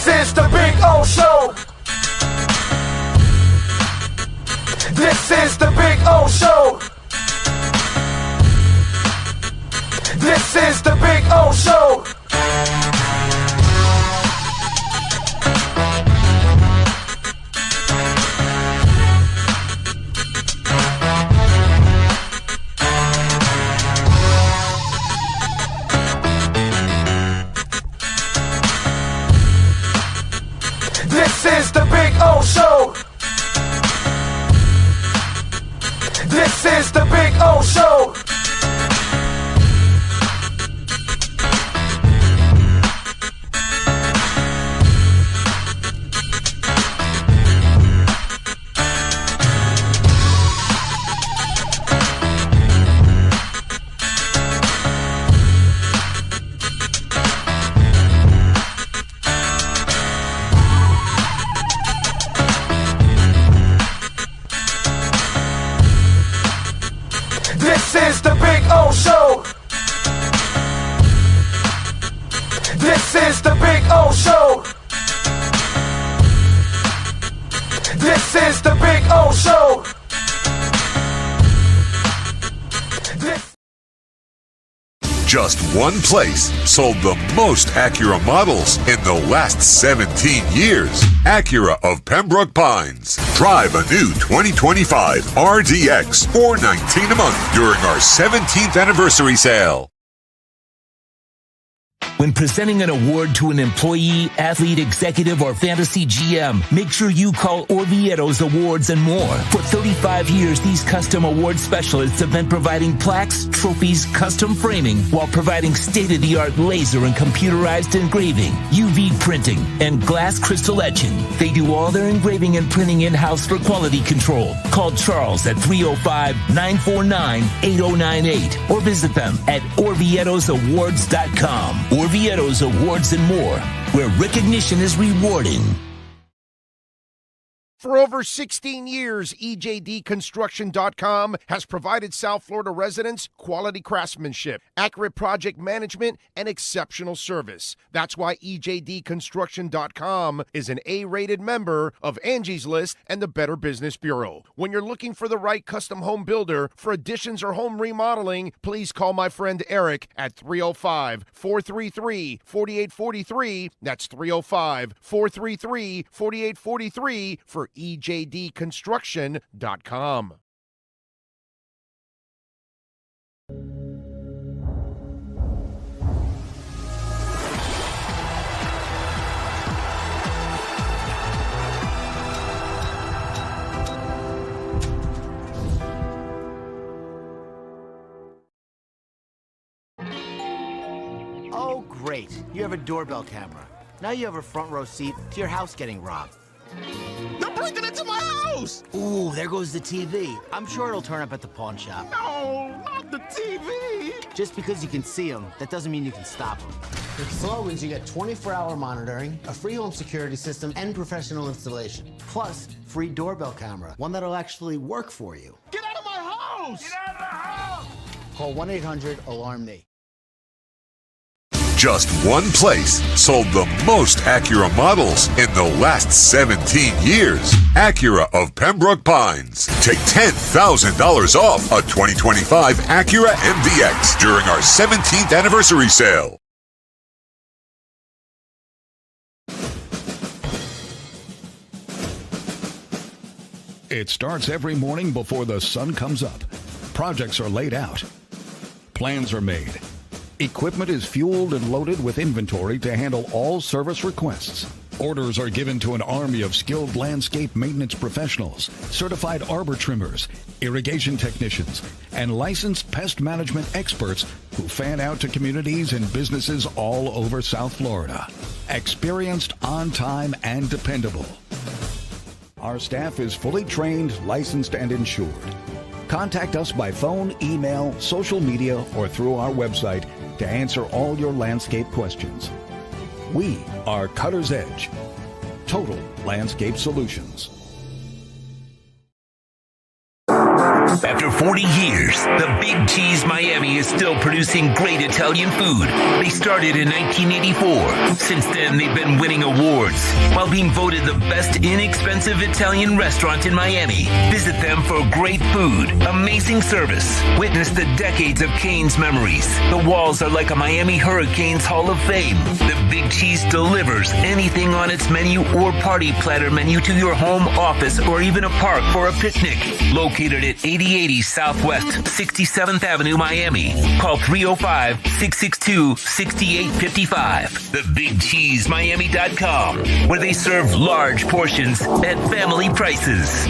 is the Big O Show. This is the Big O Show. This is the Big O Show. This is the Big O Show. This is the Big O Show. This is the Big O Show. This is the Big O Show. This is the Big O Show. Just one place sold the most Acura models in the last 17 years. Acura of Pembroke Pines. Drive a new 2025 RDX $419 a month during our 17th anniversary sale. When presenting an award to an employee, athlete, executive, or fantasy GM, make sure you call Orvieto's Awards and More. For 35 years, these custom award specialists have been providing plaques, trophies, custom framing, while providing state-of-the-art laser and computerized engraving, UV printing, and glass crystal etching. They do all their engraving and printing in-house for quality control. Call Charles at 305-949-8098 or visit them at orvietosawards.com. Orvieto's Awards and More, where recognition is rewarding. For over 16 years, EJDconstruction.com has provided South Florida residents quality craftsmanship, accurate project management, and exceptional service. That's why EJDconstruction.com is an A-rated member of Angie's List and the Better Business Bureau. When you're looking for the right custom home builder for additions or home remodeling, please call my friend Eric at 305-433-4843. That's 305-433-4843 for EJDconstruction.com. Oh, great. You have a doorbell camera. Now you have a front row seat to your house getting robbed. They're breaking into my house! Ooh, there goes the TV. I'm sure it'll turn up at the pawn shop. No, not the TV! Just because you can see them, that doesn't mean you can stop them. With Slogans, you get 24-hour monitoring, a free home security system, and professional installation. Plus, free doorbell camera, one that'll actually work for you. Get out of my house! Get out of the house! Call 1-800-ALARM-ME. Just one place sold the most Acura models in the last 17 years. Acura of Pembroke Pines. Take $10,000 off a 2025 Acura MDX during our 17th anniversary sale. It starts every morning before the sun comes up. Projects are laid out. Plans are made. Equipment is fueled and loaded with inventory to handle all service requests. Orders are given to an army of skilled landscape maintenance professionals, certified arbor trimmers, irrigation technicians, and licensed pest management experts who fan out to communities and businesses all over South Florida. Experienced, on time, and dependable. Our staff is fully trained, licensed, and insured. Contact us by phone, email, social media, or through our website to answer all your landscape questions. We are Cutter's Edge. Total Landscape Solutions. After 40 years, the Big Cheese Miami is still producing great Italian food. They started in 1984. Since then, they've been winning awards while being voted the best inexpensive Italian restaurant in Miami. Visit them for great food, amazing service. Witness the decades of Cane's memories. The walls are like a Miami Hurricanes Hall of Fame. The Big Cheese delivers anything on its menu or party platter menu to your home, office, or even a park for a picnic. Located at 8080 Southwest 67th Avenue, Miami. Call 305-662-6855. TheBigCheeseMiami.com, where they serve large portions at family prices.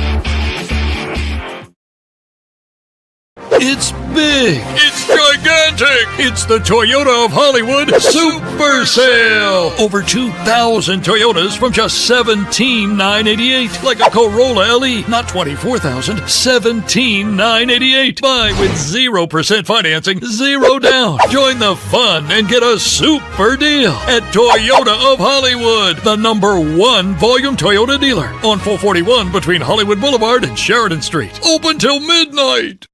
It's big. It's gigantic. It's the Toyota of Hollywood Super Sale. Over 2,000 Toyotas from just $17,988. Like a Corolla LE, not $24,000, $17,988. Buy with 0% financing, 0 down. Join the fun and get a super deal at Toyota of Hollywood, the #1 volume Toyota dealer on 441 between Hollywood Boulevard and Sheridan Street. Open till midnight.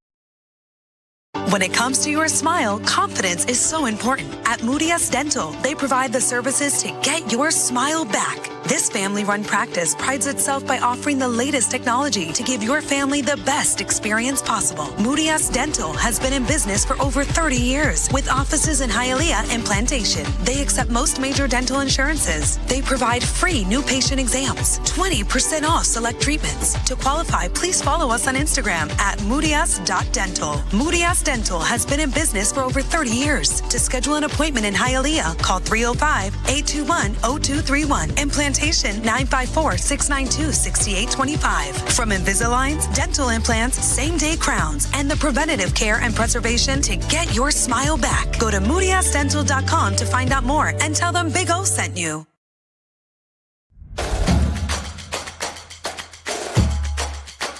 When it comes to your smile, confidence is so important. At Moody S Dental, they provide the services to get your smile back. This family-run practice prides itself by offering the latest technology to give your family the best experience possible. Moody S Dental has been in business for over 30 years with offices in Hialeah and Plantation. They accept most major dental insurances. They provide free new patient exams, 20% off select treatments. To qualify, please follow us on Instagram at moodys.dental. Moody S Dental has been in business for over 30 years. To schedule an appointment in Hialeah, call 305-821-0231 and Plantation 954-692-6825. From Invisaligns, dental implants, same-day crowns, and the preventative care and preservation to get your smile back. Go to moodysdental.com to find out more and tell them Big O sent you.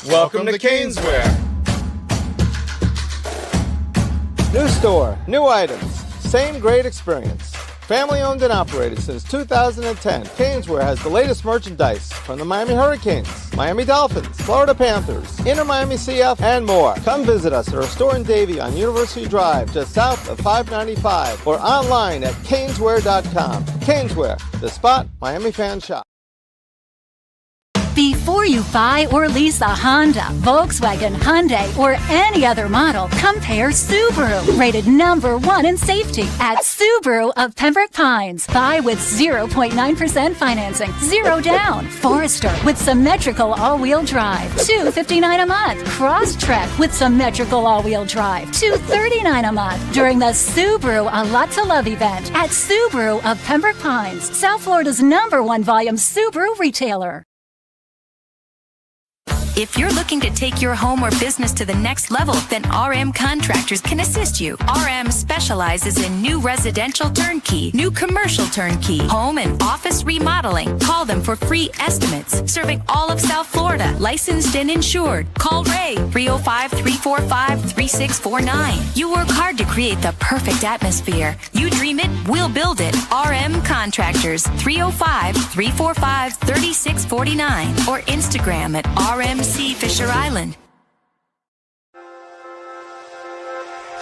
Welcome to Caneswear. New store, new items, same great experience. Family owned and operated since 2010, Caneswear has the latest merchandise from the Miami Hurricanes, Miami Dolphins, Florida Panthers, Inter Miami CF, and more. Come visit us at our store in Davie on University Drive, just south of 595, or online at caneswear.com. Caneswear, the spot Miami fans shop. Before you buy or lease a Honda, Volkswagen, Hyundai, or any other model, compare Subaru, rated #1 in safety at Subaru of Pembroke Pines. Buy with 0.9% financing, 0 down. Forester with symmetrical all-wheel drive, $259 a month. Crosstrek with symmetrical all-wheel drive, $239 a month. During the Subaru A Lot to Love event at Subaru of Pembroke Pines, South Florida's #1 volume Subaru retailer. If you're looking to take your home or business to the next level, then RM Contractors can assist you. RM specializes in new residential turnkey, new commercial turnkey, home and office remodeling. Call them for free estimates. Serving all of South Florida, licensed and insured. Call Ray, 305-345-3649. You work hard to create the perfect atmosphere. You dream it, we'll build it. RM Contractors, 305-345-3649 or Instagram at RMC Fisher Island.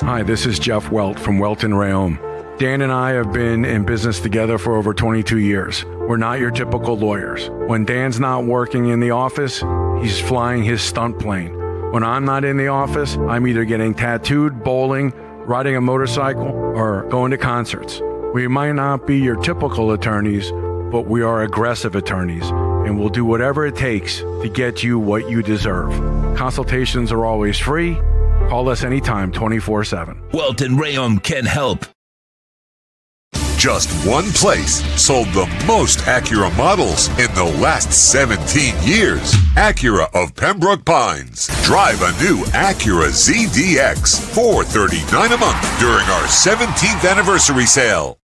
Hi, this is Jeff Welt from Welt & Rayom. Dan and I have been in business together for over 22 years. We're not your typical lawyers. When Dan's not working in the office, he's flying his stunt plane. When I'm not in the office, I'm either getting tattooed, bowling, riding a motorcycle, or going to concerts. We might not be your typical attorneys, but we are aggressive attorneys, and we'll do whatever it takes to get you what you deserve. Consultations are always free. Call us anytime, 24/7. Welt & Rayom can help. Just one place sold the most Acura models in the last 17 years. Acura of Pembroke Pines. Drive a new Acura ZDX, $439 a month during our 17th anniversary sale.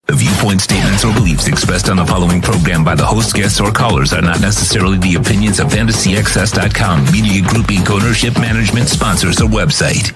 The viewpoint statements or beliefs expressed on the following program by the host, guests, or callers are not necessarily the opinions of FantasyAccess.com, Media Group Inc. ownership, management, sponsors, or website.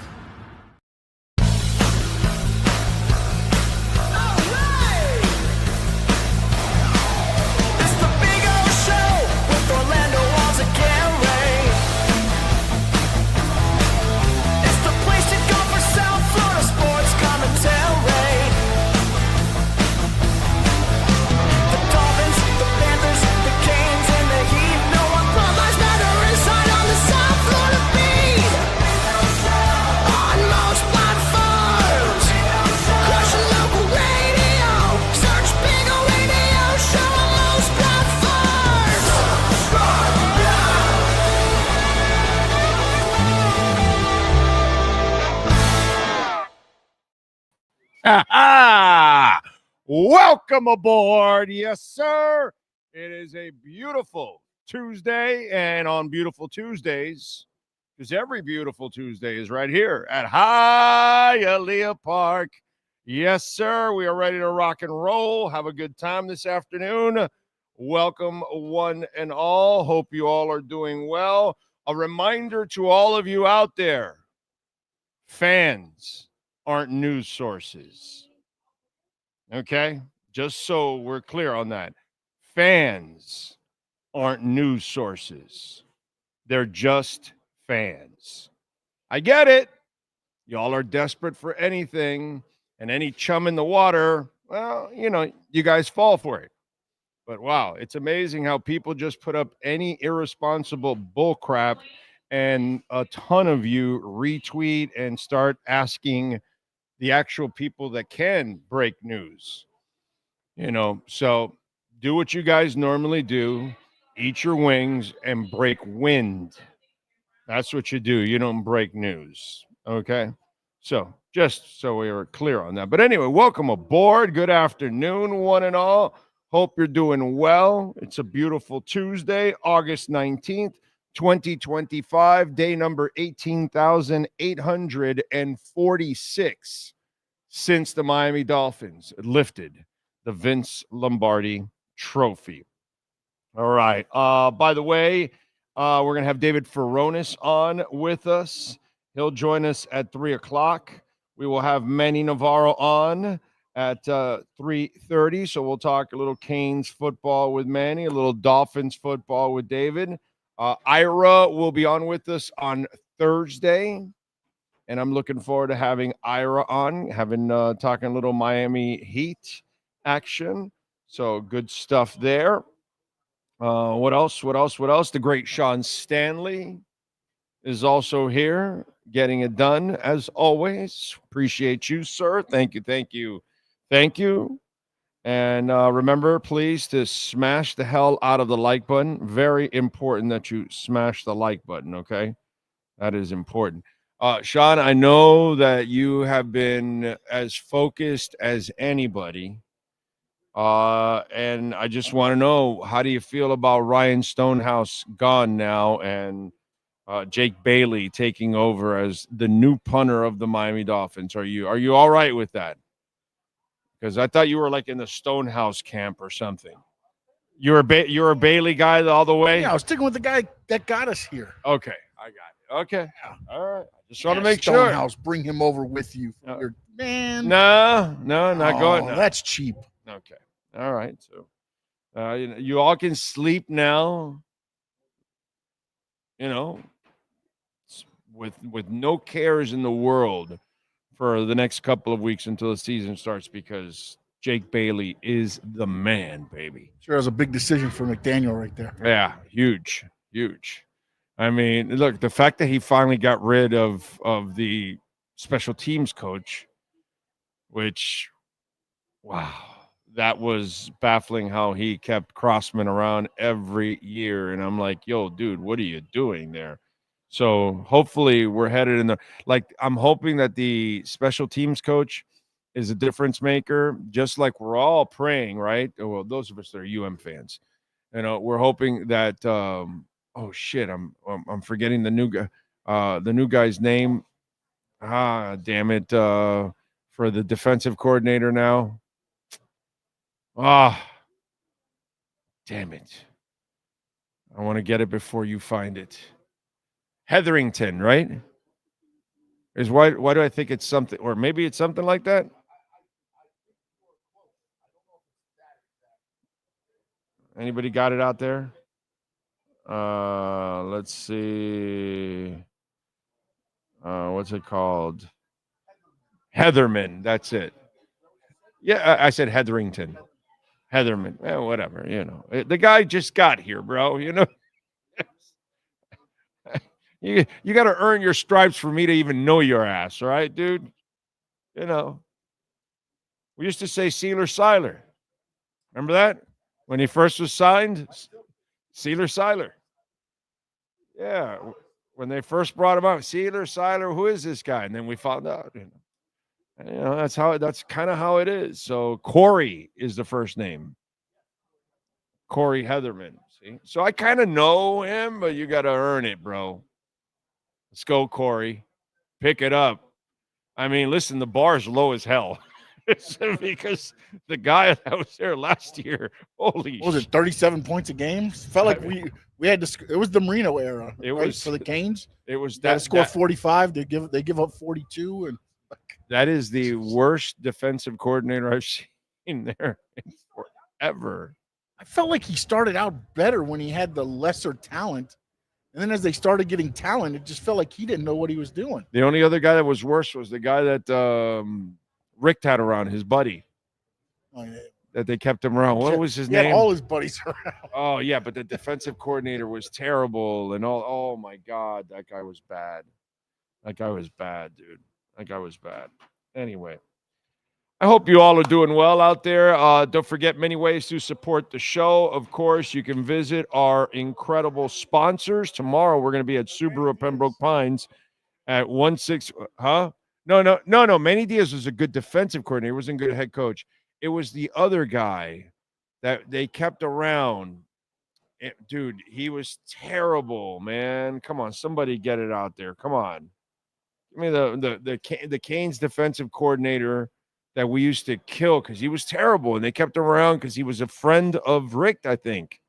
Welcome aboard. Yes, sir. It is a beautiful Tuesday, and on beautiful Tuesdays, because every beautiful Tuesday is right here at Hialeah Park. Yes, sir. We are ready to rock and roll. Have a good time this afternoon. Welcome, one and all. Hope you all are doing well. A reminder to all of you out there, fans aren't news sources. Okay? Just so we're clear on that. Fans aren't news sources. They're just fans. I get it. Y'all are desperate for anything, and any chum in the water, well, you guys fall for it. But wow, it's amazing how people just put up any irresponsible bull crap, and a ton of you retweet and start asking the actual people that can break news. So do what you guys normally do. Eat your wings and break wind. That's what you do. You don't break news. Okay? So just so we are clear on that. But anyway, welcome aboard. Good afternoon, one and all. Hope you're doing well. It's a beautiful Tuesday, August 19th, 2025, day number 18,846 since the Miami Dolphins lifted the Vince Lombardi Trophy. All right. By the way, we're going to have David Feronis on with us. He'll join us at 3 o'clock. We will have Manny Navarro on at 3:30. So we'll talk a little Canes football with Manny, a little Dolphins football with David. Ira will be on with us on Thursday. And I'm looking forward to having Ira on, talking a little Miami Heat action. So good stuff there. What else? The great Sean Stanley is also here, getting it done as always. Appreciate you, sir. Thank you. And remember, please, to smash the hell out of the like button. Very important that you smash the like button, okay? That is important. Sean, I know that you have been as focused as anybody. And I just want to know, how do you feel about Ryan Stonehouse gone now and Jake Bailey taking over as the new punter of the Miami Dolphins? Are you all right with that? Because I thought you were like in the Stonehouse camp or something. You're a Bailey guy all the way? Yeah, I was sticking with the guy that got us here. Okay, I got it. Okay, yeah. All right. I just want to make Stonehouse, sure. bring him over with you. Man. No, not going. No. That's cheap. Okay. All right. So, you all can sleep now. With no cares in the world for the next couple of weeks until the season starts, because Jake Bailey is the man, baby. Sure, it was a big decision for McDaniel right there. Yeah, huge. I mean, look, the fact that he finally got rid of the special teams coach, which, wow, that was baffling how he kept Crossman around every year. And I'm like, yo, dude, what are you doing there? So hopefully we're headed in I'm hoping that the special teams coach is a difference maker, just like we're all praying, right? Well, those of us that are UM fans, we're hoping that, I'm forgetting the new guy, the new guy's name. Damn it. For the defensive coordinator now. Damn it. I want to get it before you find it. Hetherington, right? Why do I think it's something, or maybe it's something like that? Anybody got it out there? Let's see. What's it called? Heatherman. That's it. Yeah, I said Hetherington. Heatherman. Whatever, The guy just got here, bro, You got to earn your stripes for me to even know your ass, all right, dude? We used to say Sealer Siler. Remember that? When he first was signed? Sealer Siler. Yeah. When they first brought him up, Sealer Siler, who is this guy? And then we found out, That's kind of how it is. So Corey is the first name. Corey Heatherman. See? So I kind of know him, but you got to earn it, bro. Let's go, Corey. Pick it up. I mean, listen, the bar is low as hell. Because the guy that was there last year, holy what was it, 37 points a game? Felt like we had to. It was the Marino era. It right? was for the Canes. It was that score 45. They give up 42, and that is the worst defensive coordinator I've seen there forever. I felt like he started out better when he had the lesser talent. And then as they started getting talent, it just felt like he didn't know what he was doing. The only other guy that was worse was the guy that Rick had around, his buddy. Oh, yeah. That they kept him around. What was his name? He had all his buddies around. Oh, yeah, but the defensive coordinator was terrible. And oh, my God, that guy was bad. That guy was bad, dude. That guy was bad. Anyway. I hope you all are doing well out there. Don't forget many ways to support the show. Of course, you can visit our incredible sponsors. Tomorrow, we're going to be at Subaru of Pembroke Pines at 1-6. Huh? No. Manny Diaz was a good defensive coordinator. He wasn't a good head coach. It was the other guy that they kept around. Dude, he was terrible, man. Come on, somebody get it out there. Come on. Give me the Canes defensive coordinator that we used to kill because he was terrible, and they kept him around because he was a friend of Rick, I think.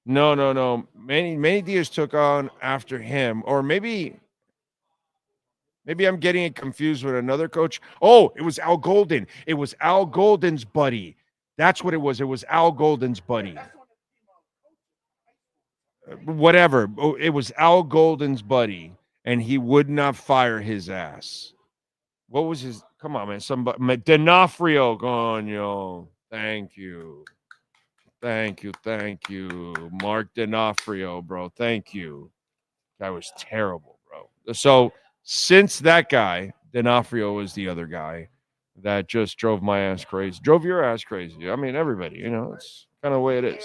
No. Manny Diaz took on after him, or maybe I'm getting it confused with another coach. Oh, it was Al Golden. It was Al Golden's buddy. That's what it was. It was Al Golden's buddy. Whatever. It was Al Golden's buddy, and he would not fire his ass. What was his? Come on, man. Somebody. D'Onofrio going, yo. Thank you. Mark D'Onofrio, bro. Thank you. That was terrible, bro. So since that guy, D'Onofrio was the other guy that just drove my ass crazy. Drove your ass crazy. I mean, everybody, it's kind of the way it is.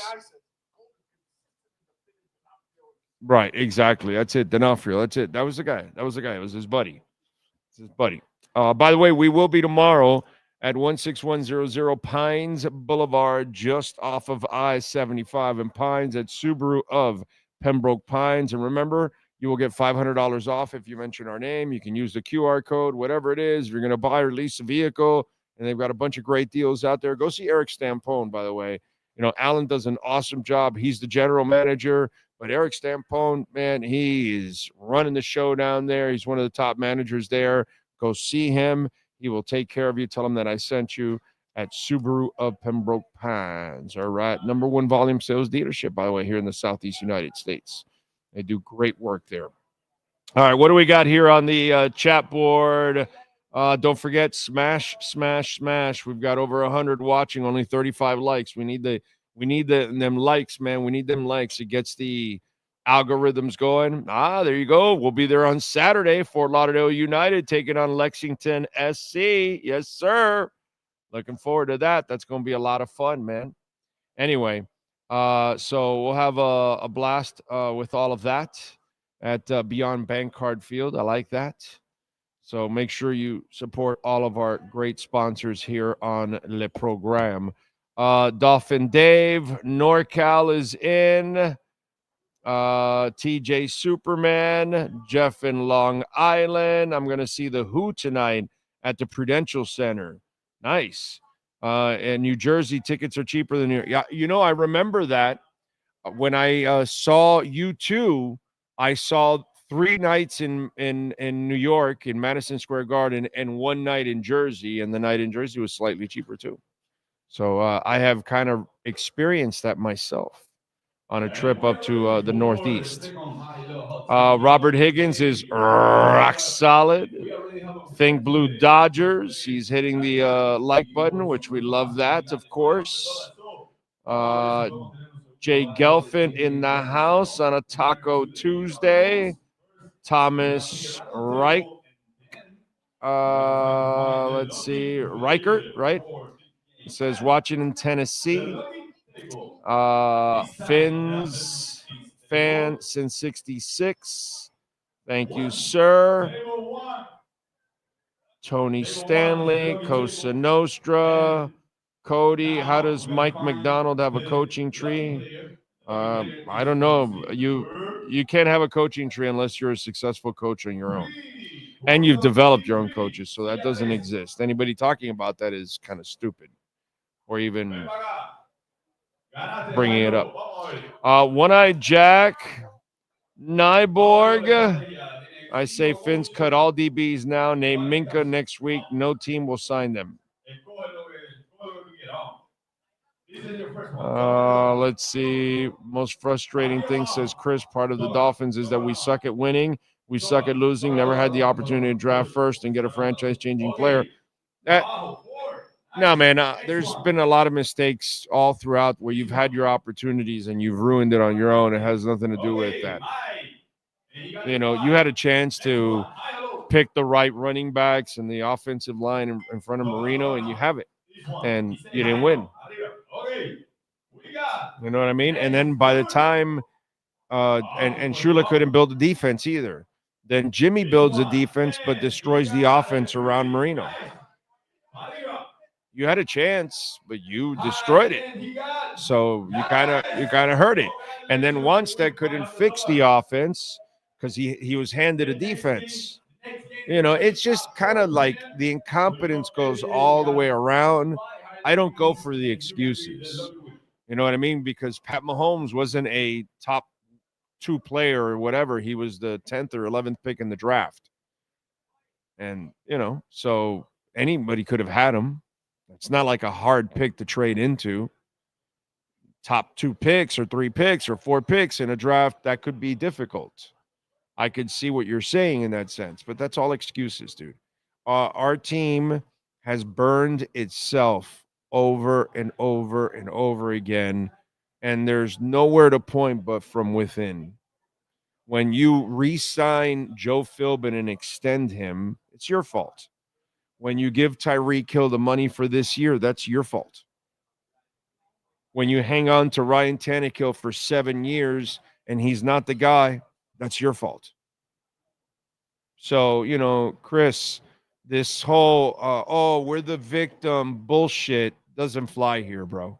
Right, exactly. That's it. D'Onofrio. That's it. That was the guy. It was his buddy. By the way, we will be tomorrow at 16100 Pines Boulevard, just off of I-75 in Pines at Subaru of Pembroke Pines. And remember, you will get $500 off if you mention our name. You can use the QR code, whatever it is. If you're going to buy or lease a vehicle, and they've got a bunch of great deals out there. Go see Eric Stampone, by the way. Alan does an awesome job. He's the general manager. But Eric Stampone, man, he is running the show down there. He's one of the top managers there. Go see him. He will take care of you. Tell him that I sent you at Subaru of Pembroke Pines. All right. #1 volume sales dealership, by the way, here in the Southeast United States. They do great work there. All right. What do we got here on the chat board? Don't forget, smash. We've got over 100 watching, only 35 likes. We need them likes, man. We need them likes. It gets the algorithms going. There you go. We'll be there on Saturday. Fort Lauderdale United taking on Lexington SC. Yes, sir. Looking forward to that. That's going to be a lot of fun, man. Anyway, so we'll have a blast with all of that at Beyond Bank Card Field. I like that. So make sure you support all of our great sponsors here on Le Programme. Dolphin Dave, NorCal is in. TJ Superman, Jeff in Long Island. I'm going to see the Who tonight at the Prudential Center. Nice. And New Jersey tickets are cheaper than New York. Yeah, I remember that when I saw U2, I saw 3 nights in New York in Madison Square Garden and 1 night in Jersey, and the night in Jersey was slightly cheaper too. So I have kind of experienced that myself on a trip up to the Northeast. Robert Higgins is rock solid. Think Blue Dodgers. He's hitting the like button, which we love that, of course. Jay Gelfin in the house on a Taco Tuesday. Thomas Reich. Let's see. Reichert, right? It says watching in Tennessee. Finns fan since 66. Thank you, sir. Tony Stanley, Cosa Nostra, Cody. How does Mike McDonald have a coaching tree? I don't know. You can't have a coaching tree unless you're a successful coach on your own. And you've developed your own coaches, so that doesn't exist. Anybody talking about that is kind of stupid or even bringing it up. One-Eyed Jack, Nyborg. I say Finn's cut all DBs now. Name Minka next week. No team will sign them. Let's see. Most frustrating thing, says Chris, part of the Dolphins is that we suck at winning. We suck at losing. Never had the opportunity to draft first and get a franchise-changing player. No, man, there's been a lot of mistakes all throughout where you've had your opportunities and you've ruined it on your own. It has nothing to do with that. You know, you had a chance to pick the right running backs and the offensive line in front of Marino, and you have it. And you didn't win. You know what I mean? And then by the time and Shula couldn't build a defense either. Then Jimmy builds a defense but destroys the offense around Marino. You had a chance, but you destroyed it. So you kind of hurt it. And then Wanstead couldn't fix the offense because he was handed a defense. You know, it's just kind of like the incompetence goes all the way around. I don't go for the excuses. You know what I mean? Because Pat Mahomes wasn't a top 2 player or whatever. He was the 10th or 11th pick in the draft. And, you know, so anybody could have had him. It's not like a hard pick to trade into. Top 2 picks or 3 picks or 4 picks in a draft, that could be difficult. I could see what you're saying in that sense, but that's all excuses, dude. Our team has burned itself over and over and over again, and there's nowhere to point but from within. When you re-sign Joe Philbin and extend him, it's your fault. When you give Tyreek Hill the money for this year, that's your fault. When you hang on to Ryan Tannehill for 7 years and he's not the guy, that's your fault. So, you know, Chris, this whole, we're the victim bullshit doesn't fly here, bro.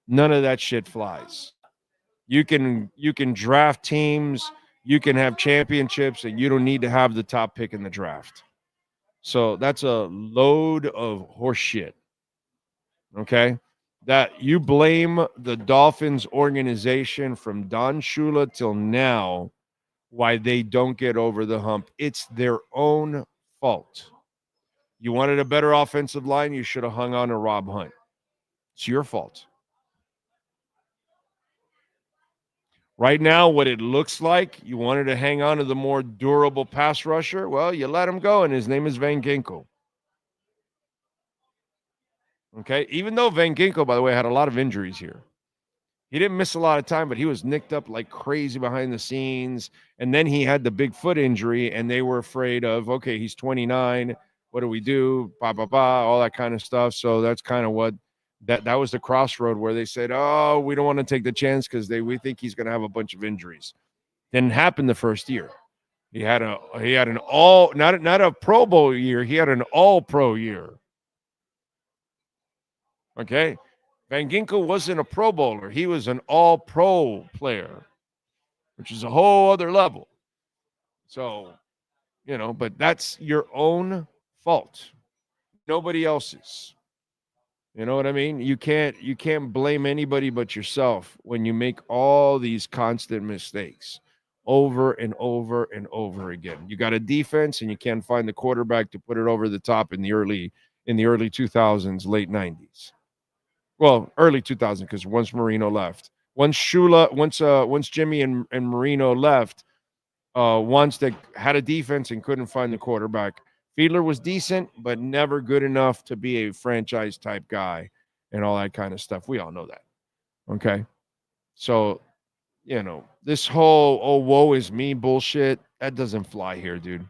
None of that shit flies. You can draft teams, you can have championships, and you don't need to have the top pick in the draft. So that's a load of horse shit. Okay? That you blame the Dolphins organization from Don Shula till now why they don't get over the hump. It's their own fault. You wanted a better offensive line, you should have hung on to Rob Hunt. It's your fault. Right now, what it looks like, you wanted to hang on to the more durable pass rusher. Well, you let him go, and his name is Van Ginkel. Okay? Even though Van Ginkel, by the way, had a lot of injuries here. He didn't miss a lot of time, but he was nicked up like crazy behind the scenes. And then he had the big foot injury, and they were afraid of, okay, he's 29. What do we do? All that kind of stuff. So that's kind of what that was the crossroad where they said, oh, we don't want to take the chance because we think he's going to have a bunch of injuries. Didn't happen the first year. He had an all, not a Pro Bowl year. He had an all-pro year. Okay? Van Ginkel wasn't a Pro Bowler. He was an all-pro player, which is a whole other level. So, you know, but that's your own fault. Nobody else's. You know what I mean? You can't blame anybody but yourself when you make all these constant mistakes over and over and over again. You got a defense and you can't find the quarterback to put it over the top in the early 2000s, late 90s. Well, early 2000s, because once Marino left, once Jimmy and Marino left, once they had a defense and couldn't find the quarterback. Fiedler was decent, but never good enough to be a franchise type guy and all that kind of stuff. We all know that. Okay. So, you know, this whole, woe is me bullshit, that doesn't fly here, dude.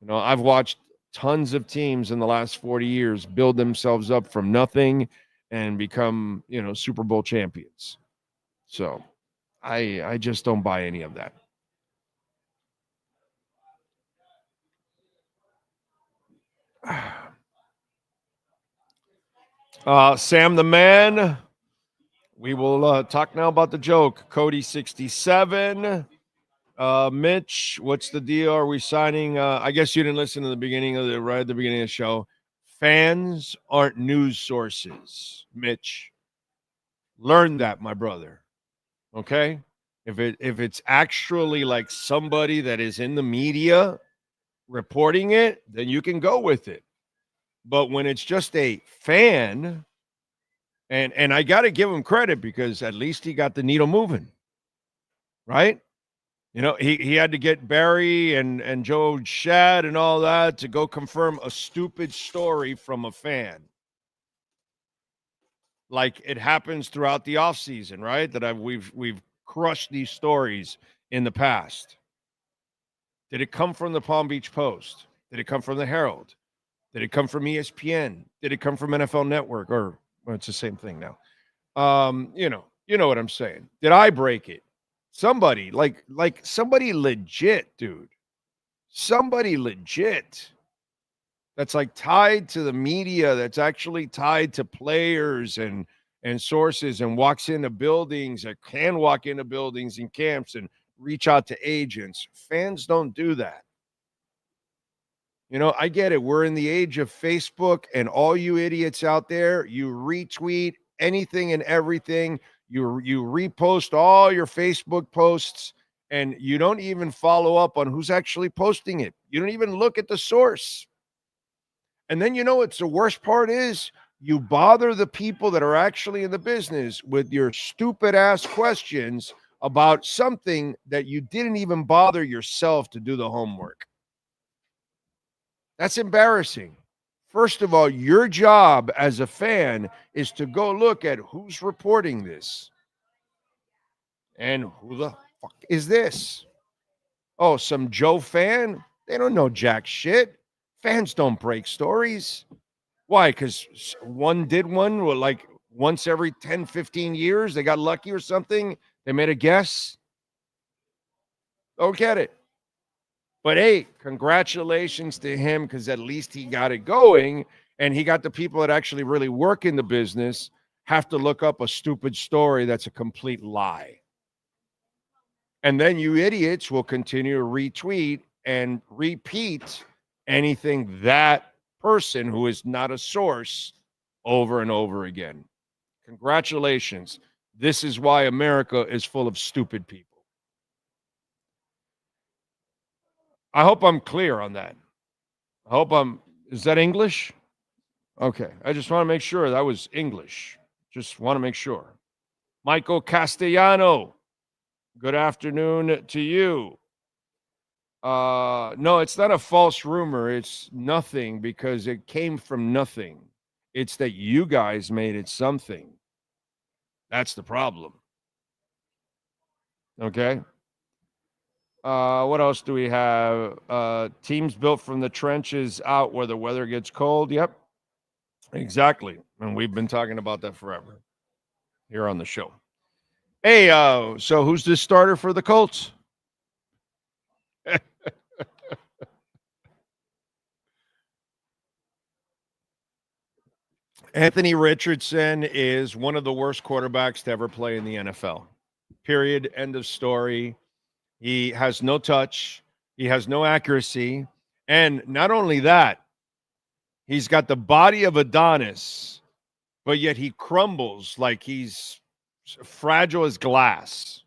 You know, I've watched tons of teams in the last 40 years build themselves up from nothing and become, you know, Super Bowl champions. So I just don't buy any of that. Sam the man. We will talk now about the joke. Cody 67. Mitch, what's the deal? Are we signing? I guess you didn't listen to the beginning of right at the beginning of the show. Fans aren't news sources. Mitch, learn that, my brother. Okay? If it's actually like somebody that is in the media reporting it, then you can go with it. But when it's just a fan, and I got to give him credit because at least he got the needle moving, right? You know, he had to get Barry and Joe Shad and all that to go confirm a stupid story from a fan. Like it happens throughout the offseason, right? That we've crushed these stories in the past. Did it come from the Palm Beach Post? Did it come from the Herald? Did it come from ESPN? Did it come from NFL Network? Or well, it's the same thing now. You know what I'm saying. Did I break it? Somebody like somebody legit, dude. Somebody legit. That's like tied to the media, that's actually tied to players and sources and walks into buildings or can walk into buildings and camps and reach out to agents. Fans don't do that. You know, I get it. We're in the age of Facebook, and all you idiots out there, you retweet anything and everything. You repost all your Facebook posts, and you don't even follow up on who's actually posting it. You don't even look at the source. And then you know what's the worst part is? You bother the people that are actually in the business with your stupid ass questions about something that you didn't even bother yourself to do the homework. That's embarrassing. First of all, your job as a fan is to go look at who's reporting this. And who the fuck is this? Oh, some Joe fan? They don't know jack shit. Fans don't break stories. Why? Because one did one like once every 10, 15 years. They got lucky or something. They made a guess. Don't get it. But hey, congratulations to him because at least he got it going, and he got the people that actually really work in the business have to look up a stupid story that's a complete lie. And then you idiots will continue to retweet and repeat anything that person who is not a source over and over again. Congratulations. This is why America is full of stupid people. I hope I'm clear on that. Is that English? Okay. I just want to make sure that was English. Just want to make sure. Michael Castellano, good afternoon to you. No, it's not a false rumor. It's nothing because it came from nothing. It's that you guys made it something. That's the problem. Okay. What else do we have? Teams built from the trenches out where the weather gets cold. Yep, exactly. And we've been talking about that forever here on the show. Hey, so who's the starter for the Colts? Anthony Richardson is one of the worst quarterbacks to ever play in the NFL. Period. End of story. He has no touch. He has no accuracy. And not only that, he's got the body of Adonis, but yet he crumbles like he's fragile as glass.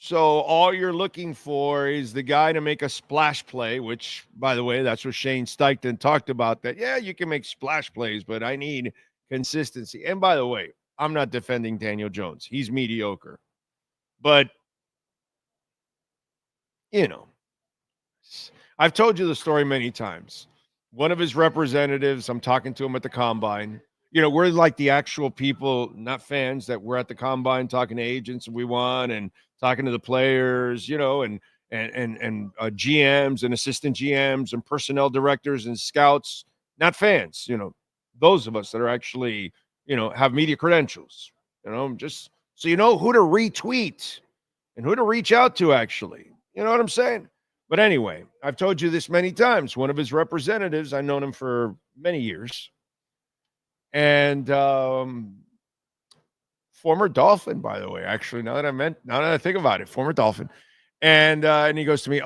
So all you're looking for is the guy to make a splash play, which, by the way, that's what Shane Steichen talked about, that, yeah, you can make splash plays, but I need consistency. And by the way, I'm not defending Daniel Jones. He's mediocre. But, you know, I've told you the story many times. One of his representatives, I'm talking to him at the Combine. You know, we're like the actual people, not fans, that we're at the Combine talking to agents and we won and talking to the players, you know, and GMs and assistant GMs and personnel directors and scouts, not fans, you know, those of us that are actually, you know, have media credentials, you know, just so you know who to retweet and who to reach out to, actually. You know what I'm saying? But anyway, I've told you this many times. One of his representatives, I've known him for many years, And former Dolphin, by the way, actually, now that I think about it, former Dolphin. And he goes to me,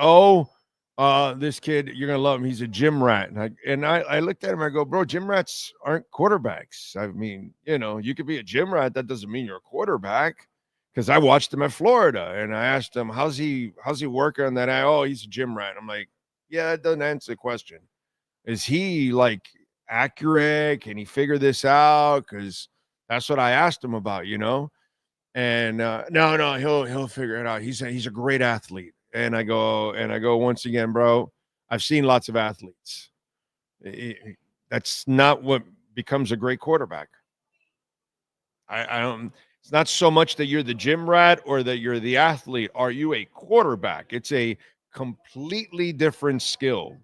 this kid, you're going to love him. He's a gym rat. And I looked at him, I go, bro, gym rats aren't quarterbacks. I mean, you could be a gym rat. That doesn't mean you're a quarterback. Because I watched him at Florida, and I asked him, how's he working on that? He's a gym rat. I'm like, yeah, that doesn't answer the question. Is he like accurate? Can he figure this out? Because that's what I asked him about, And no, he'll figure it out. He's a great athlete. And I go once again, bro. I've seen lots of athletes. That's not what becomes a great quarterback. I don't. It's not so much that you're the gym rat or that you're the athlete. Are you a quarterback? It's a completely different skill.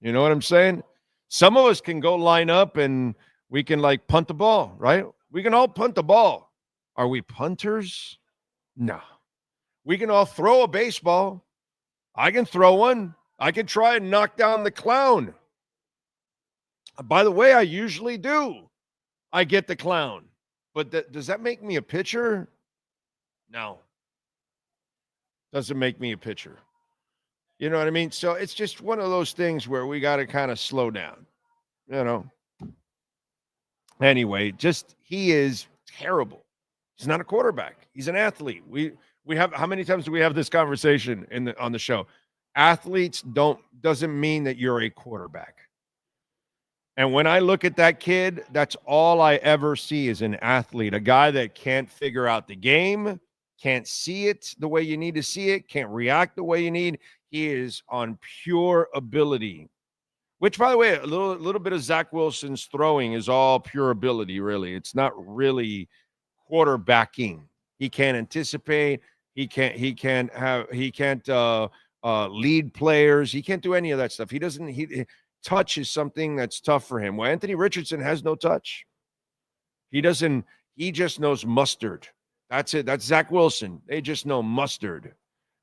You know what I'm saying? Some of us can go line up and we can like punt the ball, right? We can all punt the ball. Are we punters? No. We can all throw a baseball. I can throw one. I can try and knock down the clown. By the way, I usually do. I get the clown. But does that make me a pitcher? No. Doesn't make me a pitcher. You know what I mean? So it's just one of those things where we got to kind of slow down, Anyway, he is terrible. He's not a quarterback. He's an athlete. We have, how many times do we have this conversation on the show? Athletes doesn't mean that you're a quarterback. And when I look at that kid, that's all I ever see is an athlete, a guy that can't figure out the game, can't see it the way you need to see it, can't react the way you need. He is on pure ability, which, by the way, a little bit of Zach Wilson's throwing is all pure ability, really. It's not really quarterbacking. He can't anticipate. He can't lead players. He can't do any of that stuff. Touch is something that's tough for him. Well, Anthony Richardson has no touch. He just knows mustard. That's it. That's Zach Wilson. They just know mustard,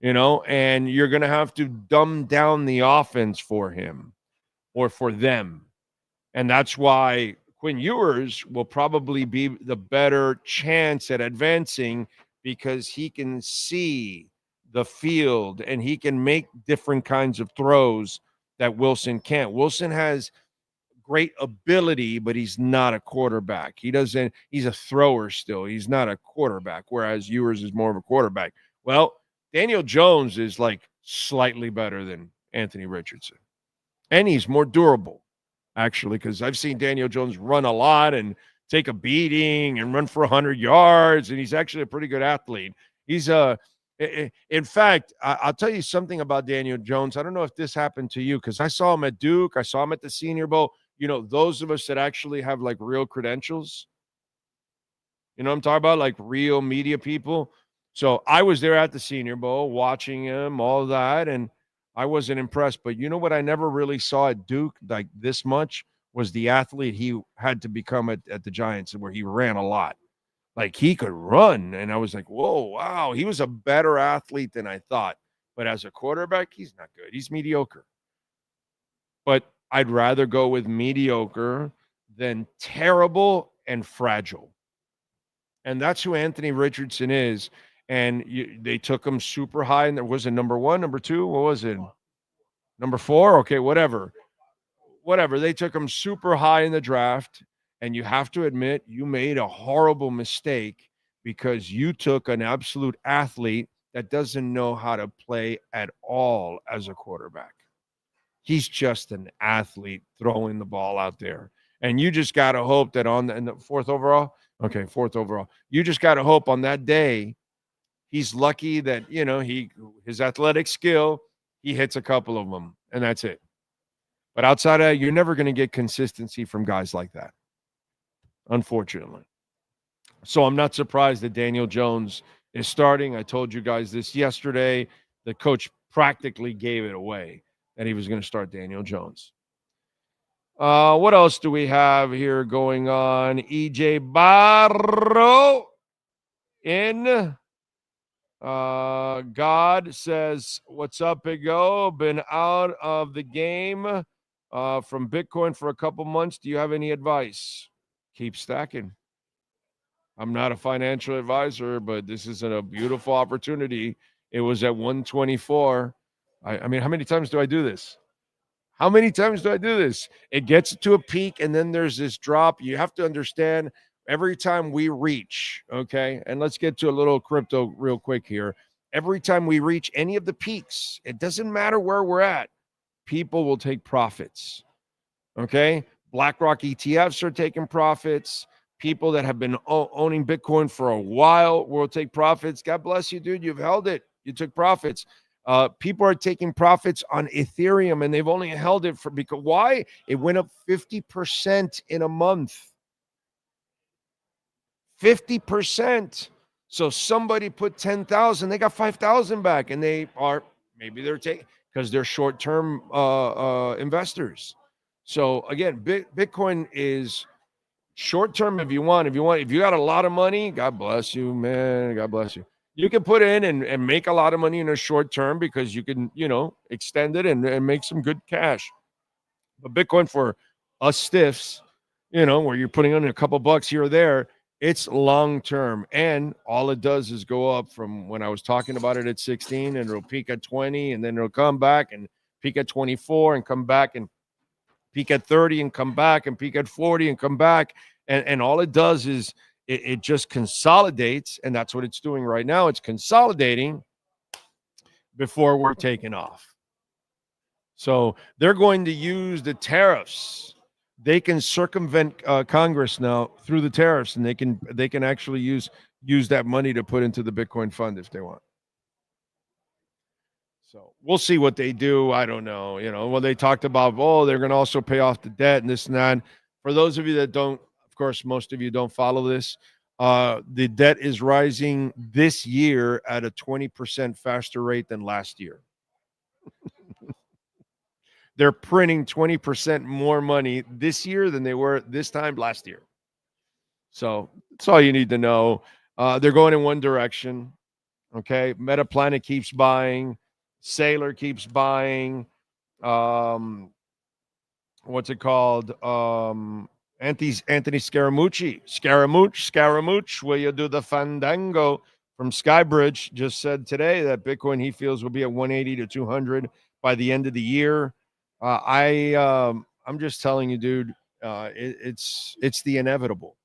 and you're going to have to dumb down the offense for him or for them. And that's why Quinn Ewers will probably be the better chance at advancing because he can see the field and he can make different kinds of throws that Wilson can't. Wilson has great ability, but he's not a quarterback. He's a thrower still. He's not a quarterback, whereas Ewers is more of a quarterback. Well, Daniel Jones is like slightly better than Anthony Richardson. And he's more durable, actually, because I've seen Daniel Jones run a lot and take a beating and run for 100 yards, and he's actually a pretty good athlete. In fact, I'll tell you something about Daniel Jones. I don't know if this happened to you because I saw him at Duke. I saw him at the Senior Bowl. Those of us that actually have like real credentials, what I'm talking about, like real media people. So I was there at the Senior Bowl watching him, all that, and I wasn't impressed. But you know what I never really saw at Duke like this much was the athlete he had to become at the Giants, where he ran a lot. Like he could run. And I was like, whoa, wow. He was a better athlete than I thought. But as a quarterback, he's not good. He's mediocre. But I'd rather go with mediocre than terrible and fragile. And that's who Anthony Richardson is. And they took him super high. And there was a number 1, number 2. What was it? Number 4? Okay, whatever. They took him super high in the draft. And you have to admit, you made a horrible mistake because you took an absolute athlete that doesn't know how to play at all as a quarterback. He's just an athlete throwing the ball out there. And you just got to hope that in the 4th overall, fourth overall, you just got to hope on that day he's lucky that, his athletic skill, he hits a couple of them, and that's it. But outside of that, you're never going to get consistency from guys like that, unfortunately. So I'm not surprised that Daniel Jones is starting. I told you guys this yesterday. The coach practically gave it away that he was going to start Daniel Jones. What else do we have here going on? EJ Barro in. God says, what's up, Big O? Been out of the game from Bitcoin for a couple months. Do you have any advice? keep stacking. I'm not a financial advisor, but this is a beautiful opportunity. It was at 124. I mean, how many times do I do this? How many times do I do this? It gets to a peak, and then there's this drop. You have to understand every time we reach, okay? And let's get to a little crypto real quick here. Every time we reach any of the peaks, it doesn't matter where we're at, people will take profits, okay? BlackRock ETFs are taking profits. People that have been owning Bitcoin for a while will take profits. God bless you, dude. You've held it. You took profits. People are taking profits on Ethereum, and they've only held it for because why? It went up 50% in a month. 50%. So somebody put 10,000, they got 5,000 back, and maybe they're taking because they're short-term investors. So again, Bitcoin is short-term if you got a lot of money, God bless you, man. God bless you. You can put in and make a lot of money in a short term because you can, extend it and make some good cash. But Bitcoin for us stiffs, where you're putting on a couple bucks here or there, it's long term. And all it does is go up from when I was talking about it at 16, and it'll peak at 20, and then it'll come back and peak at 24 and come back and peak at 30 and come back and peak at 40 and come back. And all it does is it just consolidates, and that's what it's doing right now. It's consolidating before we're taking off. So they're going to use the tariffs. They can circumvent Congress now through the tariffs, and they can actually use that money to put into the Bitcoin fund if they want. So we'll see what they do. I don't know. Well, they talked about, they're going to also pay off the debt and this and that. For those of you that don't, of course, most of you don't follow this. The debt is rising this year at a 20% faster rate than last year. They're printing 20% more money this year than they were this time last year. So that's all you need to know. They're going in one direction. Okay. Metaplanet keeps buying. Sailor keeps buying. What's it called? Anthony Scaramouche, will you do the fandango from Skybridge? Just said today that Bitcoin he feels will be at 180 to 200 by the end of the year. I'm just telling you, dude, it's the inevitable.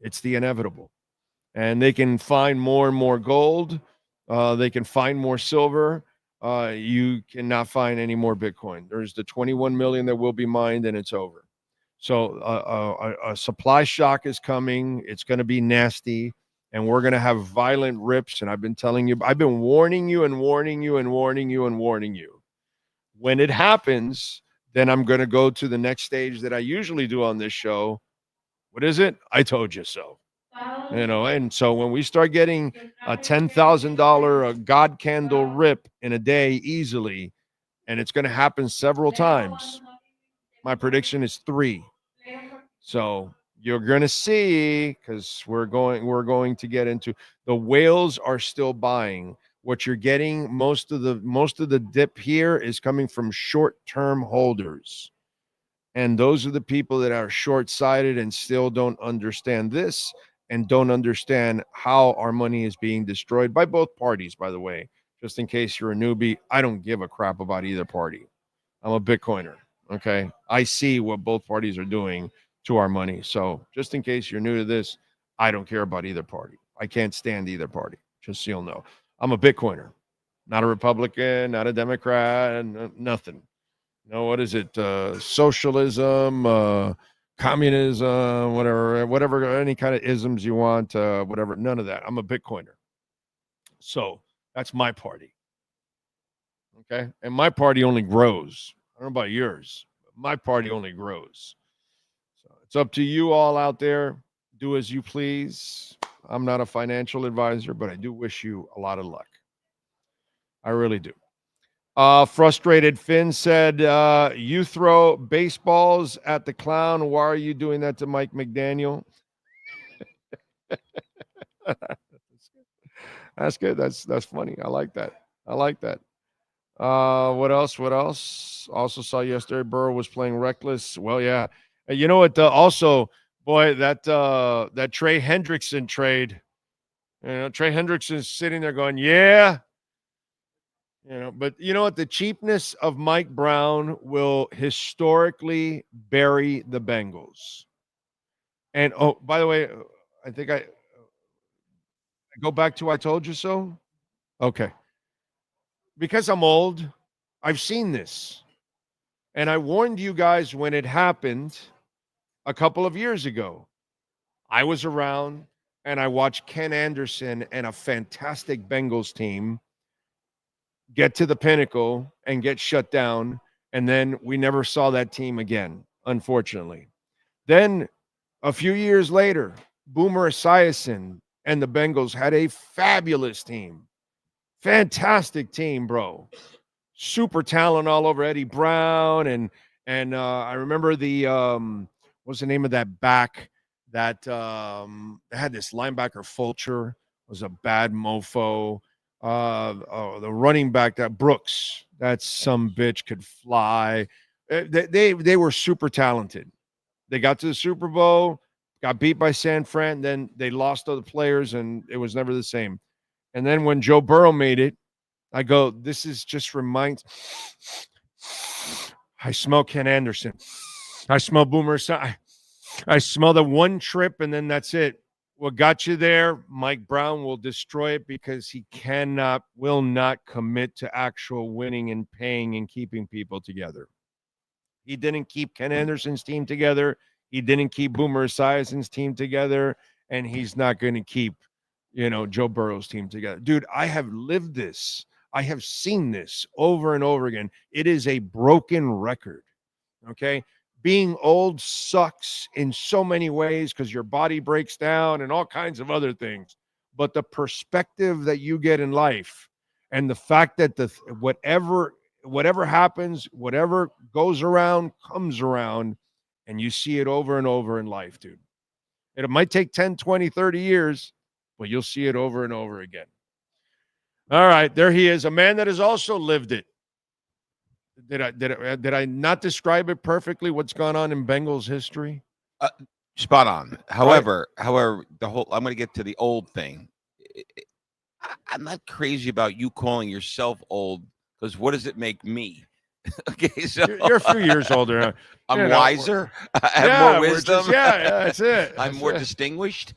It's the inevitable. And they can find more and more gold. They can find more silver. You cannot find any more Bitcoin. There's the 21 million that will be mined, and it's over. So a supply shock is coming. It's going to be nasty, and we're going to have violent rips. And I've been telling you, I've been warning you and warning you and warning you and warning you. When it happens, then I'm going to go to the next stage that I usually do on this show. What is it? I told you so. And so when we start getting a $10,000 God candle rip in a day easily, and it's going to happen several times, my prediction is 3. So you're going to see, because we're going to get into the whales are still buying. What you're getting, most of the dip here is coming from short-term holders. And those are the people that are short-sighted and still don't understand this and don't understand how our money is being destroyed by both parties, by the way. Just in case you're a newbie, I don't give a crap about either party. I'm a Bitcoiner, okay? I see what both parties are doing to our money. So just in case you're new to this, I don't care about either party. I can't stand either party, just so you'll know. I'm a Bitcoiner, not a Republican, not a Democrat, nothing. What is it? Socialism, communism, whatever, any kind of isms you want, whatever, none of that. I'm a Bitcoiner. So that's my party. Okay. And my party only grows. I don't know about yours, but my party only grows. So it's up to you all out there. Do as you please. I'm not a financial advisor, but I do wish you a lot of luck. I really do. Frustrated Finn said, you throw baseballs at the clown. Why are you doing that to Mike McDaniel? That's good. That's funny. I like that. What else? Also saw yesterday Burrow was playing reckless. Well, yeah. You know what? Also, Boy, that Trey Hendrickson trade. Trey Hendrickson's sitting there going, yeah. But you know what? The cheapness of Mike Brown will historically bury the Bengals. And, oh, by the way, I think I go back to I told you so. Okay. Because I'm old, I've seen this. And I warned you guys when it happened a couple of years ago. I was around and I watched Ken Anderson and a fantastic Bengals team get to the pinnacle and get shut down. And then we never saw that team again, unfortunately. Then a few years later, Boomer Esiason and the Bengals had a fabulous team. Fantastic team, bro. Super talent all over. Eddie Brown and I remember what's the name of that back that had this linebacker Fulcher was a bad mofo. The running back that Brooks, that some bitch could fly. They were super talented. They got to the Super Bowl, got beat by San Fran, then they lost other players, and it was never the same. And then when Joe Burrow made it, I go, this is just reminds. I smell Ken Anderson. I smell Boomer. I smell the one trip, and then that's it. What got you there? Mike Brown will destroy it because he will not commit to actual winning and paying and keeping people together. He didn't keep Ken Anderson's team together. He didn't keep Boomer Esiason's team together, and he's not going to keep, Joe Burrow's team together. Dude, I have lived this. I have seen this over and over again. It is a broken record, okay? Being old sucks in so many ways because your body breaks down and all kinds of other things. But the perspective that you get in life and the fact that whatever happens, whatever goes around, comes around, and you see it over and over in life, dude. It might take 10, 20, 30 years, but you'll see it over and over again. All right, there he is, a man that has also lived it. Did I not describe it perfectly, what's gone on in Bengals history? Spot on. However, I'm going to get to the old thing. I'm not crazy about you calling yourself old, because what does it make me? Okay, so you're a few years older. I'm wiser. I have more wisdom. That's it. I'm more distinguished.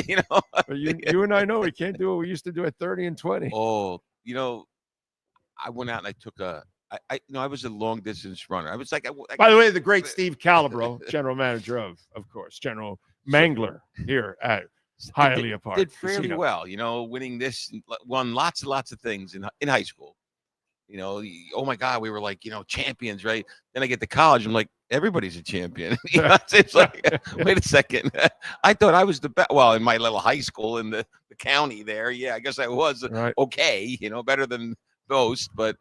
Yeah. But you and I know we can't do what we used to do at 30 and 20. Oh, I went out and I took I was a long distance runner. I was like, by the way, the great Steve Calibro, general manager of course, General Mangler here at Highly Apart. Did fairly well, winning this, won lots and lots of things in high school. Oh my God, we were like, champions, right? Then I get to college, I'm like, everybody's a champion. It's like, wait a second. I thought I was the best. Well, in my little high school in the county there, yeah, I guess I was okay, better than most. But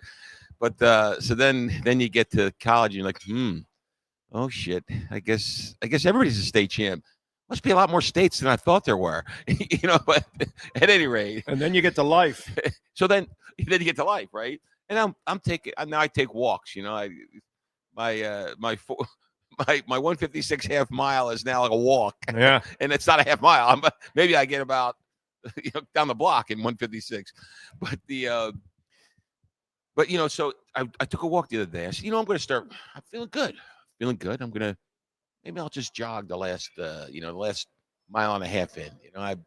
so then you get to college, and you're like, oh shit, I guess everybody's a state champ. Must be a lot more states than I thought there were, But at any rate, and then you get to life. So then you get to life, right? And I take walks. My 156 half mile is now like a walk. Yeah, and it's not a half mile. Maybe I get about down the block in 156, but so I took a walk the other day. I said, I'm going to start. I'm feeling good. Maybe I'll just jog the last mile and a half in. It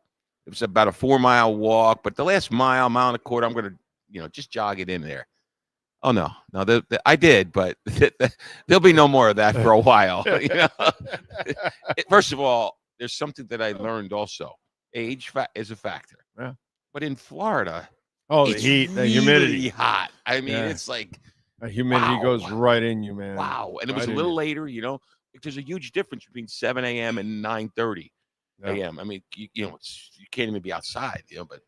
was about a 4 mile walk, but the last mile and a quarter, I'm going to just jog it in there. Oh no, I did, but there'll be no more of that for a while. First of all, there's something that I learned also. Age is a factor. Yeah. But in Florida, the heat, the humidity, hot. I mean, it's like the humidity goes right in you, man. Wow, and it was a little later. There's a huge difference between 7 a.m. and 9:30 a.m. I mean, you can't even be outside. But.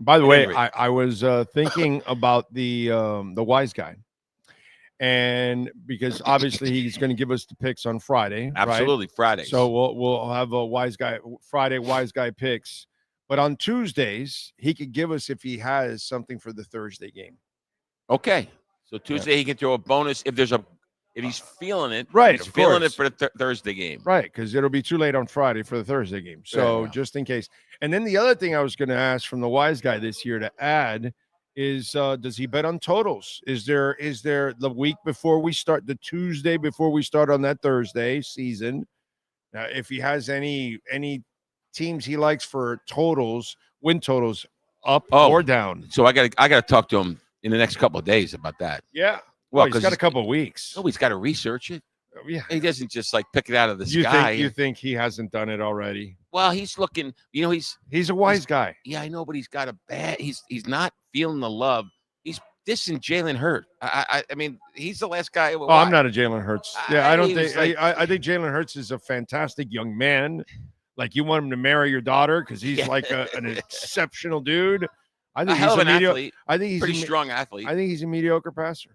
By the way, I was thinking about the wise guy, and because obviously he's going to give us the picks on Friday. Absolutely, right? Friday. So we'll have a wise guy picks, but on Tuesdays he could give us if he has something for the Thursday game. Okay, so Tuesday he can throw a bonus if there's a If he's feeling it, right, he's of feeling course. it for the Thursday game. Right, because it'll be too late on Friday for the Thursday game. So just in case. And then the other thing I was going to ask from the wise guy this year to add is, does he bet on totals? Is there the week before we start, the Tuesday before we start on that Thursday season, if he has any teams he likes for totals, win totals, up or down? So I got to talk to him in the next couple of days about that. Yeah. Well, he's got a couple of weeks. Oh, he's got to research it. Yeah. He doesn't just like pick it out of the sky. You think he hasn't done it already? Well, he's looking, he's a wise guy. Yeah, I know, but he's got a bad, he's not feeling the love. He's dissing Jalen Hurts. I mean, he's the last guy. Oh, I'm not a Jalen Hurts. Yeah, I don't think like, I think Jalen Hurts is a fantastic young man. Like, you want him to marry your daughter because he's like an exceptional dude. I think he's a athlete. I think he's pretty strong athlete. I think he's a mediocre passer.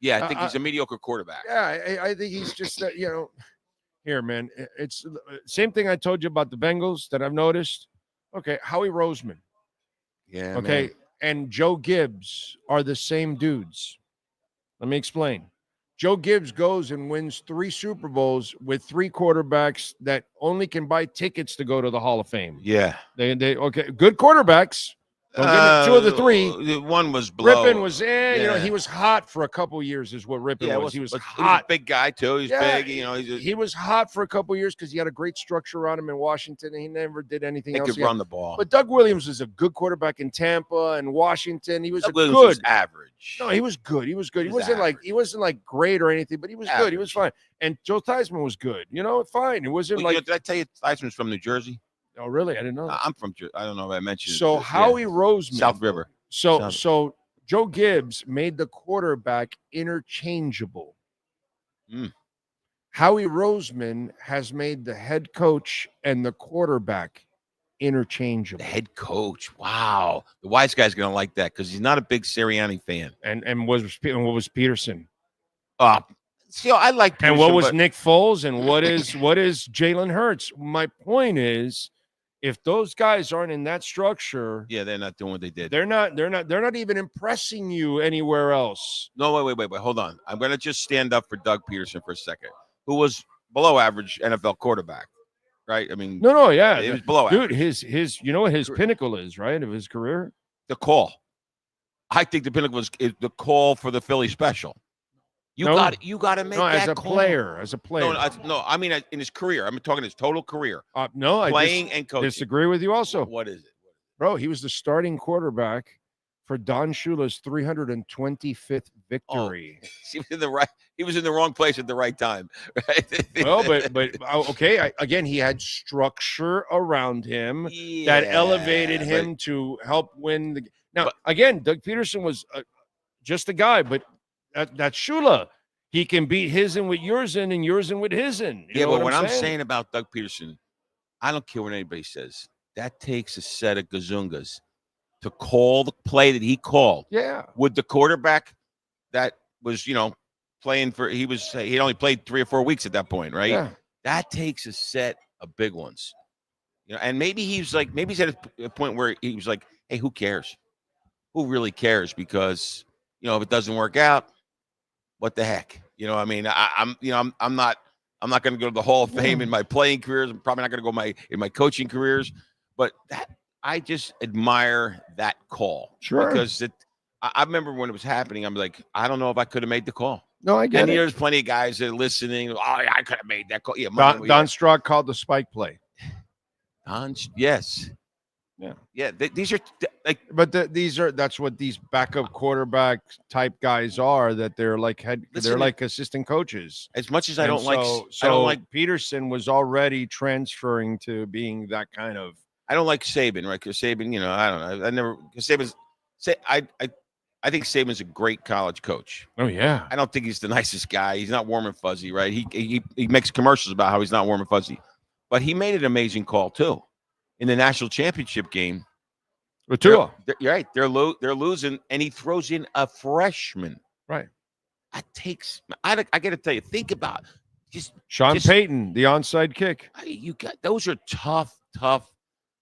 Yeah, I think he's a mediocre quarterback. Yeah, I think he's just here, man. It's same thing I told you about the Bengals that I've noticed. Okay, Howie Roseman. Yeah. Okay, man. And Joe Gibbs are the same dudes. Let me explain. Joe Gibbs goes and wins 3 Super Bowls with 3 quarterbacks that only can buy tickets to go to the Hall of Fame. Yeah. They okay, good quarterbacks. Don't give me 2 of the 3. One was below. Rippon was he was hot for a couple years is what Rippon was. He was hot. He was a big guy too. He's big, he was hot for a couple years because he had a great structure around him in Washington, and he never did anything else. He could run the ball. But Doug Williams was a good quarterback in Tampa and Washington. He was Doug Williams was average. No, he was good. He was good. He wasn't like great or anything, but he was good. He was fine. And Joe Theismann was good. Fine. It wasn't like. Did I tell you Theismann's from New Jersey? Oh, really? I didn't know. I'm from. I don't know if I mentioned. So Howie Roseman, South River. So Joe Gibbs made the quarterback interchangeable. Howie Roseman has made the head coach and the quarterback interchangeable. The head coach. Wow. The wise guy's going to like that because he's not a big Sirianni fan. And what was Peterson? See, I like Peterson. And what was Nick Foles? And what is Jalen Hurts? My point is, if those guys aren't in that structure, yeah, they're not doing what they did. They're not even impressing you anywhere else. No, wait. Hold on. I'm going to just stand up for Doug Peterson for a second, who was below average NFL quarterback, right? I mean, no, yeah, it was below dude. average. His, you know what his pinnacle is, right, of his career? The call. I think the pinnacle is the call for the Philly special. You got to make that as a call. player. No, I mean in his career. I'm talking his total career. Playing and coaching. Disagree with you also. What is it? Bro, he was the starting quarterback for Don Shula's 325th victory. He was in the wrong place at the right time. Right? Well, but okay. Again, he had structure around him that elevated him to help win the. Now, again, Doug Peterson was just a guy, but. That's Shula. He can beat his in with yours in and yours in with his in. Yeah, but what I'm saying about Doug Peterson, I don't care what anybody says. That takes a set of gazungas to call the play that he called. Yeah. With the quarterback that was, playing for, he'd only played 3 or 4 weeks at that point, right? Yeah. That takes a set of big ones. And maybe he's at a point where he was like, hey, who cares? Who really cares? Because, if it doesn't work out, what the heck? I mean, I'm not going to go to the Hall of Fame in my playing careers. I'm probably not going to go in my coaching careers, but I just admire that call. Sure. Because I remember when it was happening, I'm like, I don't know if I could have made the call. No, I get it. There's plenty of guys that are listening. Oh, I could have made that call. Yeah, Don Strock called the spike play. Yes. Yeah. These are like, but that's what these backup quarterback type guys are. That they're like they're like assistant coaches. As much as I don't like Peterson was already transferring to being that kind of. I don't like Saban, right? Because Saban, I don't know. I never. Because I think Saban's a great college coach. Oh yeah. I don't think he's the nicest guy. He's not warm and fuzzy, right? He makes commercials about how he's not warm and fuzzy, but he made an amazing call too. In the national championship game, with Tua, you're right. They're losing, and he throws in a freshman. Right. That takes. I got to tell you. Think about Sean Payton, the onside kick. You got those are tough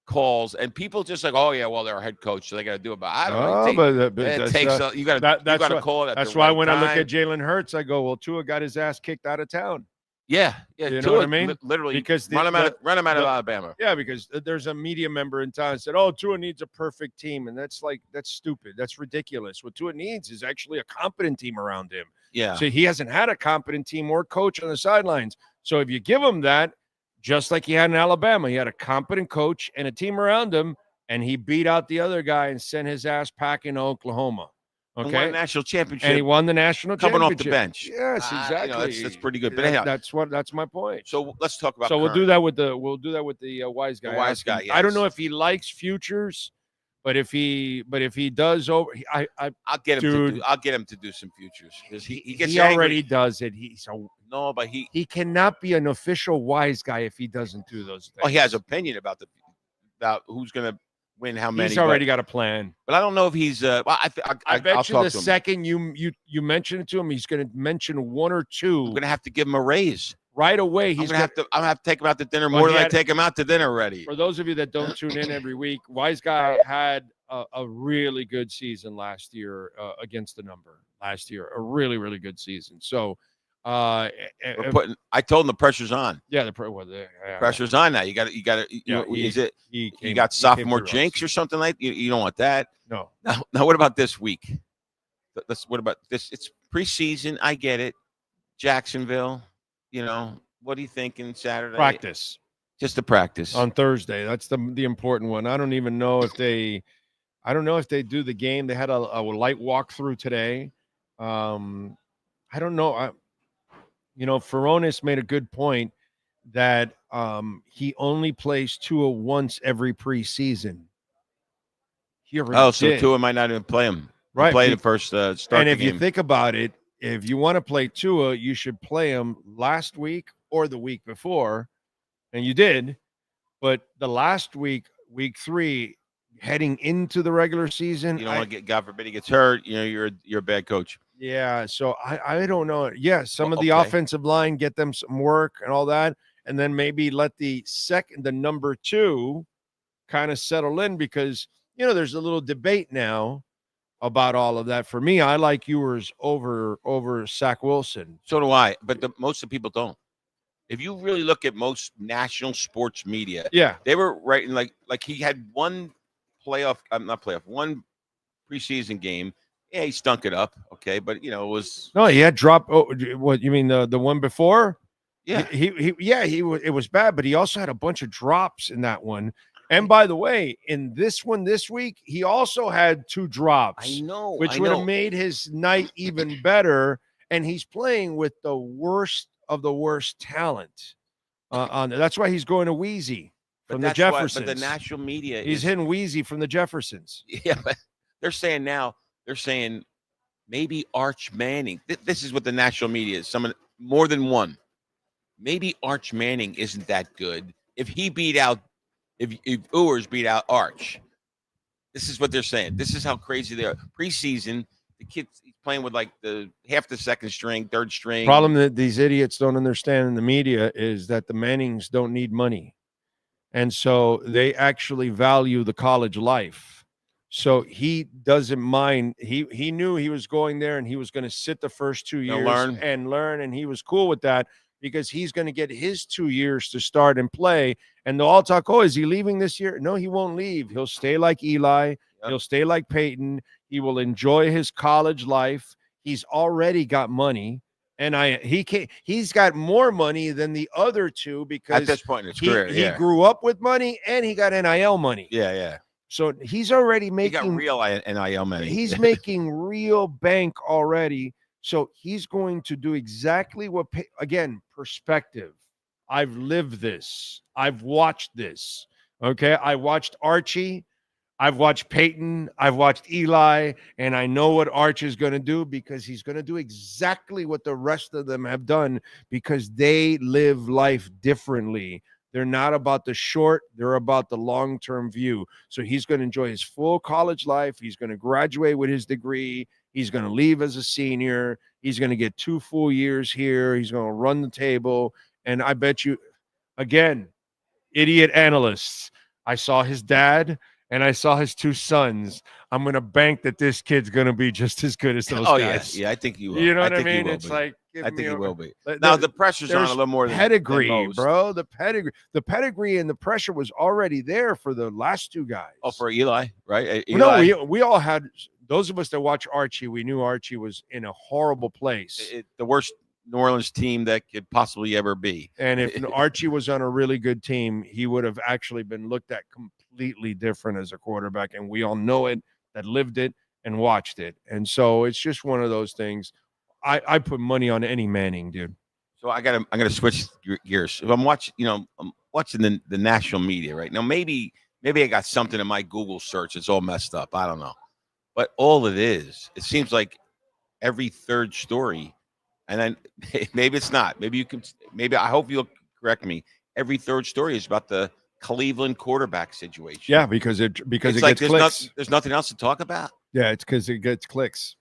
calls, and people just like, oh yeah, well they're a head coach, so they got to do it. But I don't know. It takes you got to call it. At That's the why right when time. I look at Jalen Hurts, I go, well, Tua got his ass kicked out of town. Yeah. You know what I mean? Literally, because run him out of Alabama. Yeah, because there's a media member in town that said, "Oh, Tua needs a perfect team," and that's stupid. That's ridiculous. What Tua needs is actually a competent team around him. Yeah. So he hasn't had a competent team or coach on the sidelines. So if you give him that, just like he had in Alabama, he had a competent coach and a team around him, and he beat out the other guy and sent his ass packing to Oklahoma. Okay, And won a national championship. And he won the national coming championship. off the bench. Yes, exactly. That's pretty good. But anyhow, that's my point. So let's talk about. So we'll do that with the wise guy. The wise guy. Yes. I don't know if he likes futures, but if he does over, I'll get him. I'll get him to do some futures because he gets. He already does it. But he cannot be an official wise guy if he doesn't do those things. Oh, he has opinion about who's going to win how many. He's already got a plan. But I don't know if he's. Well, I bet you the second you mention it to him, he's going to mention one or two. I'm going to have to give him a raise right away. I'm going to have to take him out to dinner more than I take him out to dinner already. For those of you that don't tune in every week, Wise Guy had a really good season last year against the number. Last year, a really, really good season. So. I told him the pressure's on. Yeah, pressure's on now. You got to. He got sophomore jinx or something like. You don't want that. No. Now, what about this week? What about this? It's preseason. I get it. Jacksonville. What are you thinking Saturday? Practice. Just a practice on Thursday. That's the important one. I don't even know if they. I don't know if they do the game. They had a light walkthrough today. I don't know. Feronis made a good point that he only plays Tua once every preseason. So Tua might not even play him. Right. Play the first start. And if you think about it, if you want to play Tua, you should play him last week or the week before, and you did. But the last week, week 3, heading into the regular season, you don't want to get. God forbid he gets hurt. You're a bad coach. Yeah, so I don't know. Yeah, some of the offensive line, get them some work and all that, and then maybe let the number 2 kind of settle in because, there's a little debate now about all of that. For me, I like Ewers over Zach Wilson. So do I, but most of the people don't. If you really look at most national sports media, they were writing like he had one one preseason game. Yeah, he stunk it up. Okay, but it was no. He had dropped. Oh, what you mean the one before? Yeah, it was bad, but he also had a bunch of drops in that one. And by the way, in this one this week, he also had 2 drops. I know, which would have made his night even better. And he's playing with the worst of the worst talent. That's why he's going to Wheezy from the Jeffersons. But the national media, he's hitting Wheezy from the Jeffersons. Yeah, but they're saying now. They're saying maybe Arch Manning. This is what the national media is. More than one. Maybe Arch Manning isn't that good. If Ewers beat out Arch, this is what they're saying. This is how crazy they are. Preseason, the kid's playing with like half the second string, third string. Problem that these idiots don't understand in the media is that the Mannings don't need money, and so they actually value the college life. So he doesn't mind. He knew he was going there and he was going to sit the first 2 years and learn. And he was cool with that because he's going to get his 2 years to start and play. And they'll all talk, oh, is he leaving this year? No, he won't leave. He'll stay like Eli. Yep. He'll stay like Peyton. He will enjoy his college life. He's already got money. And he's got more money than the other 2 because at this point in his career, he grew up with money and he got NIL money. Yeah. So he's already making. He got real NIL money. He's making real bank already. So he's going to do exactly what. Again, perspective. I've lived this. I've watched this. Okay, I watched Archie. I've watched Peyton. I've watched Eli, and I know what Arch is going to do because he's going to do exactly what the rest of them have done because they live life differently. They're not about the short. They're about the long-term view. So he's going to enjoy his full college life. He's going to graduate with his degree. He's going to leave as a senior. He's going to get 2 full years here. He's going to run the table. And I bet you, again, idiot analysts, I saw his dad and I saw his 2 sons. I'm going to bank that this kid's going to be just as good as those guys. Yeah, I think you will. You know what I think he mean? will It's be. like, I think he will be. Now, Now the pressure's on a little more than pedigree, most. bro. The pedigree and the pressure was already there for the last 2 guys. Oh, for Eli, right? No, Eli, we all had, those of us that watch Archie, we knew Archie was in a horrible place. the worst New Orleans team that could possibly ever be. And if Archie was on a really good team, he would have actually been looked at completely different as a quarterback. And we all know it, that lived it and watched it. And so it's just one of those things. I put money on any Manning, dude. So I'm gonna switch gears. If I'm watching, I'm watching the national media right now. Maybe I got something in my Google search that's all messed up. I don't know. But all it seems like every third story, and then maybe it's not. Maybe I hope you'll correct me. Every third story is about the Cleveland quarterback situation. Yeah, because it like gets clicks. There's nothing else to talk about. Yeah, it's because it gets clicks.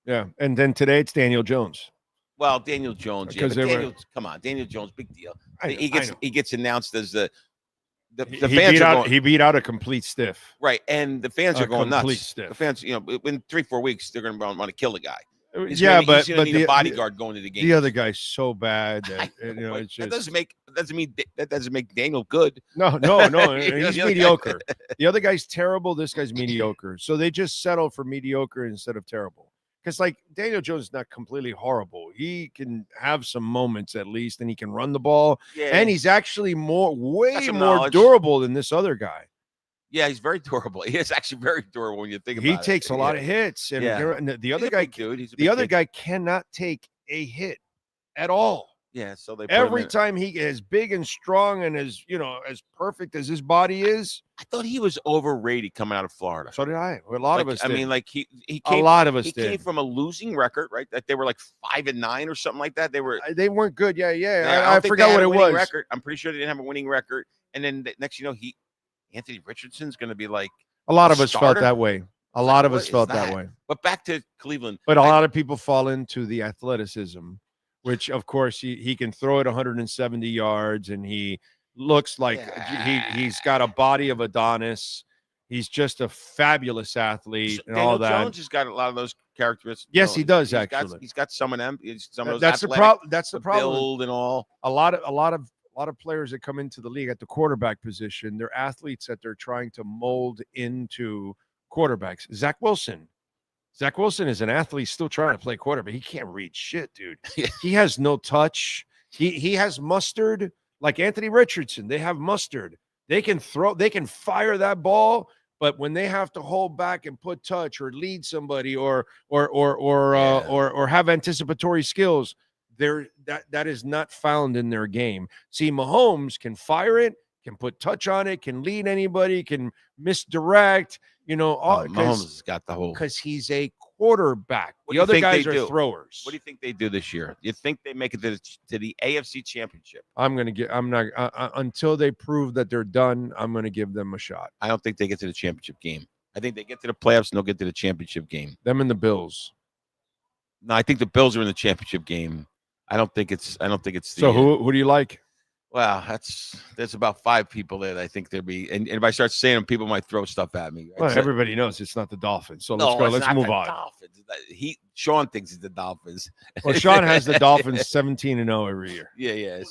Yeah, and then today it's Daniel Jones. Well, Daniel Jones, yeah, but come on, Daniel Jones, big deal. He gets announced as the fans he beat out a complete stiff. Right, and the fans are going nuts. Stiff. The fans, in 3-4 weeks, they're going to want to kill the guy. He's Yeah, gonna but need a bodyguard going to the game. The other guy's so bad that it's just, that doesn't make Daniel good. No, he's mediocre. The other guy's terrible. This guy's mediocre. So they just settle for mediocre instead of terrible. Because like Daniel Jones is not completely horrible. He can have some moments at least, and he can run the ball. Yeah. And he's actually way more durable than this other guy. Yeah, he's very durable. He is actually very durable when you think about it. He takes a lot of hits, and the other guy, guy cannot take a hit at all. Yeah, so they every time he is big and strong and as perfect as his body is. I thought he was overrated coming out of Florida. So did I. A lot of us did. I mean, like he came, a lot of us he did. came from a losing record, right? That they were like 5-9 or something like that. They weren't good. Yeah. I forgot what it was. Record. I'm pretty sure they didn't have a winning record. And then next, Anthony Richardson's going to be like a lot of us felt that way. A lot of us felt that way. But back to Cleveland. But a lot of people fall into the athleticism, which of course he can throw it 170 yards, and he looks like he's got a body of Adonis. He's just a fabulous athlete and Daniel all that. Jones has got a lot of those characteristics. Yes, he does He's got some of them. Some of those that's the problem. That's the problem. problem. Build and all. A lot of players that come into the league at the quarterback position, they're athletes that they're trying to mold into quarterbacks. Zach Wilson is an athlete still trying to play quarterback. He can't read shit, dude. He has no touch. He has mustard like Anthony Richardson. They have mustard. They can fire that ball, but when they have to hold back and put touch or lead somebody or have anticipatory skills, that is not found in their game. See, Mahomes can fire it, can put touch on it, can lead anybody, can misdirect. Mahomes has got the whole because he's a quarterback. The other guys are throwers. What do you think they do this year? You think they make it to the AFC Championship? Until they prove that they're done, I'm going to give them a shot. I don't think they get to the championship game. I think they get to the playoffs and they'll get to the championship game. Them and the Bills. No, I think the Bills are in the championship game. I don't think it's. So who do you like? Well, there's about 5 people that I think there'll be, and if I start saying them, people might throw stuff at me. Right? Well, everybody knows it's not the Dolphins. So let's move on. Dolphins. Sean thinks it's the Dolphins. Well, Sean has the Dolphins 17-0 every year. Yeah.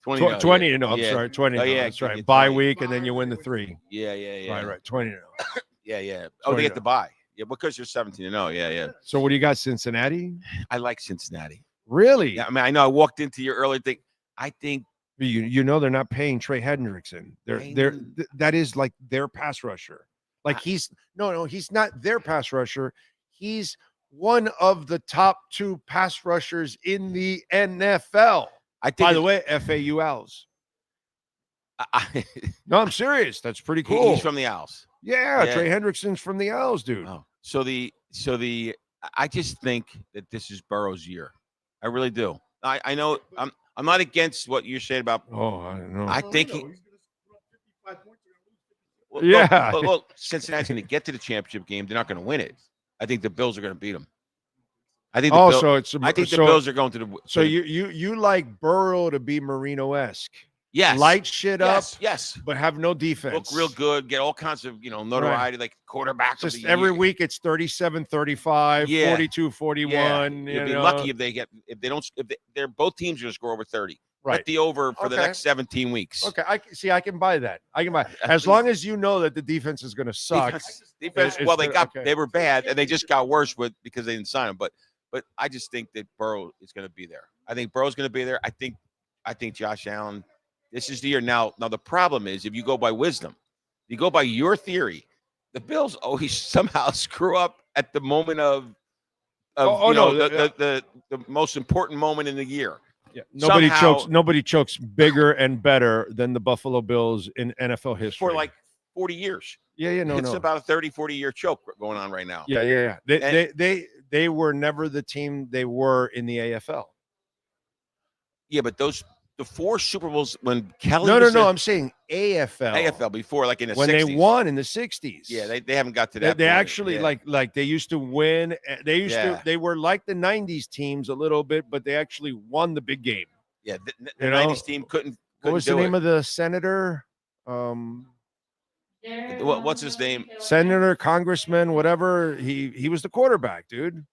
20-0. I'm sorry, 20. That's right. Bye week, and then you win the 3. Yeah. Right. 20-0. Yeah. Oh, they get the bye. Yeah, because you're 17-0. Yeah. So what do you got, Cincinnati? I like Cincinnati. Really? Yeah. I mean, I know I walked into your earlier thing. I think they're not paying Trey Hendrickson. That is like their pass rusher. Like he's not their pass rusher. He's one of the top 2 pass rushers in the NFL. By the way, FAU Owls. No, I'm serious. That's pretty cool. He's from the Owls. Yeah, Trey Hendrickson's from the Owls, dude. Oh. So I just think that this is Burrow's year. I really do. I know I'm not against what you're saying about. Oh, I don't know. I think Well, Cincinnati's going to get to the championship game. They're not going to win it. I think the Bills are going to beat them. I think. The Bills are going to the. So you like Burrow to be Marino-esque. Yes. Light shit up. Yes. But have no defense. Look real good. Get all kinds of, notoriety, like quarterback. Just every week it's 37-35, 42-41. Yeah. You'll be lucky if they're both teams are going to score over 30. Right. Bet the over for the next 17 weeks. Okay, I can buy that. As long as you know that the defense is going to suck. Defense. They were bad and they just got worse because they didn't sign him. But I just think that Burrow is going to be there. I think Burrow's going to be there. I think Josh Allen. This is the year now. Now the problem is if you go by wisdom, you go by your theory, the Bills always somehow screw up at the moment of the most important moment in the year. Yeah. Nobody chokes bigger and better than the Buffalo Bills in NFL history. For like 40 years. It's about a 30, 40-year choke going on right now. Yeah. They were never the team they were in the AFL. Yeah, but the 4 Super Bowls when Kelly No, I'm saying AFL. AFL before, like in the 60s. When they won in the 60s. Yeah, they haven't got to that They point. actually like they used to win. They were like the 90s teams a little bit, but they actually won the big game. Yeah, the 90s team couldn't What was the name of the senator? What's his name? Senator, congressman, whatever. He was the quarterback, dude.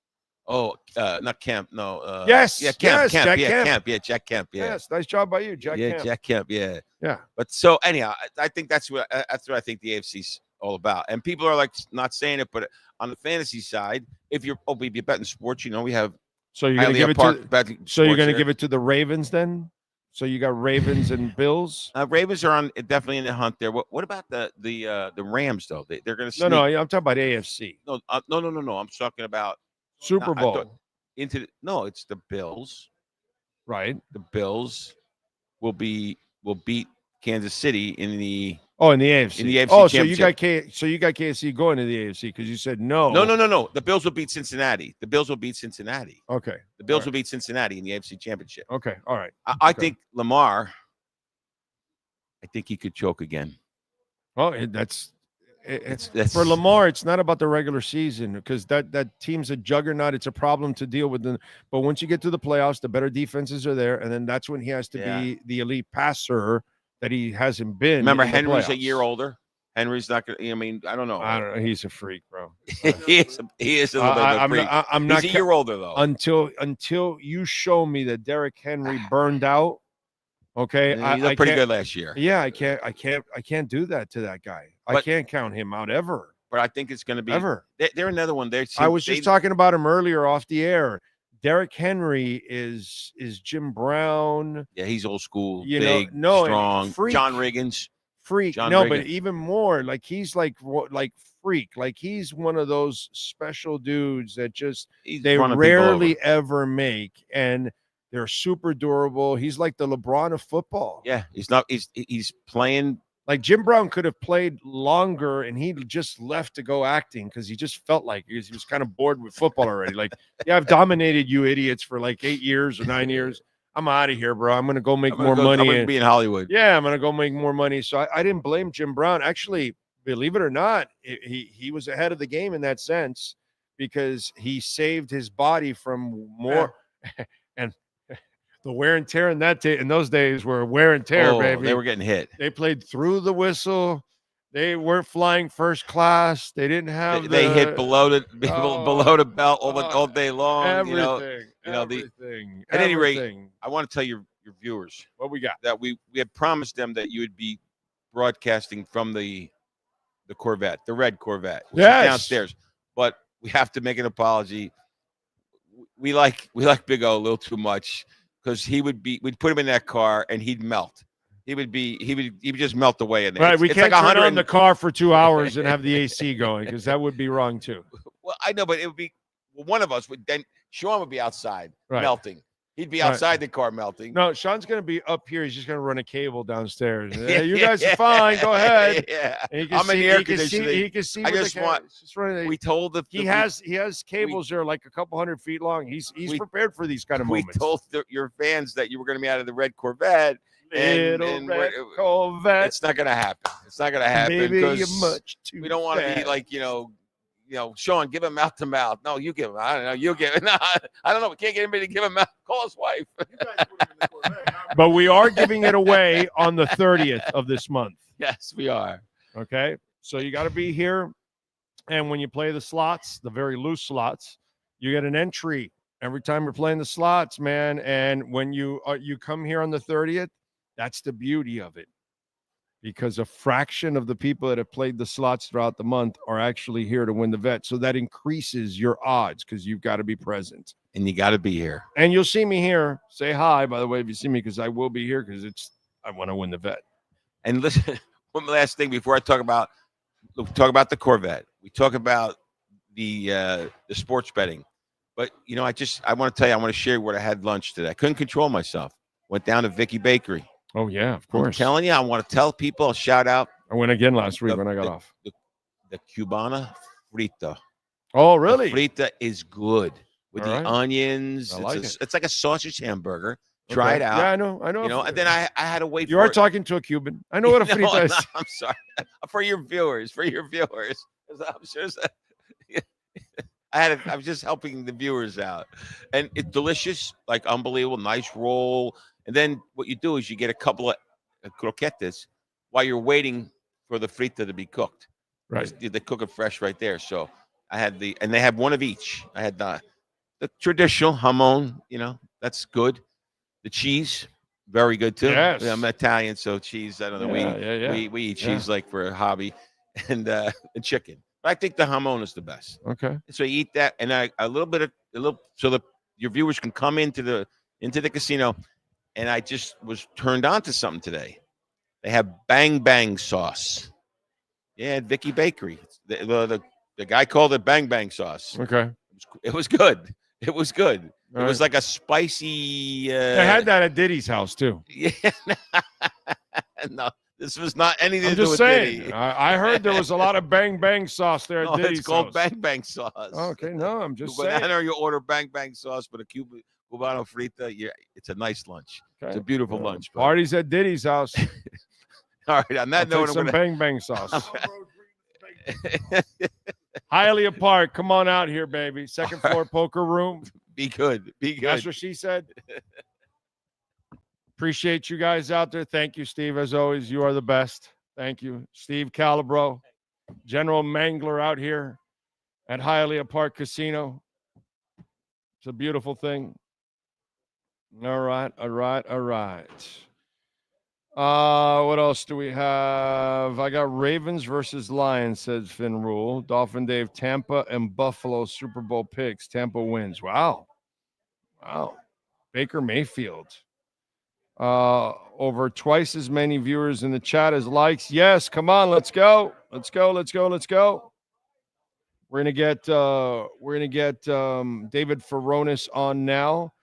Oh, not Kemp. No. Yes. Yeah, Kemp. Jack Kemp. Yeah, Jack Kemp. Yeah. Yes. Nice job by you, Jack Kemp. Jack Kemp. Yeah. Yeah. But so anyhow, I think that's what I think the AFC's all about. And people are like not saying it, but on the fantasy side, if you're betting sports, we have. So you're going to give it to. So you're going to give it to the Ravens then. So you got Ravens and Bills. Ravens are definitely in the hunt there. What about the Rams though? They're going to. No. I'm talking about AFC. No. I'm talking about. Super Bowl. It's the Bills. Right. The Bills will beat Kansas City in the AFC. In the AFC so championship. you got KC going to the AFC because you said no. No. The Bills will beat Cincinnati. Okay. The Bills will beat Cincinnati in the AFC championship. Okay. All right. I think Lamar. I think he could choke again. Well, that's for Lamar. It's not about the regular season because that team's a juggernaut. It's a problem to deal with. But once you get to the playoffs, the better defenses are there, and then that's when he has to be the elite passer that he hasn't been. Remember, Henry's a year older. Henry's not going to. I mean, I don't know. He's a freak, bro. he is a little bit of a freak. I'm not a year older though. Until you show me that Derrick Henry burned out. Okay, he looked pretty good last year. Yeah, I can't do that to that guy. I can't count him out ever. But I think it's going to be ever. They're another one. I was just talking about him earlier off the air. Derrick Henry is Jim Brown. Yeah, he's old school, big, strong. Freak. John Riggins. Freak. But even more, like he's like freak. Like he's one of those special dudes that they rarely ever make, and they're super durable. He's like the LeBron of football. Yeah, he's playing. Like Jim Brown could have played longer, and he just left to go acting because he just felt like he was kind of bored with football already. Like, yeah, I've dominated you idiots for like 8 years or 9 years. I'm out of here, bro. I'm going to go make more money. I'm going to be in Hollywood. Yeah, I'm going to go make more money. So I didn't blame Jim Brown. Actually, believe it or not, he was ahead of the game in that sense because he saved his body from more and the wear and tear in those days were wear and tear, baby. They were getting hit. They played through the whistle. They weren't flying first class. They didn't have. They hit below the belt all day long. Everything. At any rate, I want to tell your viewers what we got. That we had promised them that you would be broadcasting from the Corvette, the red Corvette, which is downstairs. But we have to make an apology. We like Big O a little too much. Because we'd put him in that car and he'd melt. He would just melt away in there. Right, we can't turn on the car for 2 hours and have the AC going because that would be wrong too. Well, I know, but it would be one of us would then. Sean would be outside melting. He'd be outside the car melting. No, Sean's going to be up here. He's just going to run a cable downstairs. You guys are fine. Go ahead. Yeah, I'm in the air conditioning. He can see. I just want. We told he has cables there like a couple 100 feet long. He's prepared for these kind of moments. We told your fans that you were going to be out of the red Corvette. Red Corvette. It's not going to happen. It's not going to happen. Maybe you're much too. We don't want to be like Sean, give him mouth to mouth. No, you give him. I don't know. You give it. No, I don't know. We can't get anybody to give him mouth. Call his wife. You guys put him in the Corvette, not But we are giving it away on the 30th of this month. Yes, we are. Okay. So you got to be here. And when you play the slots, the very loose slots, you get an entry every time you're playing the slots, man. And when you come here on the 30th, that's the beauty of it. Because a fraction of the people that have played the slots throughout the month are actually here to win the vet. So that increases your odds because you've got to be present. And you got to be here. And you'll see me here. Say hi, by the way, if you see me, because I will be here because I want to win the vet. And listen, one last thing before I talk about the Corvette. We talk about the sports betting. But, you know, I want to tell you, I want to share what I had lunch today. I couldn't control myself. Went down to Vicky Bakery. Oh, yeah, of course. I'm telling you, I want to tell people, I'll shout out. I went again last week when I got off. The Cubana Frita. Oh, really? The Frita is good with the onions. It's like a sausage hamburger. Try it out. Yeah, I know. You know, and then I had to wait. You are talking to a Cuban. I know what a frita is. I'm sorry. For your viewers. I'm sure I was just helping the viewers out. And it's delicious, like unbelievable, nice roll. And then what you do is you get a couple of croquettes while you're waiting for the frita to be cooked. Right. They cook it fresh right there. So I had and they have one of each. I had the traditional jamon, you know, that's good. The cheese, very good too. Yes. I'm Italian, so cheese, I don't know. We eat cheese like for a hobby, and chicken. But I think the jamon is the best. Okay. So you eat that, and so that your viewers can come into the casino. And I just was turned on to something today. They have Bang Bang sauce. Yeah, at Vicky Bakery. The guy called it Bang Bang sauce. Okay. It was good. It was good. All it was like a spicy. I had that at Diddy's house too. Yeah. No, this was not anything I'm to do just with saying. Diddy. I heard there was a lot of Bang Bang sauce there at Diddy's it's called house. Bang Bang sauce. Okay, no, I'm just You go saying. down there, you order Bang Bang sauce with a Cubano frita. Yeah, it's a nice lunch. Okay. It's a beautiful lunch. Bro. Parties at Diddy's house. All right, on that note, some Bang Bang sauce. Hialeah Park, come on out here, baby. Second floor poker room. Be good. Be good. That's what she said. Appreciate you guys out there. Thank you, Steve. As always, you are the best. Thank you. Steve Calibro, General Mangler out here at Hialeah Park Casino. It's a beautiful thing. All right. What else do we have? I got Ravens versus Lions, says Finn Rule. Dolphin Dave, Tampa and Buffalo Super Bowl picks. Tampa wins. Wow. Baker Mayfield. Over twice as many viewers in the chat as likes. Yes, come on, let's go. We're gonna get David Feronis on now.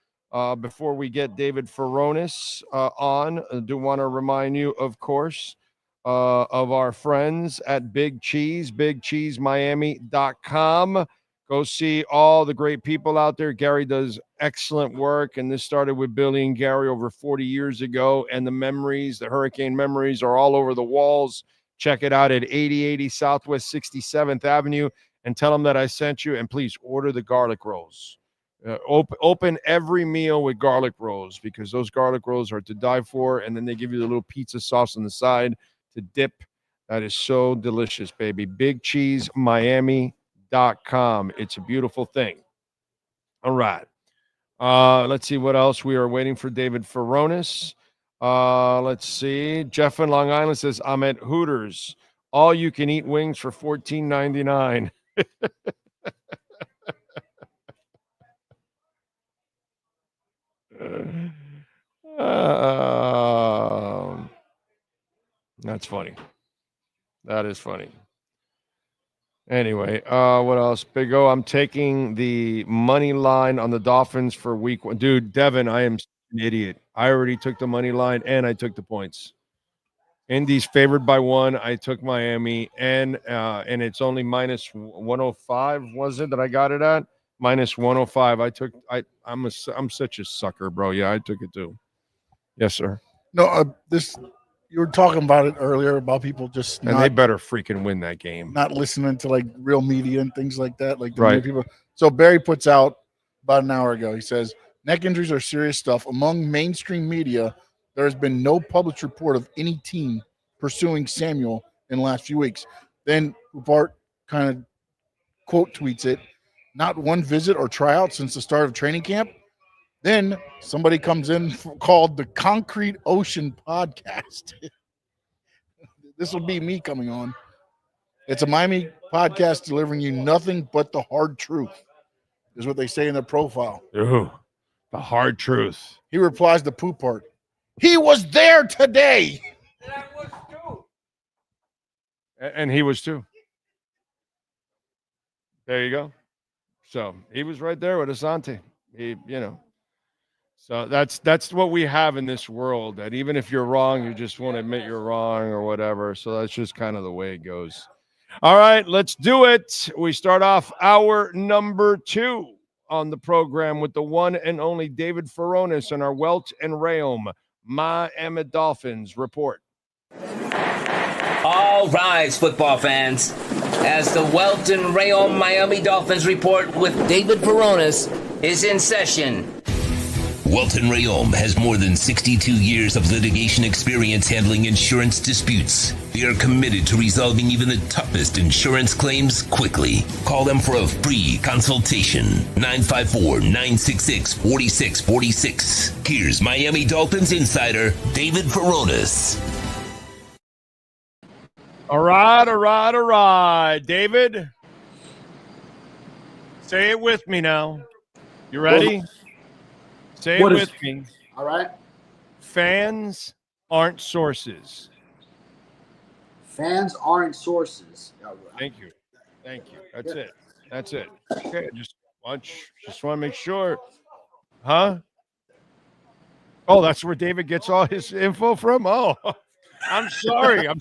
Before we get David Feronis on, I do want to remind you, of course, of our friends at Big Cheese, BigCheeseMiami.com. Go see all the great people out there. Gary does excellent work, and this started with Billy and Gary over 40 years ago, and the memories, the hurricane memories, are all over the walls. Check it out at 8080 Southwest 67th Avenue, and tell them that I sent you, and please order the garlic rolls. Open every meal with garlic rolls, because those garlic rolls are to die for, and then they give you the little pizza sauce on the side to dip. That is so delicious, baby. BigCheeseMiami.com. It's a beautiful thing. All right. Let's see what else. We are waiting for David Feronis. Let's see. Jeff in Long Island says, I'm at Hooters. All you can eat wings for $14.99. That's funny. That is funny. Anyway, what else? Big O, I'm taking the money line on the Dolphins for week one. Dude, Devin, I am an idiot. I already took the money line and I took the points. Indy's favored by 1. I took Miami, and it's only minus 105, was it, that I got it at? Minus 105. I'm such a sucker, bro. Yeah, I took it too. Yes, sir. No, you were talking about it earlier about people just they better freaking win that game. Not listening to like real media and things like that. Like the right. People. So Barry puts out about an hour ago. He says neck injuries are serious stuff. Among mainstream media, there has been no published report of any team pursuing Samuel in the last few weeks. Then Bart kind of quote tweets it, not one visit or tryout since the start of training camp. Then somebody comes in called the Concrete Ocean Podcast. This will be me coming on. It's a Miami podcast delivering you nothing but the hard truth, is what they say in their profile. Ooh, the hard truth. He replies the poop part. He was there today. And he was too. There you go. So he was right there with Asante. So that's what we have in this world, that even if you're wrong, you just won't admit you're wrong or whatever. So that's just kind of the way it goes. All right, let's do it. We start off hour number 2 on the program with the one and only David Feronis on our Welt and Rayom Miami Dolphins report. All rise, football fans, as the Welt and Rayom Miami Dolphins report with David Feronis is in session. Welton Rayom has more than 62 years of litigation experience handling insurance disputes. They are committed to resolving even the toughest insurance claims quickly. Call them for a free consultation. 954-966-4646. Here's Miami Dolphins insider David Feronis. All right. David, say it with me now. You ready? Say it with me. All right. Fans aren't sources. Fans aren't sources. Thank you. That's it. Okay, just want to make sure. Huh? Oh, that's where David gets all his info from? Oh, I'm sorry. I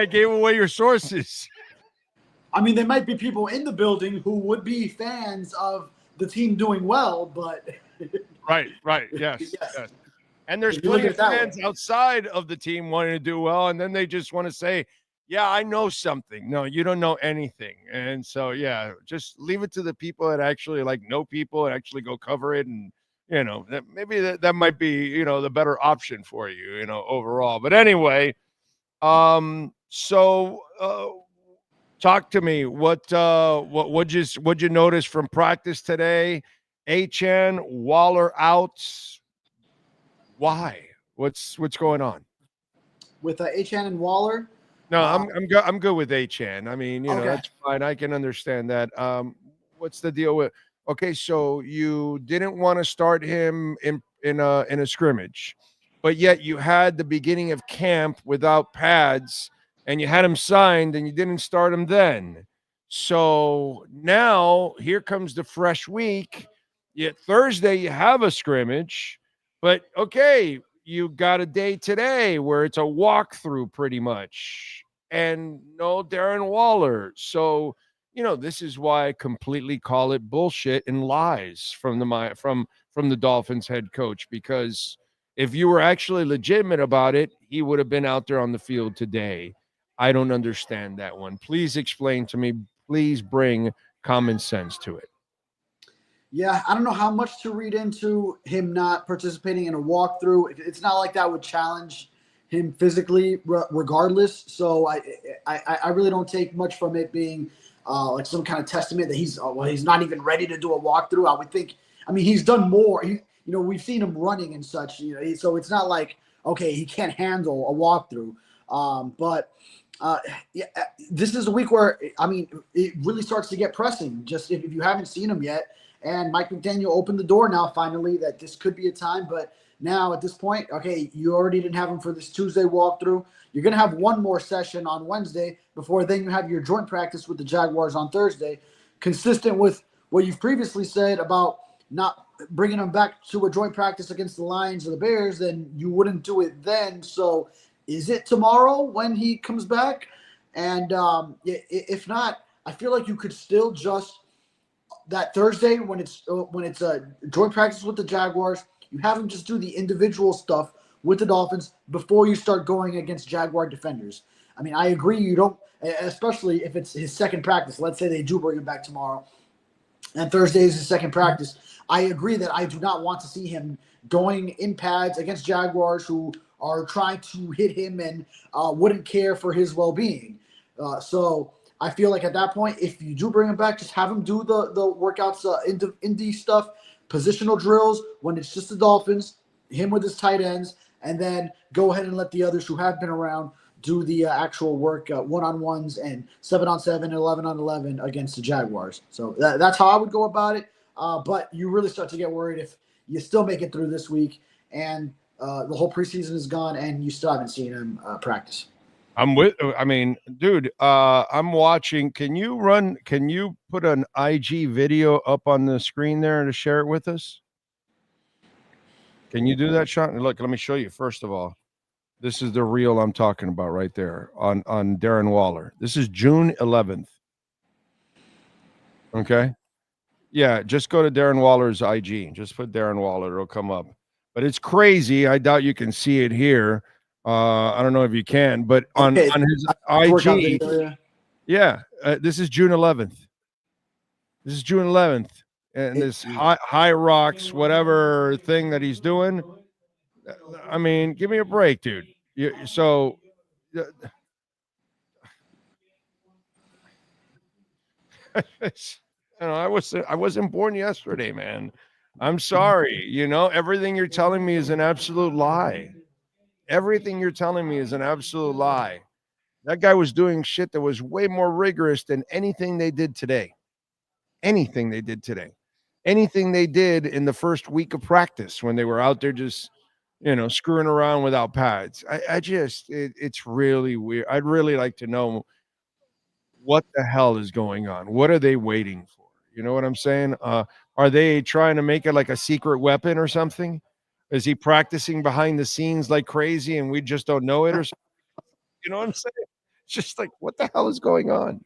gave away your sources. I mean, there might be people in the building who would be fans of the team doing well, but right, yes. And there's plenty of fans outside of the team wanting to do well, and then they just want to say, yeah, I know something. No, you don't know anything. And so, yeah, just leave it to the people that actually know people and actually go cover it. And, maybe that might be, the better option for you, overall. But anyway, talk to me. What'd you notice from practice today? HN, Waller out. Why? What's going on with HN and Waller? No, I'm good with HN. I mean, okay. That's fine. I can understand that. What's the deal with? Okay, so you didn't want to start him in a scrimmage, but yet you had the beginning of camp without pads. And you had him signed, and you didn't start him then. So now here comes the fresh week. Yet Thursday you have a scrimmage, but okay, you got a day today where it's a walkthrough pretty much, and no Darren Waller. So this is why I completely call it bullshit and lies from the Dolphins head coach, because if you were actually legitimate about it, he would have been out there on the field today. I don't understand that one. Please explain to me. Please bring common sense to it. Yeah, I don't know how much to read into him not participating in a walkthrough. It's not like that would challenge him physically regardless. So I really don't take much from it being like some kind of testament that he's not even ready to do a walkthrough. I would think, he's done more. We've seen him running and such, so it's not like, okay, he can't handle a walkthrough. This is a week where, it really starts to get pressing, just if you haven't seen him yet. And Mike McDaniel opened the door now, finally, that this could be a time. But now at this point, okay, you already didn't have him for this Tuesday walkthrough. You're going to have one more session on Wednesday before then you have your joint practice with the Jaguars on Thursday, consistent with what you've previously said about not bringing him back to a joint practice against the Lions or the Bears. Then you wouldn't do it then. So is it tomorrow when he comes back? And if not, I feel like you could still just that Thursday when it's a joint practice with the Jaguars, you have him just do the individual stuff with the Dolphins before you start going against Jaguar defenders. I agree you don't, especially if it's his second practice. Let's say they do bring him back tomorrow, and Thursday is his second practice. I agree that I do not want to see him going in pads against Jaguars who are trying to hit him and wouldn't care for his well-being. So I feel like at that point, if you do bring him back, just have him do the workouts, indie stuff, positional drills when it's just the Dolphins, him with his tight ends, and then go ahead and let the others who have been around do the actual work, one-on-ones and 7-on-7 and 11-on-11 against the Jaguars. So that's how I would go about it. But you really start to get worried if you still make it through this week and the whole preseason is gone and you still haven't seen him practice. Dude, I'm watching. Can you put an IG video up on the screen there to share it with us? Can you do that, Sean? Look, let me show you. First of all, this is the reel I'm talking about right there on Darren Waller. This is June 11th. Okay. Yeah, just go to Darren Waller's IG. Just put Darren Waller. It'll come up. But it's crazy. I doubt you can see it here. I don't know if you can, but on his IG, this is June 11th. This is June 11th, and this high rocks whatever thing that he's doing. I mean, give me a break, dude. I wasn't born yesterday, man. I'm sorry. Everything you're telling me is an absolute lie. Everything you're telling me is an absolute lie. That guy was doing shit that was way more rigorous than anything they did today. Anything they did today. Anything they did in the first week of practice when they were out there just, screwing around without pads. It's really weird. I'd really like to know what the hell is going on. What are they waiting for? You know what I'm saying? Are they trying to make it like a secret weapon or something? Is he practicing behind the scenes like crazy and we just don't know it or something? You know what I'm saying? It's just like, what the hell is going on?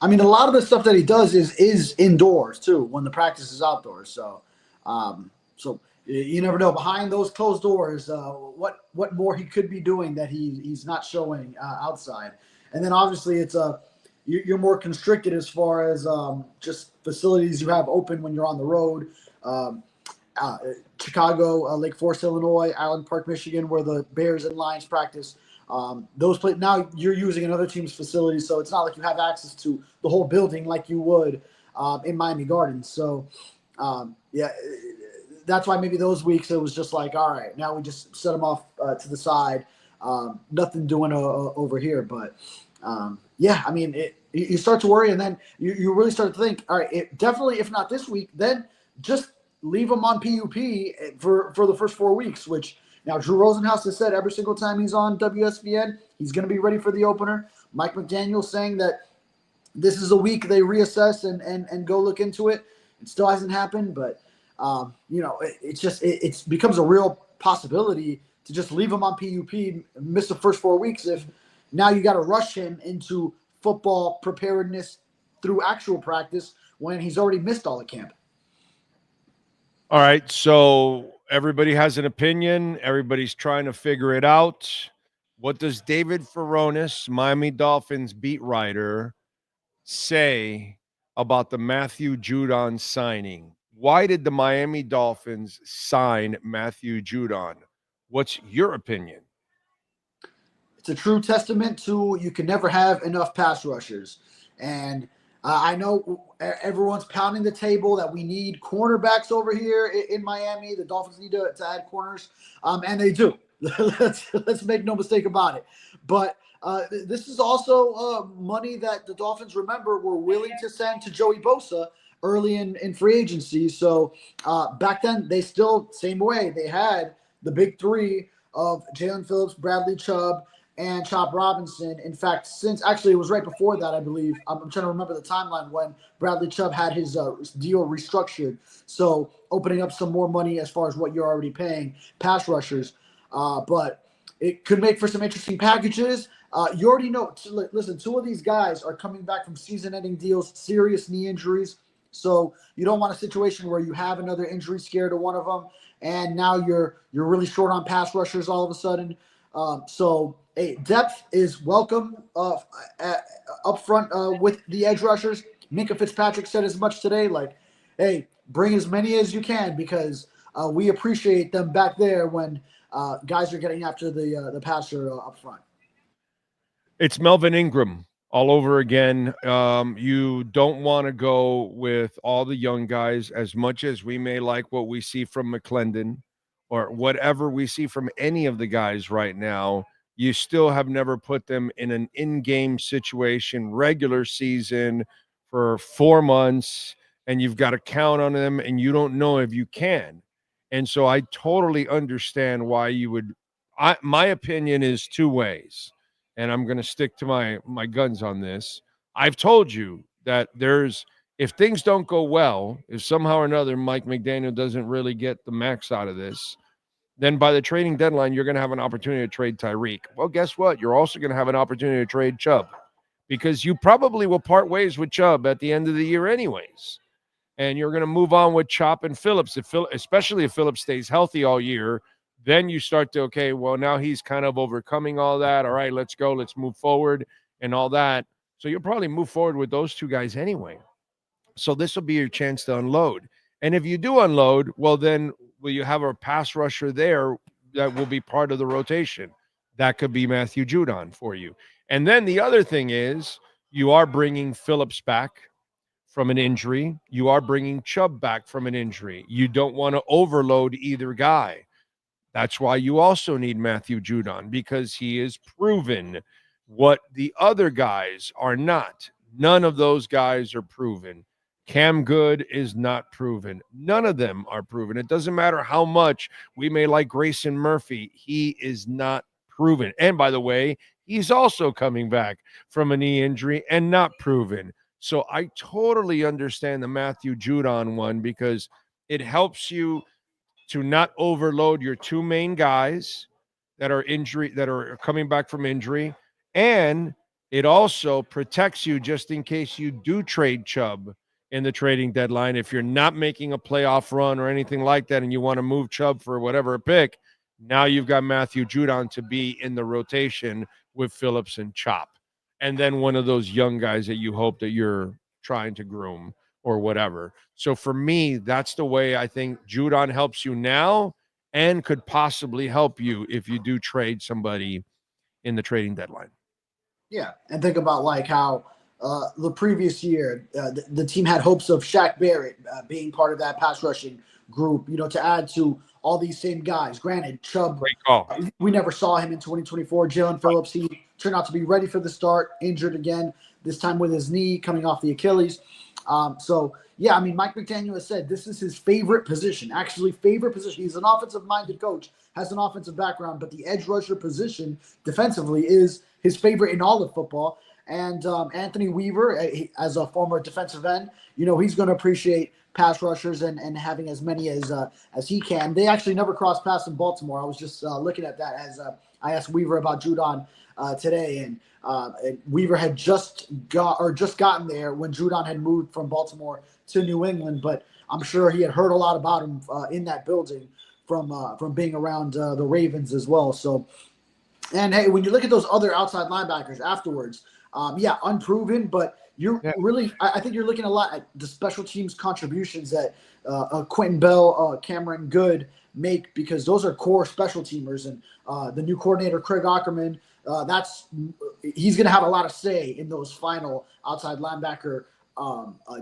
I mean, a lot of the stuff that he does is indoors too, when the practice is outdoors. So, you never know behind those closed doors what more he could be doing that he's not showing outside. And then obviously it's you're more constricted as far as just facilities you have open when you're on the road. Chicago, Lake Forest, Illinois, Island Park, Michigan, where the Bears and Lions practice. Those places now you're using another team's facility, so it's not like you have access to the whole building like you would in Miami Gardens. So, that's why maybe those weeks it was just like, all right, now we just set them off to the side. Nothing doing over here, but I mean, you start to worry, and then you really start to think, all right, definitely, if not this week, then just leave them on PUP for the first 4 weeks, which now Drew Rosenhaus has said every single time he's on WSVN, he's going to be ready for the opener. Mike McDaniel saying that this is a week they reassess and go look into it. It still hasn't happened, but it becomes a real possibility to just leave him on PUP, miss the first 4 weeks if now you got to rush him into football preparedness through actual practice when he's already missed all the camp. All right, so everybody has an opinion. Everybody's trying to figure it out. What does David Feronis, Miami Dolphins beat writer, say about the Matthew Judon signing? Why did the Miami Dolphins sign Matthew Judon? What's your opinion? It's a true testament to you can never have enough pass rushers. And I know everyone's pounding the table that we need cornerbacks over here in Miami. The Dolphins need to add corners, and they do. Let's make no mistake about it. But this is also money that the Dolphins, remember, were willing to send to Joey Bosa early in free agency. So back then, they still, same way, they had the big three of Jalen Phillips, Bradley Chubb, and Chop Robinson. In fact, it was right before that, I believe. I'm trying to remember the timeline when Bradley Chubb had his deal restructured. So opening up some more money as far as what you're already paying pass rushers. But it could make for some interesting packages. You already know, listen, two of these guys are coming back from season-ending deals, serious knee injuries. So you don't want a situation where you have another injury scare to one of them, and now you're really short on pass rushers all of a sudden. Depth is welcome up front with the edge rushers. Minka Fitzpatrick said as much today, like, hey, bring as many as you can because we appreciate them back there when guys are getting after the passer up front. It's Melvin Ingram all over again. You don't want to go with all the young guys as much as we may like what we see from McClendon or whatever we see from any of the guys right now. You still have never put them in an in-game situation, regular season for 4 months, and you've got to count on them, and you don't know if you can. And so I totally understand why you would. My opinion is two ways, and I'm going to stick to my guns on this. I've told you that if things don't go well, if somehow or another Mike McDaniel doesn't really get the max out of this, then by the trading deadline, you're going to have an opportunity to trade Tyreek. Well, guess what? You're also going to have an opportunity to trade Chubb because you probably will part ways with Chubb at the end of the year anyways. And you're going to move on with Chop and Phillips, especially if Phillips stays healthy all year. Then you start to, okay, well, now he's kind of overcoming all that. All right, let's go. Let's move forward and all that. So you'll probably move forward with those two guys anyway. So this will be your chance to unload. And if you do unload, well, then will you have a pass rusher there that will be part of the rotation? That could be Matthew Judon for you. And then the other thing is you are bringing Phillips back from an injury. You are bringing Chubb back from an injury. You don't want to overload either guy. That's why you also need Matthew Judon because he is proven what the other guys are not. None of those guys are proven. Cam Good is not proven. None of them are proven. It doesn't matter how much we may like Grayson Murphy. He is not proven. And by the way, he's also coming back from a knee injury and not proven. So I totally understand the Matthew Judon one because it helps you to not overload your two main guys that are coming back from injury. And it also protects you just in case you do trade Chubb in the trading deadline. If you're not making a playoff run or anything like that and you want to move Chubb for whatever pick, now you've got Matthew Judon to be in the rotation with Phillips and Chop. And then one of those young guys that you hope that you're trying to groom or whatever. So for me, that's the way I think Judon helps you now and could possibly help you if you do trade somebody in the trading deadline. Yeah, and think about like how the previous year, the team had hopes of Shaq Barrett being part of that pass rushing group, to add to all these same guys. Granted, Chubb, great call. We never saw him in 2024. Jalen Phillips, he turned out to be ready for the start, injured again, this time with his knee coming off the Achilles. So, yeah, I mean, Mike McDaniel has said this is his favorite position, actually favorite position. He's an offensive-minded coach, has an offensive background, but the edge rusher position defensively is his favorite in all of football. And Anthony Weaver, as a former defensive end, he's going to appreciate pass rushers and having as many as he can. They actually never crossed paths in Baltimore. I was just looking at that as I asked Weaver about Judon today, and Weaver had just gotten there when Judon had moved from Baltimore to New England. But I'm sure he had heard a lot about him in that building from being around the Ravens as well. So, and hey, when you look at those other outside linebackers afterwards. Unproven, but really, I think you're looking a lot at the special teams contributions that Quentin Bell, Cameron Good make, because those are core special teamers. And the new coordinator, Craig Ackerman, he's going to have a lot of say in those final outside linebacker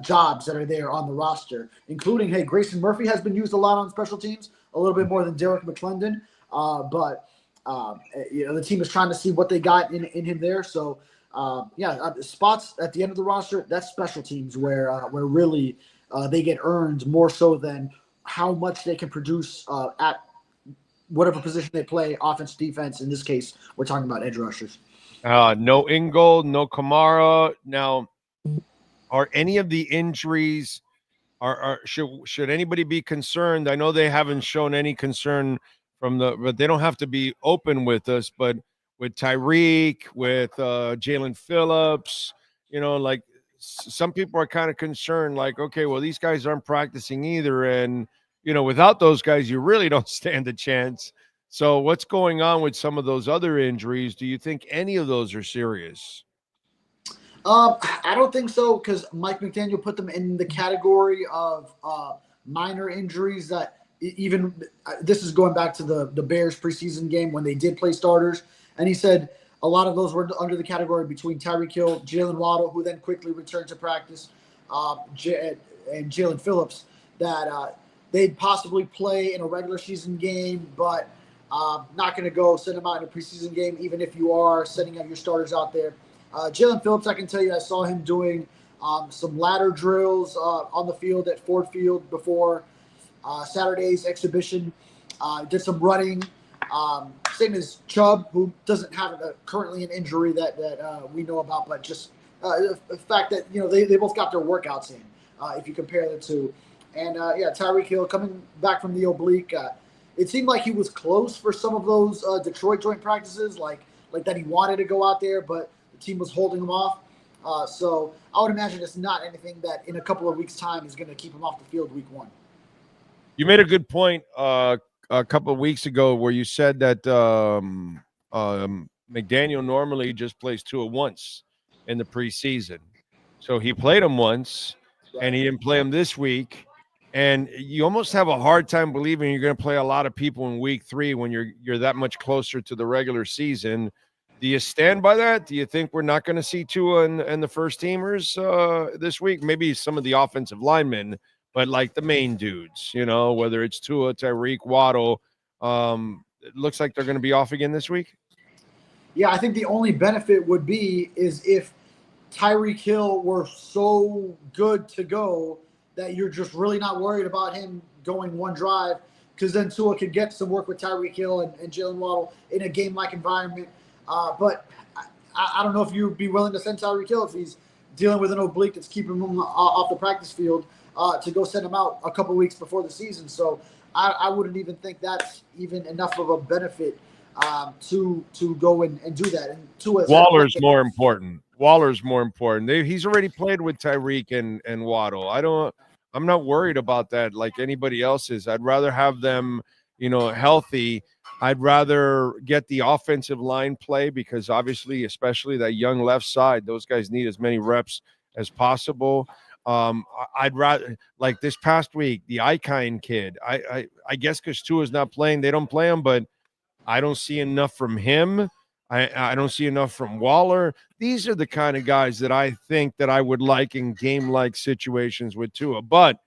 jobs that are there on the roster, including, Grayson Murphy has been used a lot on special teams, a little bit more than Derek McClendon. But the team is trying to see what they got in him there. So, spots at the end of the roster, that's special teams where really they get earned more so than how much they can produce at whatever position they play, offense, defense. In this case, we're talking about edge rushers. No Ingold, no Kamara. Now, are any of the injuries should anybody be concerned? I know they haven't shown any concern but they don't have to be open with us, but with Tyreek, with Jalen Phillips, like some people are kind of concerned, like, okay, well, these guys aren't practicing either. And, without those guys, you really don't stand a chance. So what's going on with some of those other injuries? Do you think any of those are serious? I don't think so, because Mike McDaniel put them in the category of minor injuries that even this is going back to the Bears preseason game when they did play starters, and he said a lot of those were under the category between Tyreek Hill, Jalen Waddle, who then quickly returned to practice, and Jalen Phillips, that they'd possibly play in a regular season game, but not going to go send them out in a preseason game, even if you are sending out your starters out there. Jalen Phillips, I can tell you, I saw him doing some ladder drills on the field at Ford Field before Saturday's exhibition. Did some running. Same as Chubb, who doesn't have currently an injury that we know about, but just the fact that they both got their workouts in. If you compare the two, and Tyreek Hill coming back from the oblique. It seemed like he was close for some of those Detroit joint practices, like that he wanted to go out there, but the team was holding him off. So I would imagine it's not anything that in a couple of weeks' time is going to keep him off the field week 1. You made a good point a couple of weeks ago where you said that McDaniel normally just plays Tua once in the preseason. So he played him once, and he didn't play him this week. And you almost have a hard time believing you're going to play a lot of people in week 3 when you're that much closer to the regular season. Do you stand by that? Do you think we're not going to see Tua and the first teamers this week? Maybe some of the offensive linemen, but like the main dudes, whether it's Tua, Tyreek, Waddle, it looks like they're going to be off again this week. Yeah, I think the only benefit would be is if Tyreek Hill were so good to go that you're just really not worried about him going one drive, because then Tua could get some work with Tyreek Hill and Jalen Waddle in a game-like environment. But I don't know if you'd be willing to send Tyreek Hill if he's dealing with an oblique that's keeping him off the practice field to go send him out a couple weeks before the season. So I wouldn't even think that's even enough of a benefit to go and do that. And Waller's more important. He's already played with Tyreek and Waddle. I'm not worried about that like anybody else is. I'd rather have them, healthy. I'd rather get the offensive line play because obviously, especially that young left side, those guys need as many reps as possible. I'd rather, like this past week, the Icon kid, I guess because Tua's not playing, they don't play him, but I don't see enough from him. I don't see enough from Waller. These are the kind of guys that I think that I would like in game-like situations with Tua. But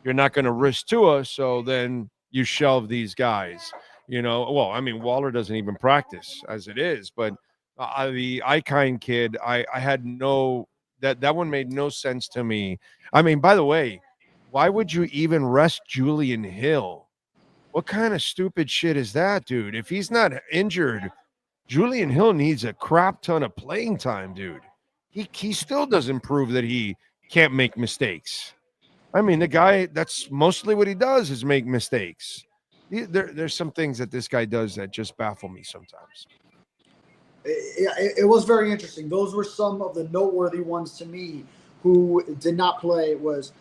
you're not going to risk Tua, so then you shelve these guys. Waller doesn't even practice as it is. But the Icon kid, I had that one made no sense to me. By the way, why would you even rest Julian Hill? What kind of stupid shit is that, dude? If he's not injured, Julian Hill needs a crap ton of playing time, dude. He still doesn't prove that he can't make mistakes. The guy, that's mostly what he does is make mistakes. There's some things that this guy does that just baffle me sometimes. It was very interesting. Those were some of the noteworthy ones to me who did not play. Was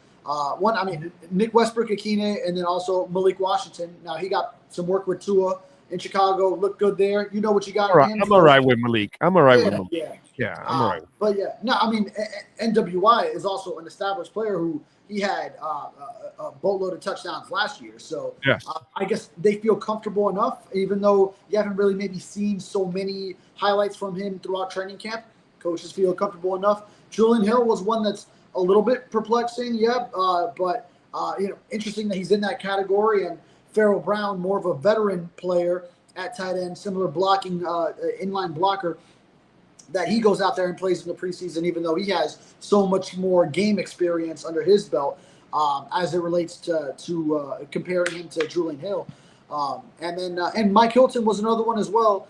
Nick Westbrook-Ikhine, and then also Malik Washington. Now, he got some work with Tua in Chicago, looked good there. You know what you got. I'm all right with Malik. I'm all right with him. Yeah, I'm all right. But NWI is also an established player who he had a boatload of touchdowns last year. So yes. I guess they feel comfortable enough, even though you haven't really maybe seen so many highlights from him throughout training camp. Coaches feel comfortable enough. Julian Hill was one that's a little bit perplexing, but interesting that he's in that category. And Farrell Brown, more of a veteran player at tight end, similar blocking, inline blocker, that he goes out there and plays in the preseason, even though he has so much more game experience under his belt as it relates to comparing him to Julian Hill. And Mike Hilton was another one as well.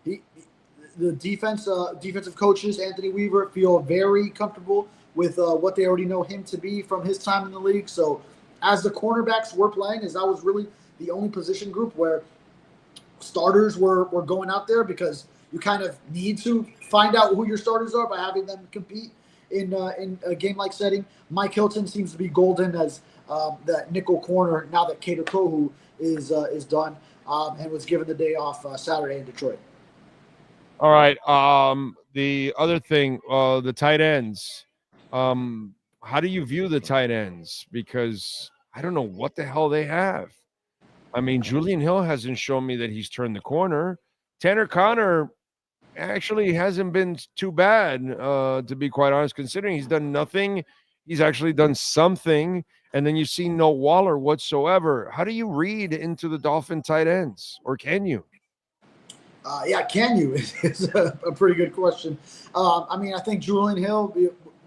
The defensive coaches, Anthony Weaver, feel very comfortable with what they already know him to be from his time in the league. So as the cornerbacks were playing, as that was really the only position group where starters were going out there, because you kind of need to find out who your starters are by having them compete in a game-like setting. Mike Hilton seems to be golden as that nickel corner now that Kader Kohu is done and was given the day off Saturday in Detroit. All right. The other thing, the tight ends. How do you view the tight ends? Because I don't know what the hell they have. I mean, Julian Hill hasn't shown me that he's turned the corner. Tanner Connor actually hasn't been too bad, to be quite honest, considering he's done nothing. He's actually done something. And then you see no Waller whatsoever. How do you read into the Dolphin tight ends, or can you? Yeah, can you? It's a pretty good question. I mean, I think Julian Hill,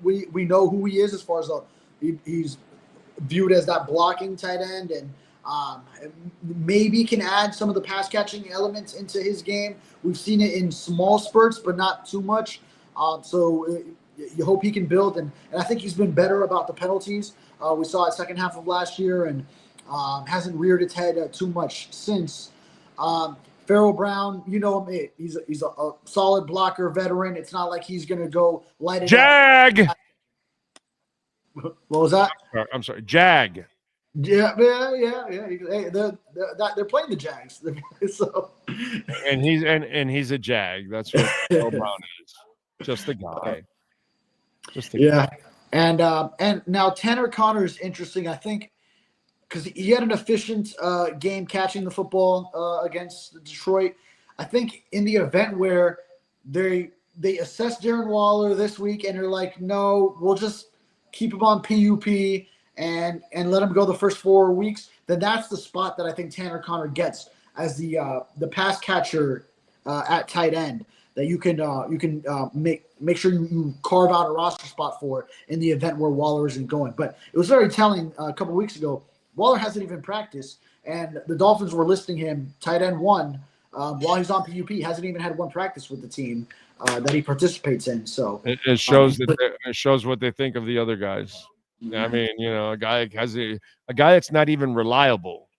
we know who he is as far as he's viewed as that blocking tight end, and maybe can add some of the pass catching elements into his game. We've seen it in small spurts, but not too much. So you hope he can build, and I think he's been better about the penalties. We saw it second half of last year, and hasn't reared its head too much since. Farrell Brown, you know him. He's a solid blocker veteran. It's not like he's going to go light it Jag! up. What was that? I'm sorry. Jag. Yeah. Hey, they're playing the Jags. So. And he's a Jag. That's what Farrell Brown is. Just a guy. Yeah. And now Tanner Connor is interesting, I think, because he had an efficient game catching the football against Detroit. I think in the event where they assess Darren Waller this week and they're like, no, we'll just keep him on PUP and let him go the first 4 weeks, then that's the spot that I think Tanner Connor gets as the pass catcher at tight end that you can make sure you carve out a roster spot for in the event where Waller isn't going. But it was very telling a couple of weeks ago. Waller hasn't even practiced, and the Dolphins were listing him tight end 1 while he's on PUP. He hasn't even had one practice with the team that he participates in. So it shows it shows what they think of the other guys. I mean, a guy has a guy that's not even reliable.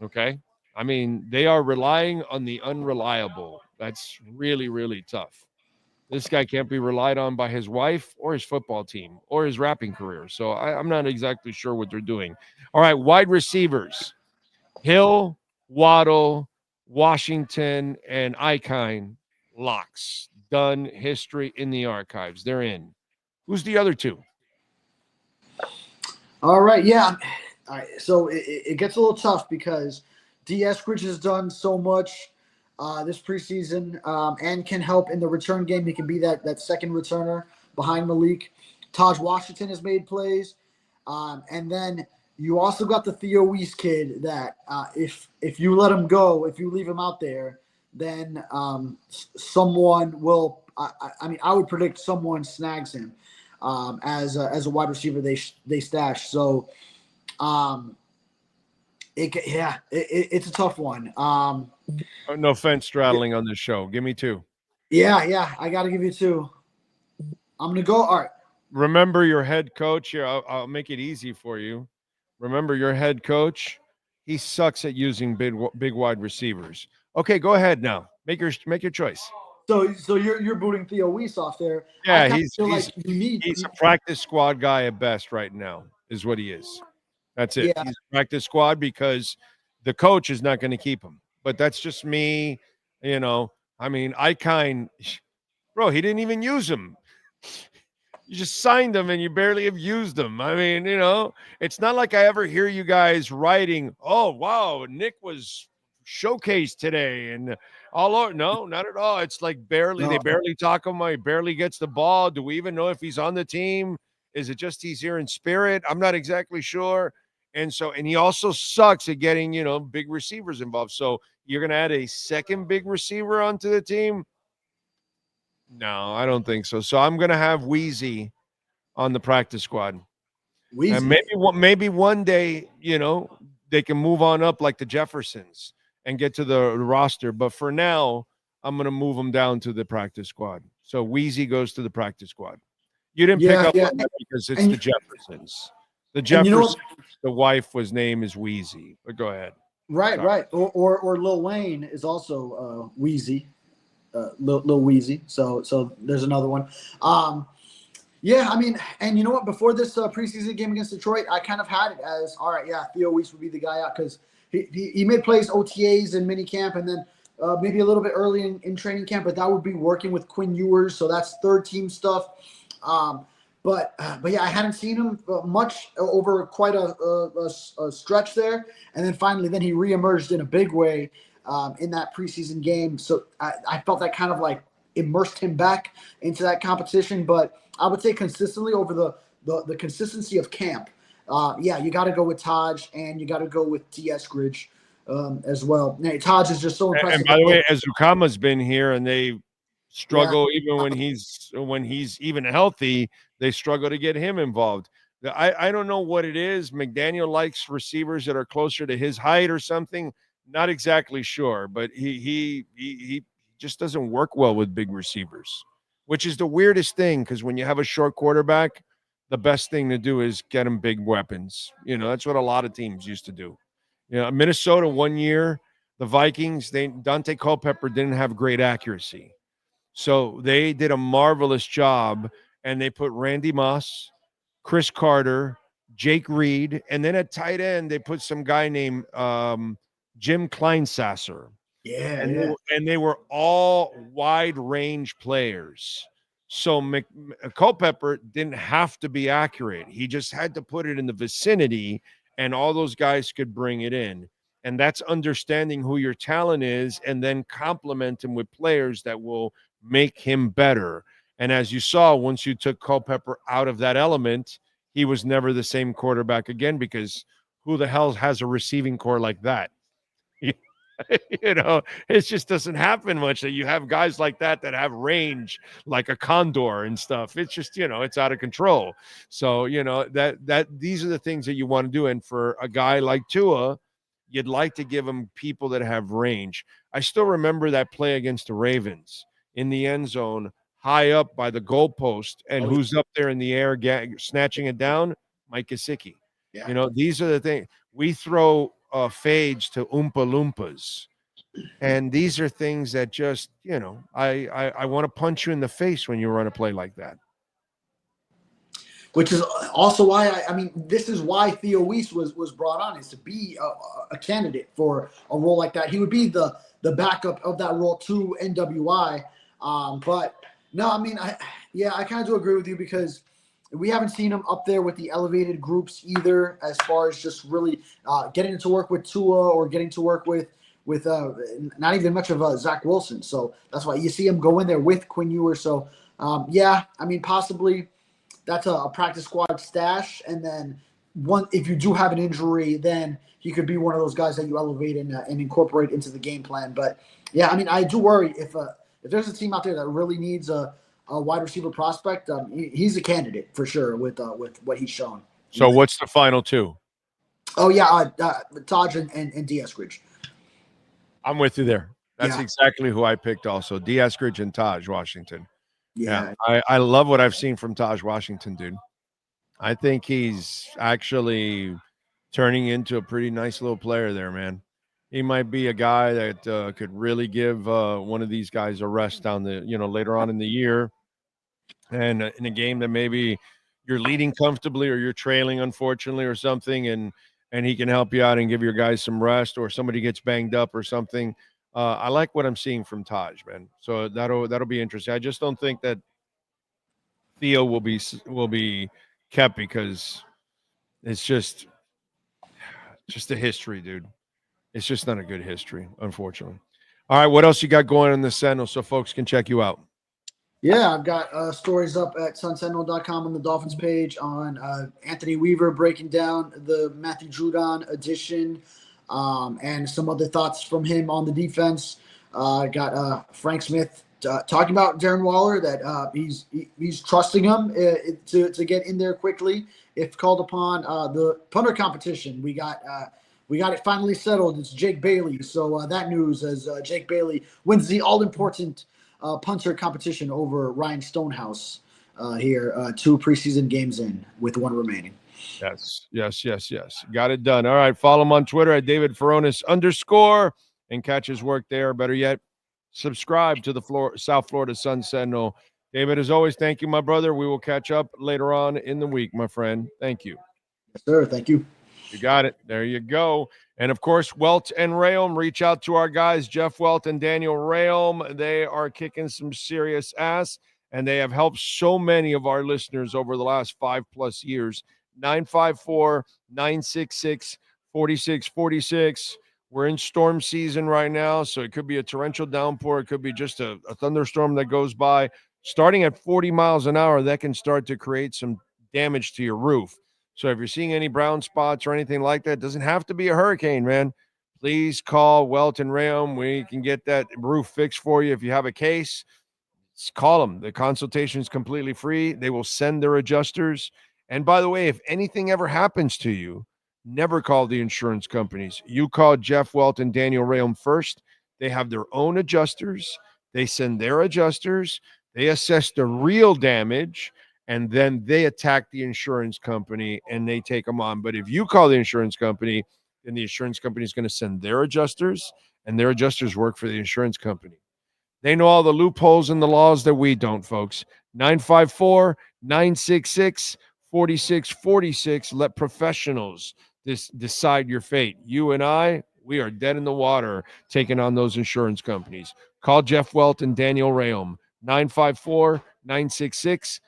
Okay, I mean, they are relying on the unreliable. That's really, really tough. This guy can't be relied on by his wife or his football team or his rapping career. So I'm not exactly sure what they're doing. All right, wide receivers. Hill, Waddle, Washington, and Icahn, locks. Done. History in the archives. They're in. Who's the other two? All right, yeah. All right, so it gets a little tough because D. Eskridge has done so much this preseason and can help in the return game. He can be that second returner behind Malik. Taj Washington has made plays. And then you also got the Theo Weiss kid that if you let him go, if you leave him out there, then someone will I would predict someone snags him as a wide receiver they stash. So it's a tough one. No fence straddling on this show. Give me 2. Yeah, I got to give you 2. I'm going to go. All right. Remember your head coach here. I'll make it easy for you. Remember your head coach. He sucks at using big wide receivers. Okay, go ahead now. Make your choice. So you're booting Theo Weiss off there. Yeah, he's a practice squad guy at best right now, is what he is. That's it. Yeah. He's a practice squad because the coach is not going to keep him. But that's just me, I mean, Icahn, bro, he didn't even use him. You just signed him and you barely have used him. I mean, it's not like I ever hear you guys writing, oh, wow, Nick was showcased today. And no, not at all. It's like they barely talk him. He barely gets the ball. Do we even know if he's on the team? Is it just he's here in spirit? I'm not exactly sure. And he also sucks at getting, big receivers involved. So you're going to add a second big receiver onto the team? No, I don't think so. So I'm going to have Wheezy on the practice squad. Wheezy. And maybe one day, they can move on up like the Jeffersons and get to the roster. But for now, I'm going to move them down to the practice squad. So Wheezy goes to the practice squad. You didn't pick up on that because it's the Jeffersons. The Jeffersons, the wife name is Wheezy. But go ahead. Right. Or Lil Wayne is also Wheezy. Lil Wheezy. So there's another one. Yeah, I mean, and you know what? Before this preseason game against Detroit, I kind of had it as, all right, yeah, Theo Weiss would be the guy out because he made plays OTAs and minicamp and then maybe a little bit early in training camp, but that would be working with Quinn Ewers. So that's third team stuff. But yeah, I hadn't seen him much over quite a stretch there, and then finally, he reemerged in a big way in that preseason game. So I felt that kind of like immersed him back into that competition. But I would say consistently over the consistency of camp, yeah, you got to go with Taj and you got to go with D. Eskridge as well. Now, Taj is just so impressive. And by the way, Azukama's been here, and they struggle even when he's even healthy. They struggle to get him involved. I don't know what it is. McDaniel likes receivers that are closer to his height or something. Not exactly sure, but he just doesn't work well with big receivers, which is the weirdest thing, because when you have a short quarterback, the best thing to do is get him big weapons. That's what a lot of teams used to do. Minnesota 1 year, the Vikings, Dante Culpepper didn't have great accuracy. So they did a marvelous job, and they put Randy Moss, Chris Carter, Jake Reed, and then at tight end, they put some guy named Jim Kleinsasser. And they were all wide range players. So Culpepper didn't have to be accurate. He just had to put it in the vicinity, and all those guys could bring it in. And that's understanding who your talent is and then complement him with players that will make him better. And as you saw, once you took Culpepper out of that element, he was never the same quarterback again, because who the hell has a receiving core like that? It just doesn't happen much that you have guys like that have range like a condor and stuff. It's just, it's out of control. So, that these are the things that you want to do. And for a guy like Tua, you'd like to give him people that have range. I still remember that play against the Ravens in the end zone, high up by the goalpost, and who's up there in the air snatching it down? Mike Gesicki. Yeah. These are the things. We throw fades to Oompa Loompas, and these are things that just, I want to punch you in the face when you run a play like that. Which is also why this is why Theo Weiss was brought on, is to be a candidate for a role like that. He would be the backup of that role to NWI. But no, I kind of do agree with you, because we haven't seen him up there with the elevated groups either, as far as just really getting to work with Tua or getting to work with not even much of Zach Wilson. So that's why you see him go in there with Quinn Ewers. So possibly that's a practice squad stash. And then if you do have an injury, then he could be one of those guys that you elevate and incorporate into the game plan. But yeah, I do worry if there's a team out there that really needs a wide receiver prospect, he's a candidate for sure with what he's shown. So what's the final two? Oh yeah, Taj and D. Eskridge. I'm with you there. That's exactly who I picked also. D. Eskridge and Taj Washington. Yeah. I love what I've seen from Taj Washington, dude. I think he's actually turning into a pretty nice little player there, man. He might be a guy that could really give one of these guys a rest down later on in the year. And in a game that maybe you're leading comfortably or you're trailing, unfortunately, or something, and he can help you out and give your guys some rest, or somebody gets banged up or something. I like what I'm seeing from Taj, man. So that'll be interesting. I just don't think that Theo will be kept, because it's just a history, dude. It's just not a good history, unfortunately. All right, what else you got going in the Sentinel so folks can check you out? Yeah, I've got stories up at sunsentinel.com on the Dolphins page on Anthony Weaver breaking down the Matthew Judon edition, and some other thoughts from him on the defense. Got Frank Smith talking about Darren Waller, that he's trusting him to get in there quickly if called upon. The punter competition, we got it finally settled. It's Jake Bailey. So that news, as Jake Bailey wins the all-important punter competition over Ryan Stonehouse here, 2 preseason games in with 1 remaining. Yes. Got it done. All right. Follow him on Twitter at David Feronis _ and catch his work there. Better yet, subscribe to the South Florida Sun Sentinel. David, as always, thank you, my brother. We will catch up later on in the week, my friend. Thank you. Yes, sir. Thank you. You got it. There you go. And, of course, Welt and Rayom. Reach out to our guys, Jeff Welt and Daniel Rayom. They are kicking some serious ass. and they have helped so many of our listeners over the last 5+ years. 954-966-4646. We're in storm season right now, so it could be a torrential downpour. It could be just a thunderstorm that goes by. Starting at 40 miles an hour, that can start to create some damage to your roof. So if you're seeing any brown spots or anything like that, it doesn't have to be a hurricane, man. Please call Welton Rayom. We can get that roof fixed for you. If you have a case, call them. The consultation is completely free. They will send their adjusters. And by the way, if anything ever happens to you, never call the insurance companies. You call Jeff Welt and Daniel Rayom first. They have their own adjusters. They send their adjusters. They assess the real damage, and then they attack the insurance company and they take them on. But if you call the insurance company, then the insurance company is going to send their adjusters, and their adjusters work for the insurance company. They know all the loopholes in the laws that we don't, folks. 954-966-4646. Let professionals decide your fate. You and I, we are dead in the water taking on those insurance companies. Call Jeff Welt and Daniel Rayom. 954-966-4646.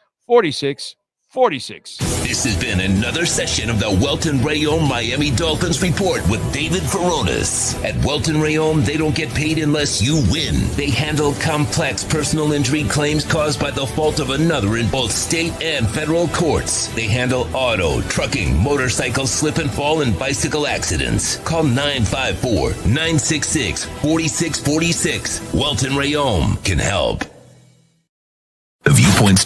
This has been another session of the Welton Rayom Miami Dolphins Report with David Feronis. At Welton Rayom, they don't get paid unless you win. They handle complex personal injury claims caused by the fault of another in both state and federal courts. They handle auto, trucking, motorcycle slip and fall, and bicycle accidents. Call 954-966-4646. Welton Rayom can help. The viewpoint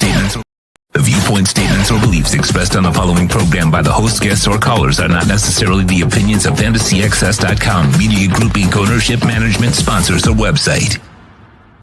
statements or beliefs expressed on the following program by the host, guests, or callers are not necessarily the opinions of FantasyXS.com, Media Group, Inc., ownership, management, sponsors, or website.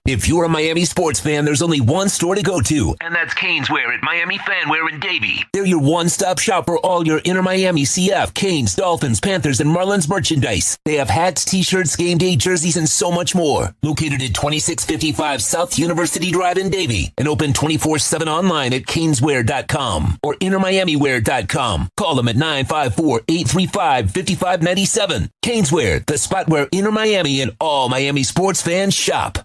If you're a Miami sports fan, there's only one store to go to, and that's Canes Wear at Miami Fanwear in Davie. They're your one-stop shop for all your inner Miami CF, Canes, Dolphins, Panthers, and Marlins merchandise. They have hats, t-shirts, game day jerseys, and so much more. Located at 2655 South University Drive in Davie, and open 24/7 online at caneswear.com or innermiamiwear.com. Call them at 954-835-5597. Canes Wear, the spot where inner Miami and all Miami sports fans shop.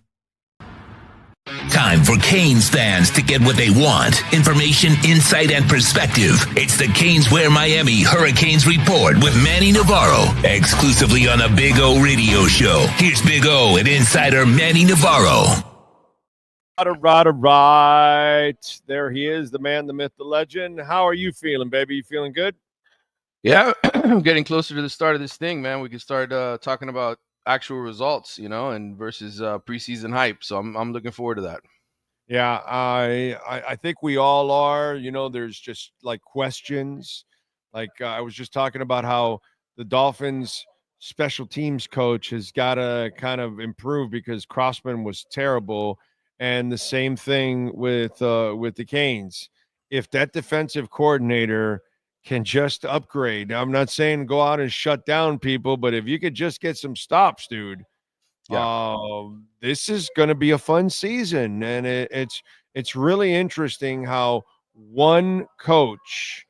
Time for Canes fans to get what they want. Information, insight, and perspective. It's the Canes Wear Miami Hurricanes Report with Manny Navarro. Exclusively on the Big O Radio Show. Here's Big O and insider Manny Navarro. Right. There he is, the man, the myth, the legend. How are you feeling, baby? You feeling good? Yeah, I'm getting closer to the start of this thing, man. We can start talking about actual results, and versus preseason hype. So I'm looking forward to that. Yeah, I think we all are. There's just like questions. Like I was just talking about how the Dolphins special teams coach has got to kind of improve because Crossman was terrible, and the same thing with the Canes. If that defensive coordinator can just upgrade. I'm not saying go out and shut down people, but if you could just get some stops, dude, this is going to be a fun season. And it's really interesting how one coach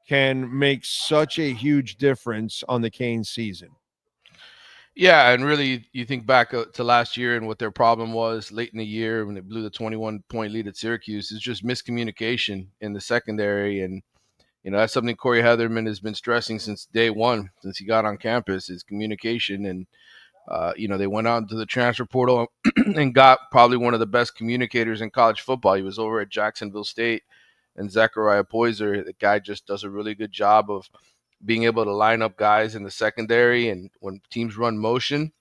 can make such a huge difference on the Canes season. Yeah, and really, you think back to last year and what their problem was late in the year when they blew the 21-point lead at Syracuse. It's just miscommunication in the secondary, and that's something Corey Heatherman has been stressing since day one, since he got on campus, is communication. And, they went out into the transfer portal and got probably one of the best communicators in college football. He was over at Jacksonville State, and Zachariah Poyser. The guy just does a really good job of being able to line up guys in the secondary. And when teams run motion,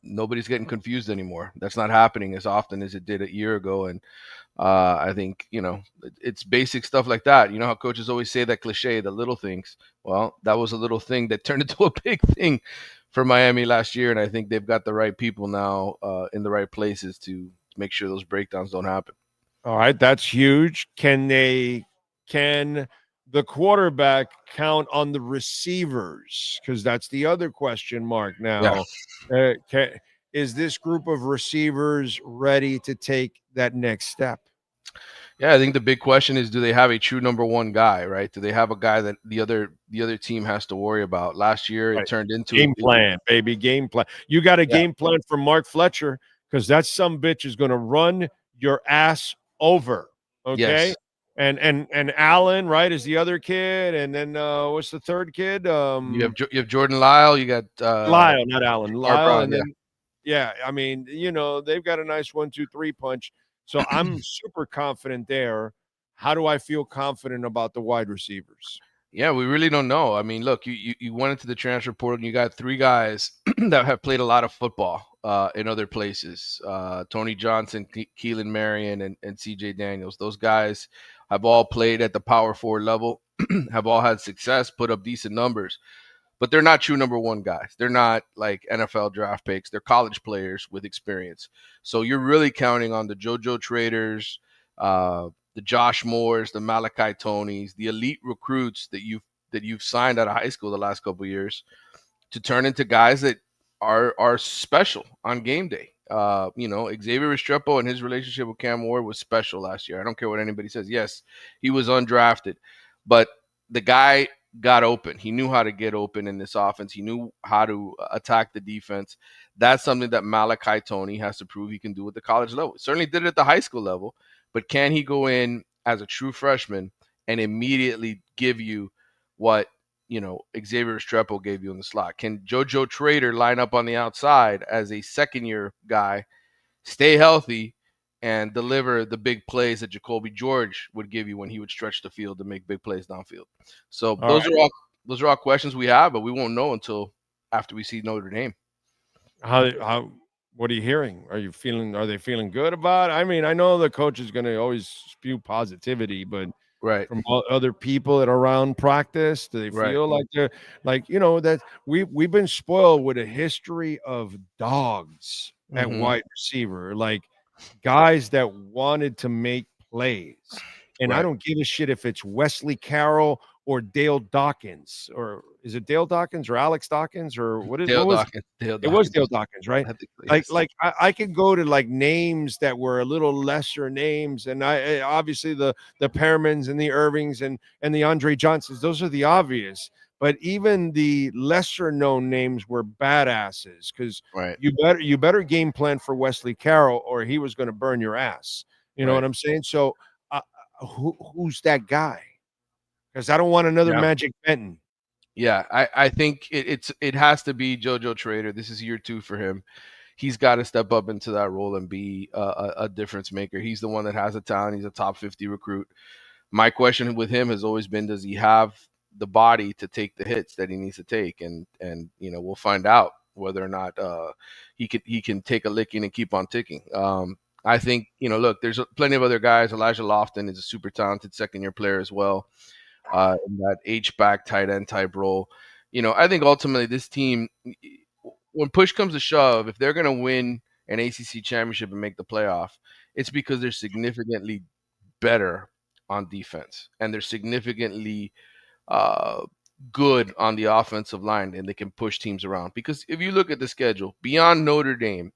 nobody's getting confused anymore. That's not happening as often as it did a year ago. And I think, it's basic stuff like that. You know how coaches always say that cliche, the little things. Well, that was a little thing that turned into a big thing for Miami last year. And I think they've got the right people now in the right places to make sure those breakdowns don't happen. All right. That's huge. Can the quarterback count on the receivers? Because that's the other question mark now. Yeah. Is this group of receivers ready to take that next step? Yeah, I think the big question is, do they have a true number one guy, right? Do they have a guy that the other team has to worry about? Last year, it turned into game plan, baby, game plan. You got a game plan for Mark Fletcher, because that sumbitch is going to run your ass over. Okay. Yes. And Allen, right, is the other kid, and then what's the third kid? You have Jordan Lyle. You got Lyle, not Allen. Lyle, Brown, and then I mean, they've got a nice 1-2-3 punch. So I'm super confident there. How do I feel confident about the wide receivers? Yeah, we really don't know. I mean, look, you went into the transfer portal and you got 3 guys that have played a lot of football in other places. Tony Johnson, Keelan Marion, and C.J. Daniels. Those guys have all played at the power 4 level, have all had success, put up decent numbers. But they're not true number 1 guys. They're not like NFL draft picks. They're college players with experience. So you're really counting on the JoJo Traders, the Josh Moores, the Malachi Tonys, the elite recruits that you've signed out of high school the last couple of years to turn into guys that are special on game day. Xavier Restrepo and his relationship with Cam Ward was special last year. I don't care what anybody says. Yes, he was undrafted, but the guy got open. He knew how to get open in this offense. He knew how to attack the defense. That's something that Malachi Toney has to prove he can do at the college level. He certainly did it at the high school level, but can he go in as a true freshman and immediately give you what Xavier Restrepo gave you in the slot? Can JoJo Trader line up on the outside as a second-year guy, stay healthy, and deliver the big plays that Jacoby George would give you when he would stretch the field to make big plays downfield? So those are all questions we have, but we won't know until after we see Notre Dame. What are you hearing? Are they feeling good about it? I mean, I know the coach is going to always spew positivity, but from other people that are around practice, do they feel like they're that we've been spoiled with a history of dogs at wide receiver, like guys that wanted to make plays. And I don't give a shit if it's Wesley Carroll or Dale Dawkins, or is it Dale Dawkins or Alex Dawkins, or what is Dale it? Dawkins. It was Dale Dawkins, right? I could go to like names that were a little lesser names, and I obviously the Perrimans and the Irvings and the Andre Johnsons, those are the obvious. But even the lesser known names were badasses, because you better game plan for Wesley Carroll or he was going to burn your ass. You know what I'm saying? So who's that guy? Because I don't want another Magic Benton. Yeah, I think it has to be JoJo Trader. This is year 2 for him. He's got to step up into that role and be a difference maker. He's the one that has the talent. He's a top 50 recruit. My question with him has always been, does he have the body to take the hits that he needs to take? And we'll find out whether or not he can take a licking and keep on ticking. I think, look, there's plenty of other guys. Elijah Lofton is a super talented second-year player as well. In that H-back tight end type role. I think ultimately this team, when push comes to shove, if they're going to win an ACC championship and make the playoff, it's because they're significantly better on defense and they're significantly good on the offensive line, and they can push teams around. Because if you look at the schedule, beyond Notre Dame,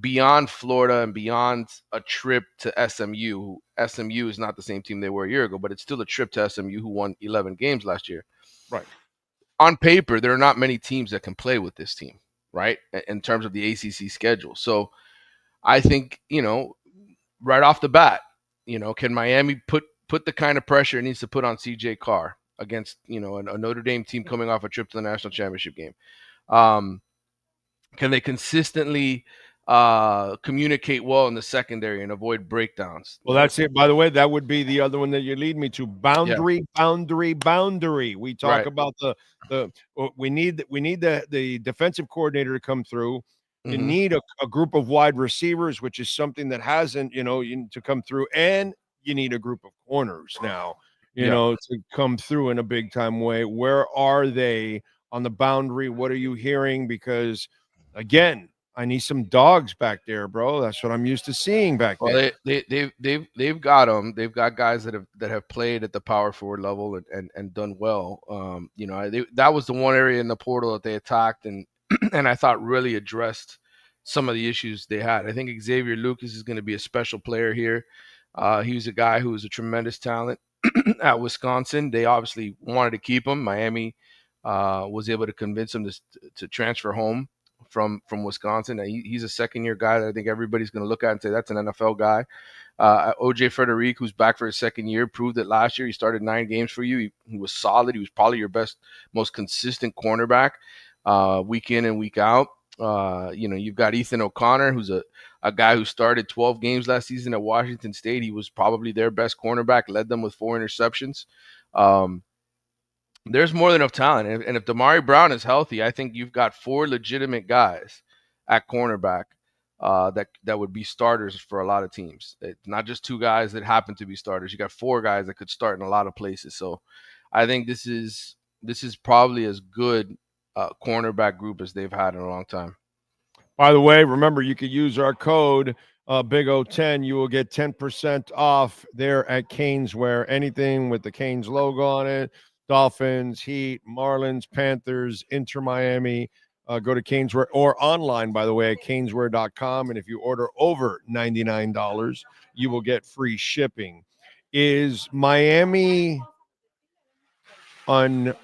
beyond Florida, and beyond a trip to SMU is not the same team they were a year ago, but it's still a trip to SMU, who won 11 games last year. Right. On paper, there are not many teams that can play with this team, right, in terms of the ACC schedule. So I think, right off the bat, can Miami put the kind of pressure it needs to put on CJ Carr against, a Notre Dame team coming off a trip to the national championship game? Can they consistently communicate well in the secondary and avoid breakdowns? Well, that's it. By the way, that would be the other one that you lead me to. Boundary. We talk about we need the defensive coordinator to come through. You need a group of wide receivers, which is something that hasn't, to come through, and you need a group of corners now, to come through in a big time way. Where are they on the boundary? What are you hearing? Because again, I need some dogs back there, bro. That's what I'm used to seeing back there. They've got them. They've got guys that have played at the power forward level and done well. That was the one area in the portal that they attacked and I thought really addressed some of the issues they had. I think Xavier Lucas is going to be a special player here. He was a guy who was a tremendous talent at Wisconsin. They obviously wanted to keep him. Miami was able to convince him to transfer home from Wisconsin. He's a second-year guy that I think everybody's going to look at and say that's an NFL guy. OJ Frederic, who's back for his second year, proved it last year. He started 9 games for you. He was solid. He was probably your best, most consistent cornerback week in and week out. You've got Ethan O'Connor, who's a guy who started 12 games last season at Washington State. He was probably their best cornerback, led them with 4 interceptions. There's more than enough talent. And if Damari Brown is healthy, I think you've got 4 legitimate guys at cornerback that would be starters for a lot of teams. It's not just 2 guys that happen to be starters. You got 4 guys that could start in a lot of places. So I think this is probably as good cornerback group as they've had in a long time. By the way, remember, you could use our code Big O10. You will get 10% off there at Caneswear. Anything with the Canes logo on it. Dolphins, Heat, Marlins, Panthers, Inter Miami. Go to Caneswear or online, by the way, at caneswear.com. And if you order over $99, you will get free shipping. Is Miami an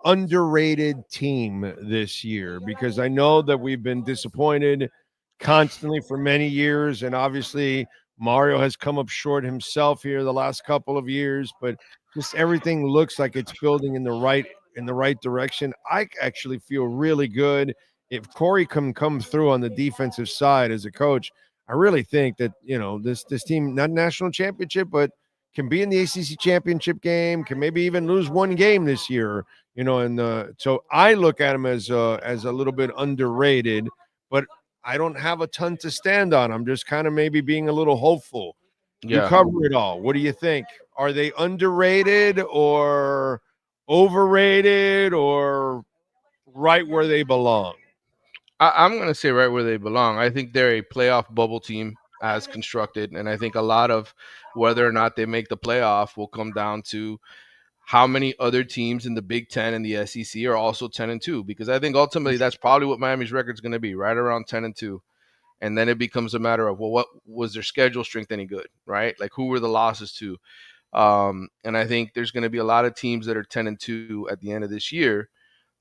underrated team this year? Because I know that we've been disappointed constantly for many years, and obviously Mario has come up short himself here the last couple of years, but just everything looks like it's building in the right direction. I actually feel really good. If Corey can come through on the defensive side as a coach, I really think that, this team, not national championship, but can be in the ACC championship game, can maybe even lose 1 game this year, so I look at him as a little bit underrated, but I don't have a ton to stand on. I'm just kind of maybe being a little hopeful. Yeah. You cover it all. What do you think? Are they underrated or overrated or right where they belong? I'm going to say right where they belong. I think they're a playoff bubble team as constructed, and I think a lot of whether or not they make the playoff will come down to how many other teams in the Big Ten and the SEC are also 10-2, because I think ultimately that's probably what Miami's record is going to be, right around 10-2. And then it becomes a matter of, well, what was their schedule strength any good, right? Like, who were the losses to? And I think there's going to be a lot of teams that are 10-2 at the end of this year.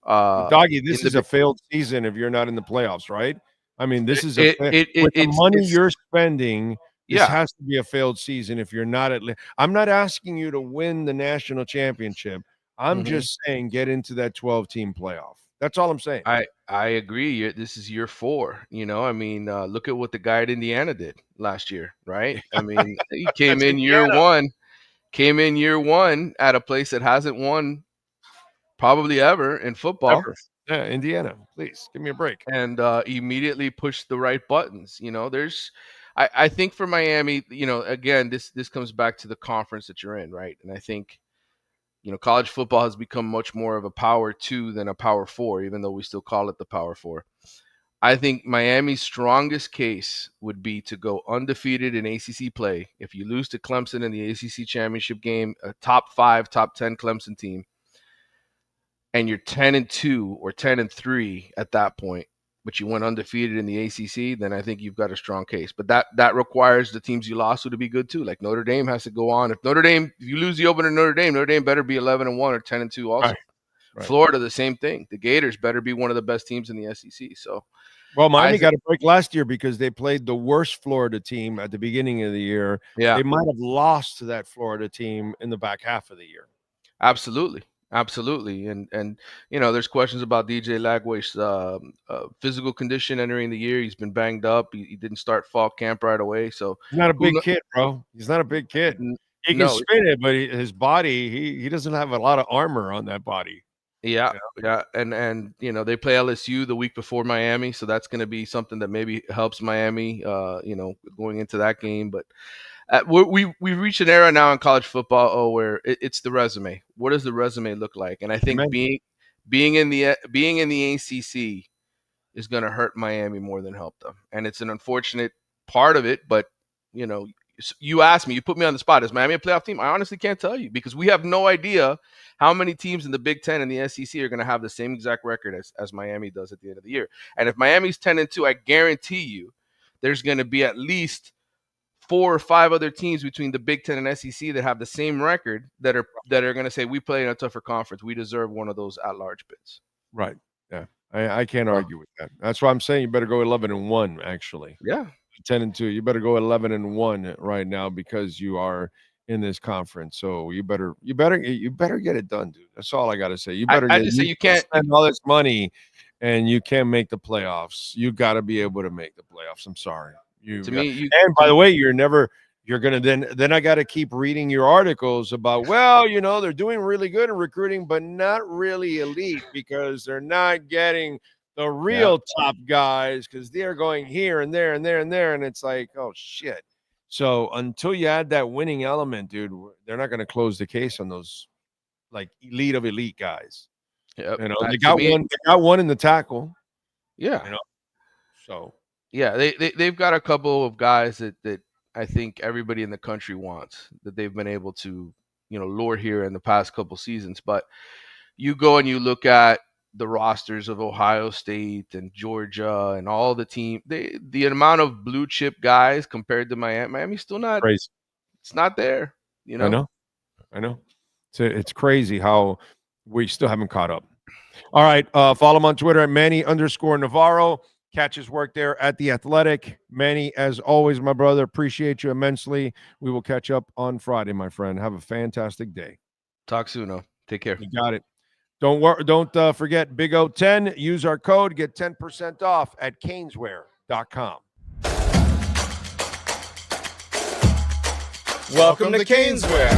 Doggy, this is a failed season if you're not in the playoffs, right? I mean, this is with the money you're spending. This has to be a failed season if you're not I'm not asking you to win the national championship. I'm just saying get into that 12-team playoff. That's all I'm saying. I agree. This is year 4. Look at what the guy at Indiana did last year, right? I mean, he came in year one at a place that hasn't won probably ever in football. Ever. Yeah, Indiana, please give me a break. And immediately pushed the right buttons. I think for Miami, again, this comes back to the conference that you're in, right? And I think, college football has become much more of a power 2 than a power 4, even though we still call it the power 4. I think Miami's strongest case would be to go undefeated in ACC play. If you lose to Clemson in the ACC championship game, a top 5, top 10 Clemson team, and you're 10-2 or 10-3 at that point, but you went undefeated in the ACC, then I think you've got a strong case. But that requires the teams you lost to be good too. Like Notre Dame has to go on. If you lose the opener Notre Dame better be 11-1 or 10-2 also. Right. Florida, the same thing. The Gators better be one of the best teams in the SEC. So, well, Miami got a break last year because they played the worst Florida team at the beginning of the year. Yeah. They might have lost to that Florida team in the back half of the year. Absolutely. And there's questions about DJ Lagway's physical condition entering the year. He's been banged up. He didn't start fall camp right away. So he's not a big kid, bro. He's not a big kid. He can spin it, but his body, he doesn't have a lot of armor on that body. Yeah. And they play LSU the week before Miami, so that's going to be something that maybe helps Miami, going into that game. But we've reached an era now in college football where it's the resume. What does the resume look like? And I think being in the ACC is going to hurt Miami more than help them. And it's an unfortunate part of it, but you asked me, you put me on the spot. Is Miami a playoff team? I honestly can't tell you because we have no idea how many teams in the Big Ten and the SEC are going to have the same exact record as Miami does at the end of the year. And if Miami's 10-2, I guarantee you there's going to be at least 4 or 5 other teams between the Big Ten and SEC that have the same record that are going to say we play in a tougher conference. We deserve one of those at-large bids. Right. Yeah. I can't argue with that. That's why I'm saying you better go 11-1. Actually, Yeah, 10-2. You better go 11-1 right now because you are in this conference. So you better get it done, dude. That's all I got to say. You better. I just say you can't spend all this money, and you can't make the playoffs. You got to be able to make the playoffs. I'm sorry. And by the way, you're gonna then I got to keep reading your articles about, well, they're doing really good in recruiting, but not really elite because they're not getting the real top guys because they're going here and there and there and there, and it's like, oh shit. So until you add that winning element, dude, they're not going to close the case on those like elite of elite guys. Yeah, they got one. They got one in the tackle. Yeah. So yeah, they've got a couple of guys that I think everybody in the country wants, that they've been able to lure here in the past couple seasons. But you go and you look at the rosters of Ohio State and Georgia and all the team, the amount of blue chip guys compared to Miami's still not crazy. It's not there. I know. It's crazy how we still haven't caught up. All right. Follow him on Twitter at Manny_Navarro. Catch his work there at The Athletic. Manny, as always, my brother, appreciate you immensely. We will catch up on Friday, my friend. Have a fantastic day. Talk soon. Take care. You got it. Don't forget Big O10. Use our code. Get 10% off at caneswear.com. Welcome to Caneswear.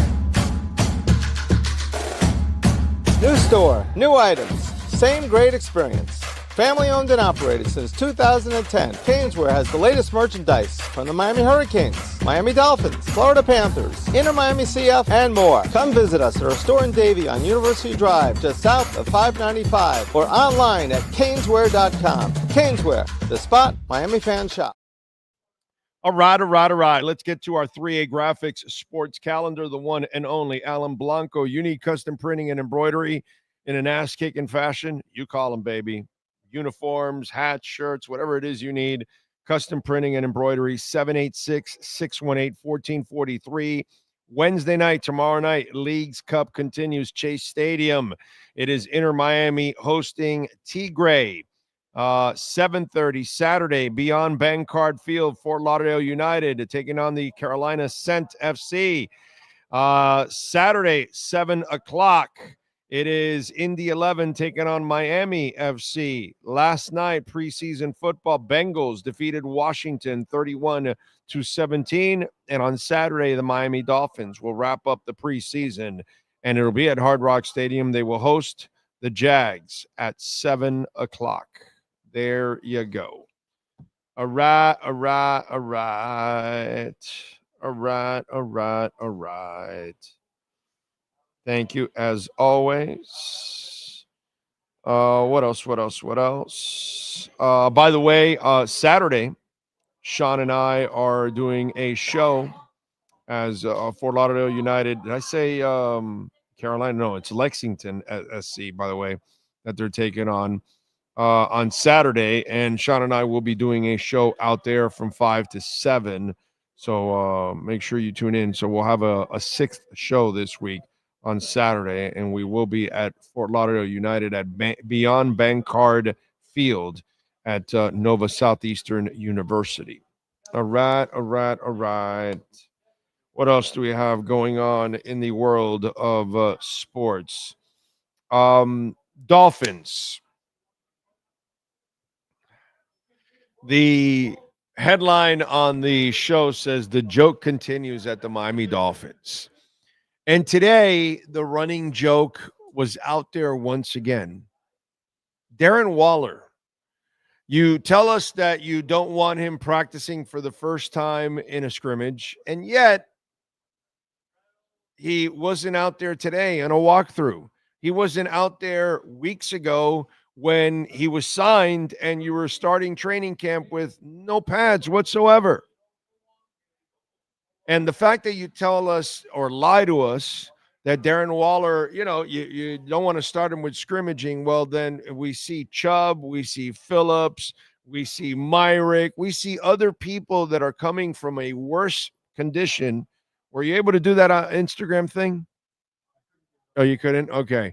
New store, new items, same great experience. Family owned and operated since 2010, Caneswear has the latest merchandise from the Miami Hurricanes, Miami Dolphins, Florida Panthers, Inter Miami CF, and more. Come visit us at our store in Davie on University Drive, just south of 595, or online at caneswear.com. Caneswear, the spot Miami fans shop. All right. Let's get to our 3A Graphics sports calendar, the one and only Alan Blanco. You need custom printing and embroidery in an ass-kicking fashion? You call them, baby. Uniforms, hats, shirts, whatever it is you need. Custom printing and embroidery, 786-618-1443. Wednesday night, tomorrow night, Leagues Cup continues. Chase Stadium. It is Inter Miami hosting Tigre. 7:30 Saturday, Beyond Bankcard Field, Fort Lauderdale United taking on the Carolina Cent FC. Saturday, 7 o'clock. It is Indy 11 taking on Miami FC. Last night, preseason football, Bengals defeated Washington 31-17. And on Saturday, the Miami Dolphins will wrap up the preseason, and it'll be at Hard Rock Stadium. They will host the Jags at 7 o'clock. There you go. All right. Thank you, as always. What else? By the way, Saturday, Sean and I are doing a show as Fort Lauderdale United. Did I say Carolina? No, it's Lexington SC, by the way, that they're taking on Saturday. And Sean and I will be doing a show out there from 5 to 7. So make sure you tune in. So we'll have a sixth show this week on Saturday, and we will be at Fort Lauderdale United at Beyond Bankcard Field at Nova Southeastern University. All right. What else do we have going on in the world of sports? Dolphins. The headline on the show says the joke continues at the Miami Dolphins. And today, the running joke was out there once again. Darren Waller, you tell us that you don't want him practicing for the first time in a scrimmage, and yet he wasn't out there today on a walkthrough. He wasn't out there weeks ago when he was signed and you were starting training camp with no pads whatsoever. And the fact that you tell us or lie to us that Darren Waller, you don't want to start him with scrimmaging, well, then we see Chubb, we see Phillips, we see Myrick, we see other people that are coming from a worse condition. Were you able to do that Instagram thing? Oh, you couldn't? Okay.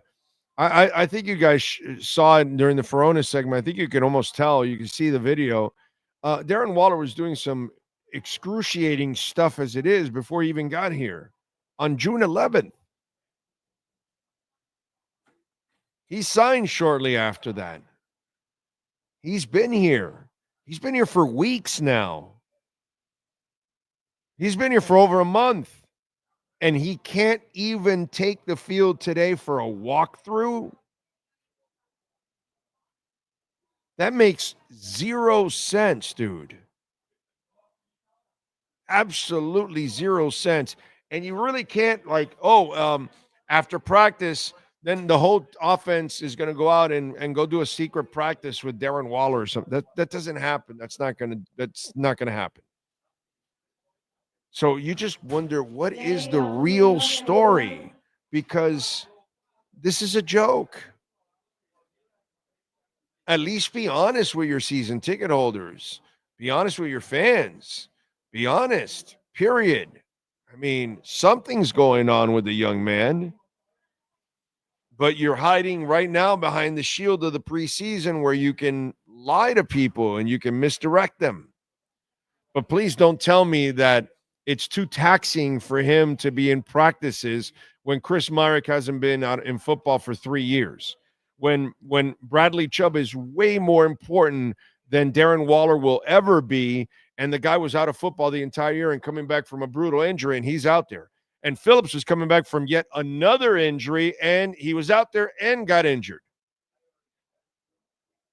I think you guys saw it during the Feronis segment. I think you can almost tell. You can see the video. Darren Waller was doing some excruciating stuff as it is before he even got here on June 11th. He signed shortly after that. He's been here. He's been here for weeks now. He's been here for over a month. And he can't even take the field today for a walkthrough? That makes 0 sense, dude. Absolutely 0 sense. And you really can't after practice, then the whole offense is going to go out and go do a secret practice with Darren Waller or something. That doesn't happen. That's not going to happen. So you just wonder, what is the real story? Because this is a joke. At least be honest with your season ticket holders. Be honest with your fans. Be honest, period. I mean, something's going on with the young man. But you're hiding right now behind the shield of the preseason where you can lie to people and you can misdirect them. But please don't tell me that it's too taxing for him to be in practices when Chris Myrick hasn't been out in football for 3 years. When Bradley Chubb is way more important than Darren Waller will ever be, and the guy was out of football the entire year and coming back from a brutal injury, and he's out there. And Phillips was coming back from yet another injury, and he was out there and got injured.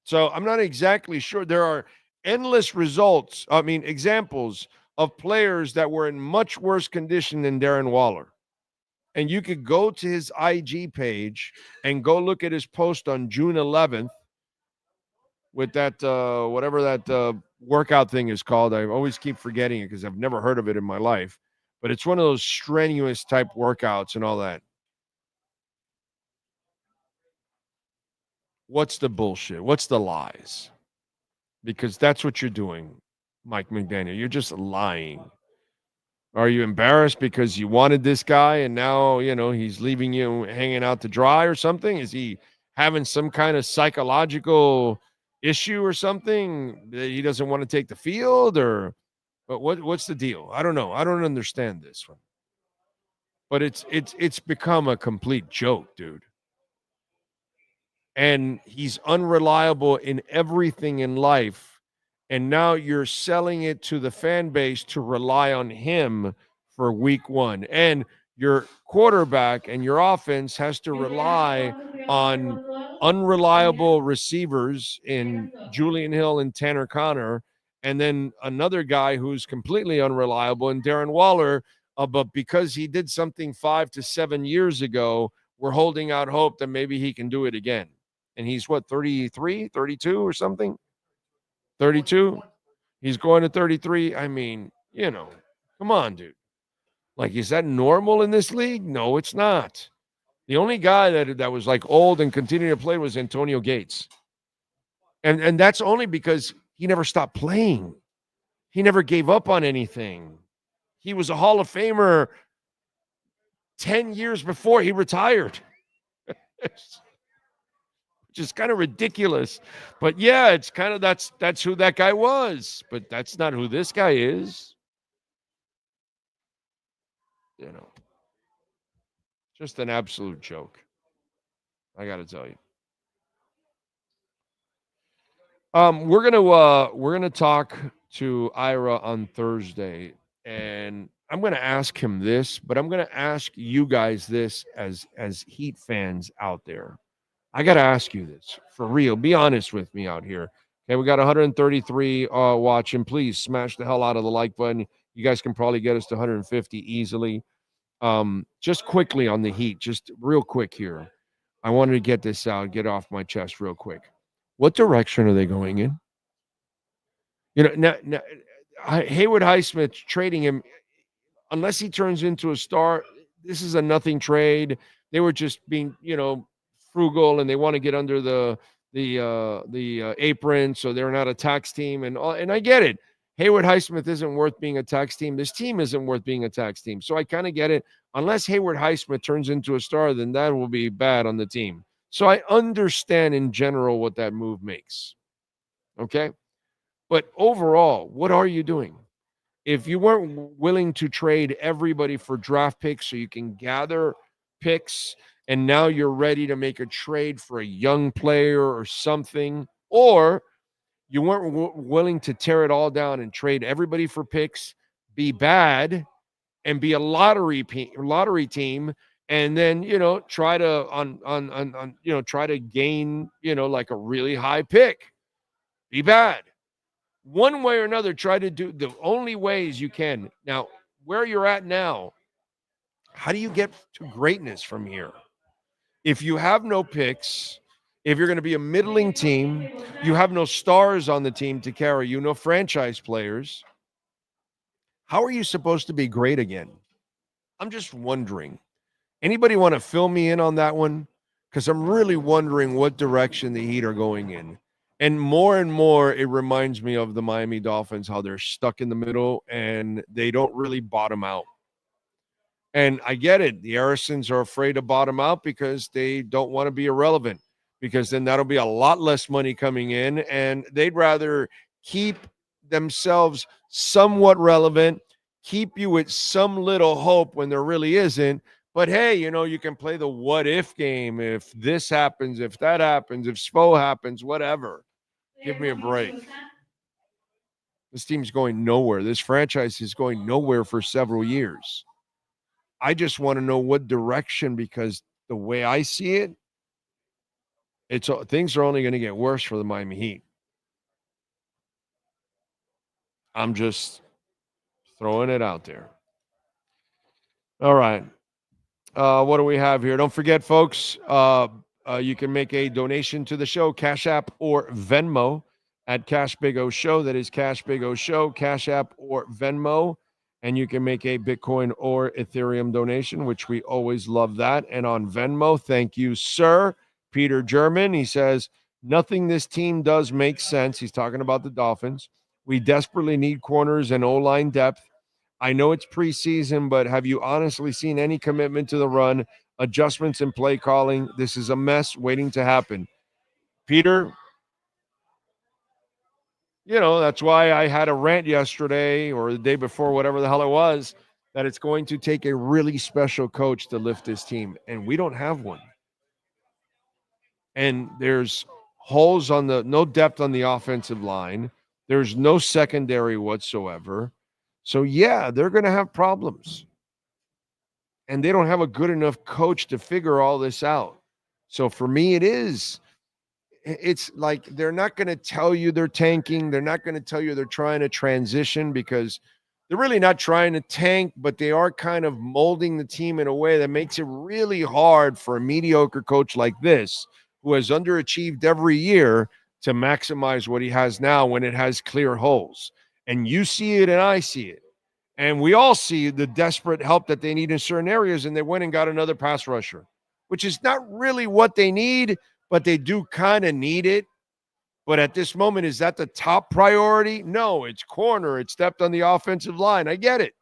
So I'm not exactly sure. There are endless examples of players that were in much worse condition than Darren Waller. And you could go to his IG page and go look at his post on June 11th with that, whatever that workout thing is called. I always keep forgetting it because I've never heard of it in my life. But it's one of those strenuous type workouts and all that. What's the bullshit? What's the lies? Because that's what you're doing, Mike McDaniel. You're just lying. Are you embarrassed because you wanted this guy and now, he's leaving you hanging out to dry or something? Is he having some kind of psychological issue or something that he doesn't want to take the field? Or but what's the deal? I don't know. I don't understand this one. But it's become a complete joke, dude. And he's unreliable in everything in life. And now you're selling it to the fan base to rely on him for week one. And your quarterback and your offense has to rely on unreliable receivers in Julian Hill and Tanner Connor, and then another guy who's completely unreliable in Darren Waller. But because he did something 5 to 7 years ago, we're holding out hope that maybe he can do it again. And he's 33, 32 or something? 32? He's going to 33. I mean, come on, dude. Like, is that normal in this league? No, it's not. The only guy that was like old and continued to play was Antonio Gates. And that's only because he never stopped playing. He never gave up on anything. He was a Hall of Famer 10 years before he retired. Which is kind of ridiculous. But yeah, it's kind of that's who that guy was. But that's not who this guy is. Just an absolute joke. I got to tell you. We're gonna talk to Ira on Thursday, and I'm gonna ask him this, but I'm gonna ask you guys this as Heat fans out there. I gotta ask you this for real. Be honest with me out here. Okay, we got 133 watching. Please smash the hell out of the like button. You guys can probably get us to 150 easily. Just quickly on the Heat, just real quick here. I wanted to get this out, get off my chest real quick. What direction are they going in? Now Haywood Highsmith trading him, unless he turns into a star, this is a nothing trade. They were just being, frugal, and they want to get under the apron, so they're not a tax team, and I get it. Haywood Highsmith isn't worth being a tax team. This team isn't worth being a tax team. So I kind of get it. Unless Haywood Highsmith turns into a star, then that will be bad on the team. So I understand in general what that move makes. Okay. But overall, what are you doing? If you weren't willing to trade everybody for draft picks so you can gather picks, and now you're ready to make a trade for a young player or something, or you weren't willing to tear it all down and trade everybody for picks, be bad, and be a lottery team, and then try to try to gain like a really high pick, be bad. One way or another, try to do the only ways you can. Now, where you're at now, how do you get to greatness from here? If you have no picks, if you're going to be a middling team, you have no stars on the team to carry you, no franchise players, how are you supposed to be great again? I'm just wondering. Anybody want to fill me in on that one? Because I'm really wondering what direction the Heat are going in. And more, it reminds me of the Miami Dolphins, how they're stuck in the middle and they don't really bottom out. And I get it. The Harrisons are afraid to bottom out because they don't want to be irrelevant, because then that'll be a lot less money coming in, and they'd rather keep themselves somewhat relevant, keep you with some little hope when there really isn't. But hey, you can play the what if game. If this happens, if that happens, if SPO happens, whatever. Give me a break. This team's going nowhere. This franchise is going nowhere for several years. I just want to know what direction, because the way I see it, things are only going to get worse for the Miami Heat. I'm just throwing it out there. All right. What do we have here? Don't forget, folks, you can make a donation to the show, Cash App or Venmo at Cash Big O Show. That is Cash Big O Show, Cash App or Venmo. And you can make a Bitcoin or Ethereum donation, which we always love that. And on Venmo, thank you, sir. Peter German, he says, nothing this team does makes sense. He's talking about the Dolphins. We desperately need corners and O-line depth. I know it's preseason, but have you honestly seen any commitment to the run, adjustments in play calling? This is a mess waiting to happen. Peter, that's why I had a rant yesterday or the day before, whatever the hell it was, that it's going to take a really special coach to lift this team. And we don't have one. And there's holes no depth on the offensive line. There's no secondary whatsoever. So, yeah, they're going to have problems. And they don't have a good enough coach to figure all this out. So, for me, it's like they're not going to tell you they're tanking. They're not going to tell you they're trying to transition, because they're really not trying to tank, but they are kind of molding the team in a way that makes it really hard for a mediocre coach like this, who has underachieved every year, to maximize what he has now when it has clear holes. And you see it and I see it. And we all see the desperate help that they need in certain areas, and they went and got another pass rusher, which is not really what they need, but they do kind of need it. But at this moment, is that the top priority? No, it's corner. It's depth on the offensive line. I get it.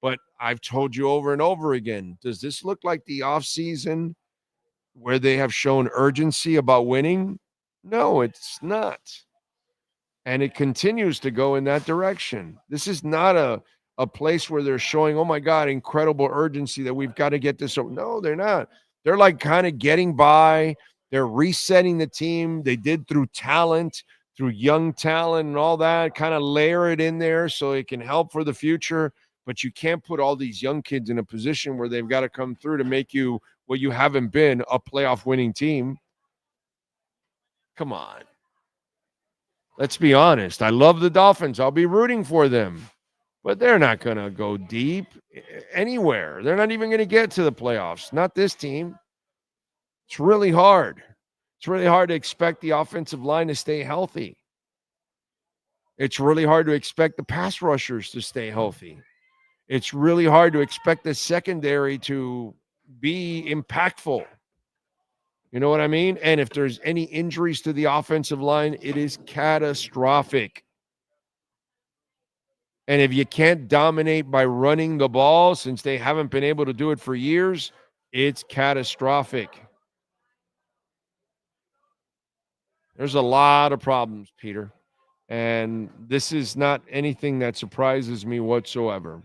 But I've told you over and over again, does this look like the offseason where they have shown urgency about winning? No, it's not. And it continues to go in that direction. This is not a place where they're showing, oh my God, incredible urgency that we've got to get this over. No, they're not. They're like kind of getting by. They're resetting the team. They did through talent, through young talent and all that, kind of layer it in there so it can help for the future. But you can't put all these young kids in a position where they've got to come through to make you what you haven't been, a playoff winning team. Come on. Let's be honest. I love the Dolphins. I'll be rooting for them. But they're not going to go deep anywhere. They're not even going to get to the playoffs. Not this team. It's really hard. It's really hard to expect the offensive line to stay healthy. It's really hard to expect the pass rushers to stay healthy. It's really hard to expect the secondary to be impactful. You know what I mean? And if there's any injuries to the offensive line, it is catastrophic. And if you can't dominate by running the ball, since they haven't been able to do it for years, it's catastrophic. There's a lot of problems, Peter. And this is not anything that surprises me whatsoever.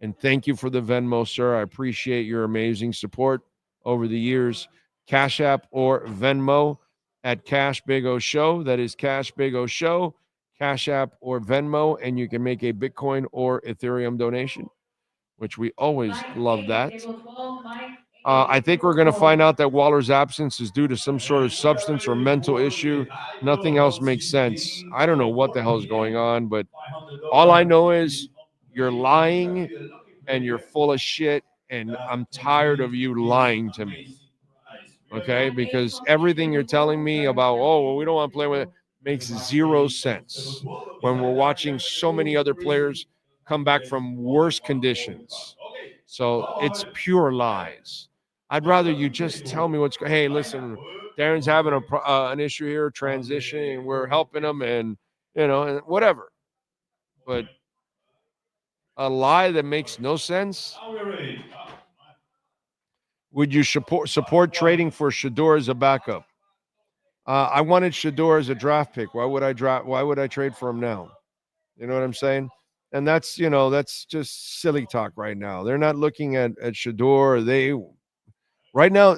And thank you for the Venmo, sir. I appreciate your amazing support over the years. Cash App or Venmo at Cash Big O Show. That is Cash Big O Show, Cash App or Venmo, and you can make a Bitcoin or Ethereum donation, which we always love that. I think we're going to find out that Waller's absence is due to some sort of substance or mental issue. Nothing else makes sense. I don't know what the hell is going on, but all I know is you're lying and you're full of shit, and I'm tired of you lying to me. Okay? Because everything you're telling me about, oh, well, we don't want to play with it, makes zero sense when we're watching so many other players come back from worse conditions. So it's pure lies. I'd rather you just tell me what's going. Hey, listen, Darren's having an issue here, transition, and we're helping him, and and whatever. But a lie that makes no sense. Would you support trading for Shedeur as a backup? I wanted Shedeur as a draft pick. Why would I trade for him now? You know what I'm saying? And that's just silly talk right now. They're not looking at Shedeur. Right now,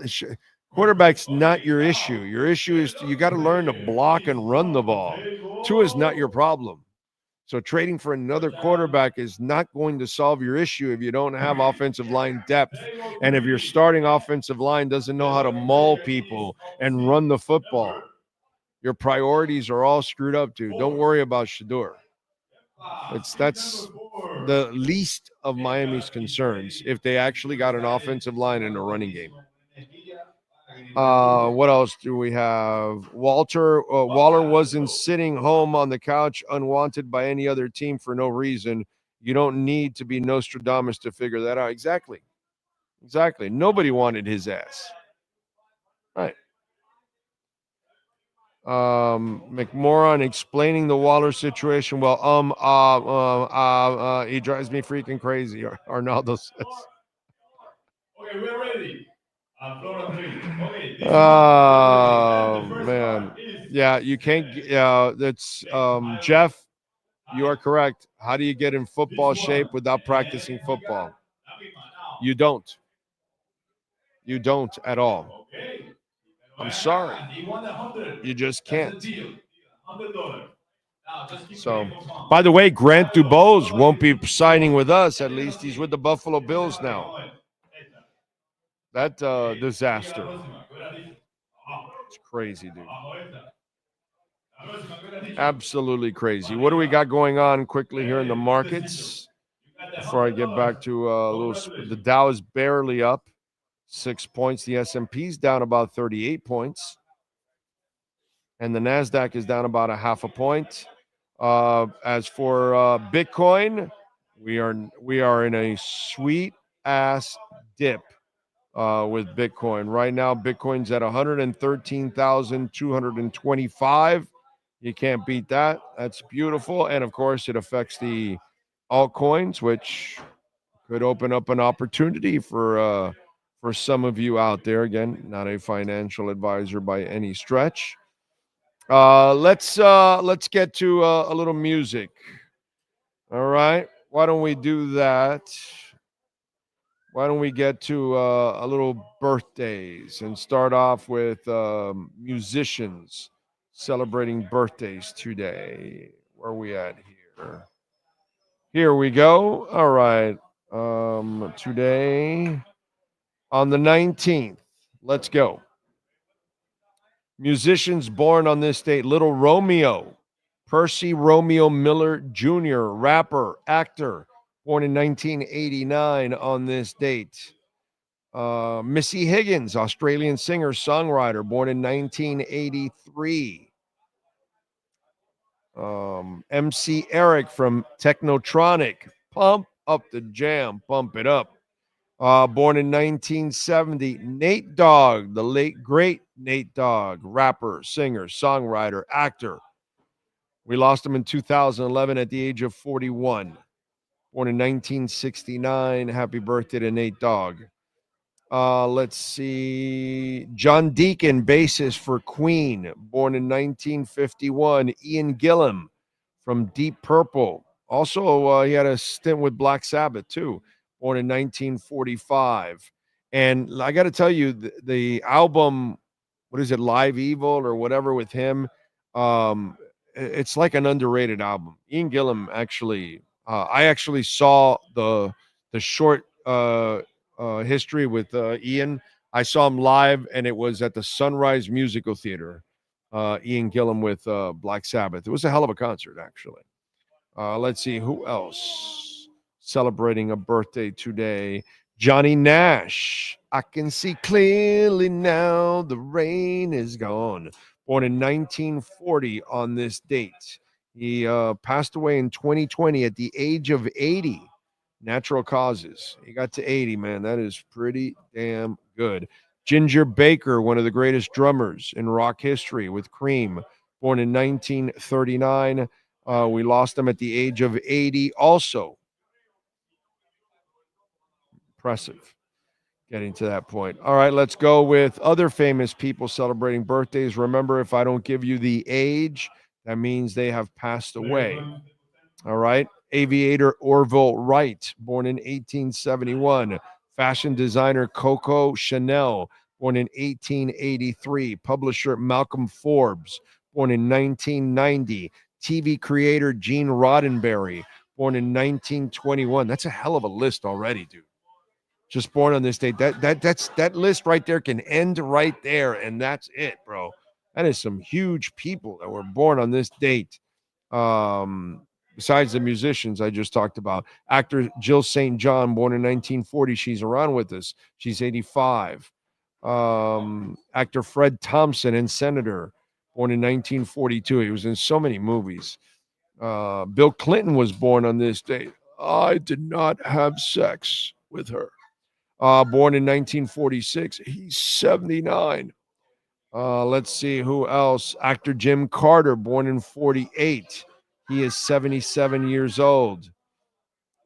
quarterback's not your issue. Your issue is you got to learn to block and run the ball. Tua is not your problem. So trading for another quarterback is not going to solve your issue if you don't have offensive line depth. And if your starting offensive line doesn't know how to maul people and run the football. Your priorities are all screwed up, dude. Don't worry about Shedeur. That's the least of Miami's concerns if they actually got an offensive line and a running game. What else do we have? Waller wasn't sitting home on the couch unwanted by any other team for no reason. You don't need to be Nostradamus to figure that out. Exactly. Nobody wanted his ass. Right. McMoran explaining the Waller situation. Well, he drives me freaking crazy. Arnaldo says. Okay, we're ready. Oh man, yeah, you can't. That's Jeff. You are correct. How do you get in football shape without practicing football? You don't. You don't at all. I'm sorry. You just can't. So, by the way, Grant Dubose won't be signing with us. At least he's with the Buffalo Bills now. That disaster. It's crazy, dude. Absolutely crazy. What do we got going on quickly here in the markets? Before I get back to the Dow is barely up 6 points. The S&P's down about 38 points. And the NASDAQ is down about a half a point. As for Bitcoin, we are in a sweet ass dip with Bitcoin. Right now, Bitcoin's at 113,225. You can't beat that. That's beautiful. And of course, it affects the altcoins, which could open up an opportunity for some of you out there. Again, not a financial advisor by any stretch. Let's get to a little music. All right. Why don't we do that? Why don't we get to a little birthdays and start off with musicians celebrating birthdays today. Where are we at here? Here we go. All right. Today on the 19th. Let's go. Musicians born on this date: Little Romeo, Percy Romeo Miller Jr., rapper, actor, born in 1989 on this date. Missy Higgins, Australian singer, songwriter, born in 1983. MC Eric from Technotronic, Pump Up the Jam, Pump It Up. Born in 1970. Nate Dogg, the late great Nate Dogg, rapper, singer, songwriter, actor. We lost him in 2011 at the age of 41. Born in 1969. Happy birthday to Nate Dogg. Let's see. John Deacon, bassist for Queen, born in 1951. Ian Gillan from Deep Purple. Also, he had a stint with Black Sabbath, too, born in 1945. And I got to tell you, the album, what is it, Live Evil or whatever with him, it's like an underrated album. Ian Gillan actually, I actually saw the short history with Ian. I saw him live, and it was at the Sunrise Musical Theater. Ian Gillan with Black Sabbath. It was a hell of a concert, actually. Let's see who else celebrating a birthday today. Johnny Nash. I can see clearly now the rain is gone. Born in 1940 on this date. He passed away in 2020 at the age of 80. Natural causes. He got to 80, man. That is pretty damn good. Ginger Baker, one of the greatest drummers in rock history with Cream, born in 1939. We lost him at the age of 80 also. Impressive getting to that point. All right, let's go with other famous people celebrating birthdays. Remember, if I don't give you the age, that means they have passed away. All right. Aviator Orville Wright, born in 1871. Fashion designer Coco Chanel, born in 1883. Publisher Malcolm Forbes, born in 1990. TV creator Gene Roddenberry, born in 1921. That's a hell of a list already, dude. Just born on this date. That list right there can end right there, and that's it, bro. That is some huge people that were born on this date. Besides the musicians I just talked about. Actor Jill St. John, born in 1940. She's around with us. She's 85. Actor Fred Thompson and Senator, born in 1942. He was in so many movies. Bill Clinton was born on this date. I did not have sex with her. Born in 1946. He's 79. Let's see who else. Actor Jim Carter, born in 48. He is 77 years old.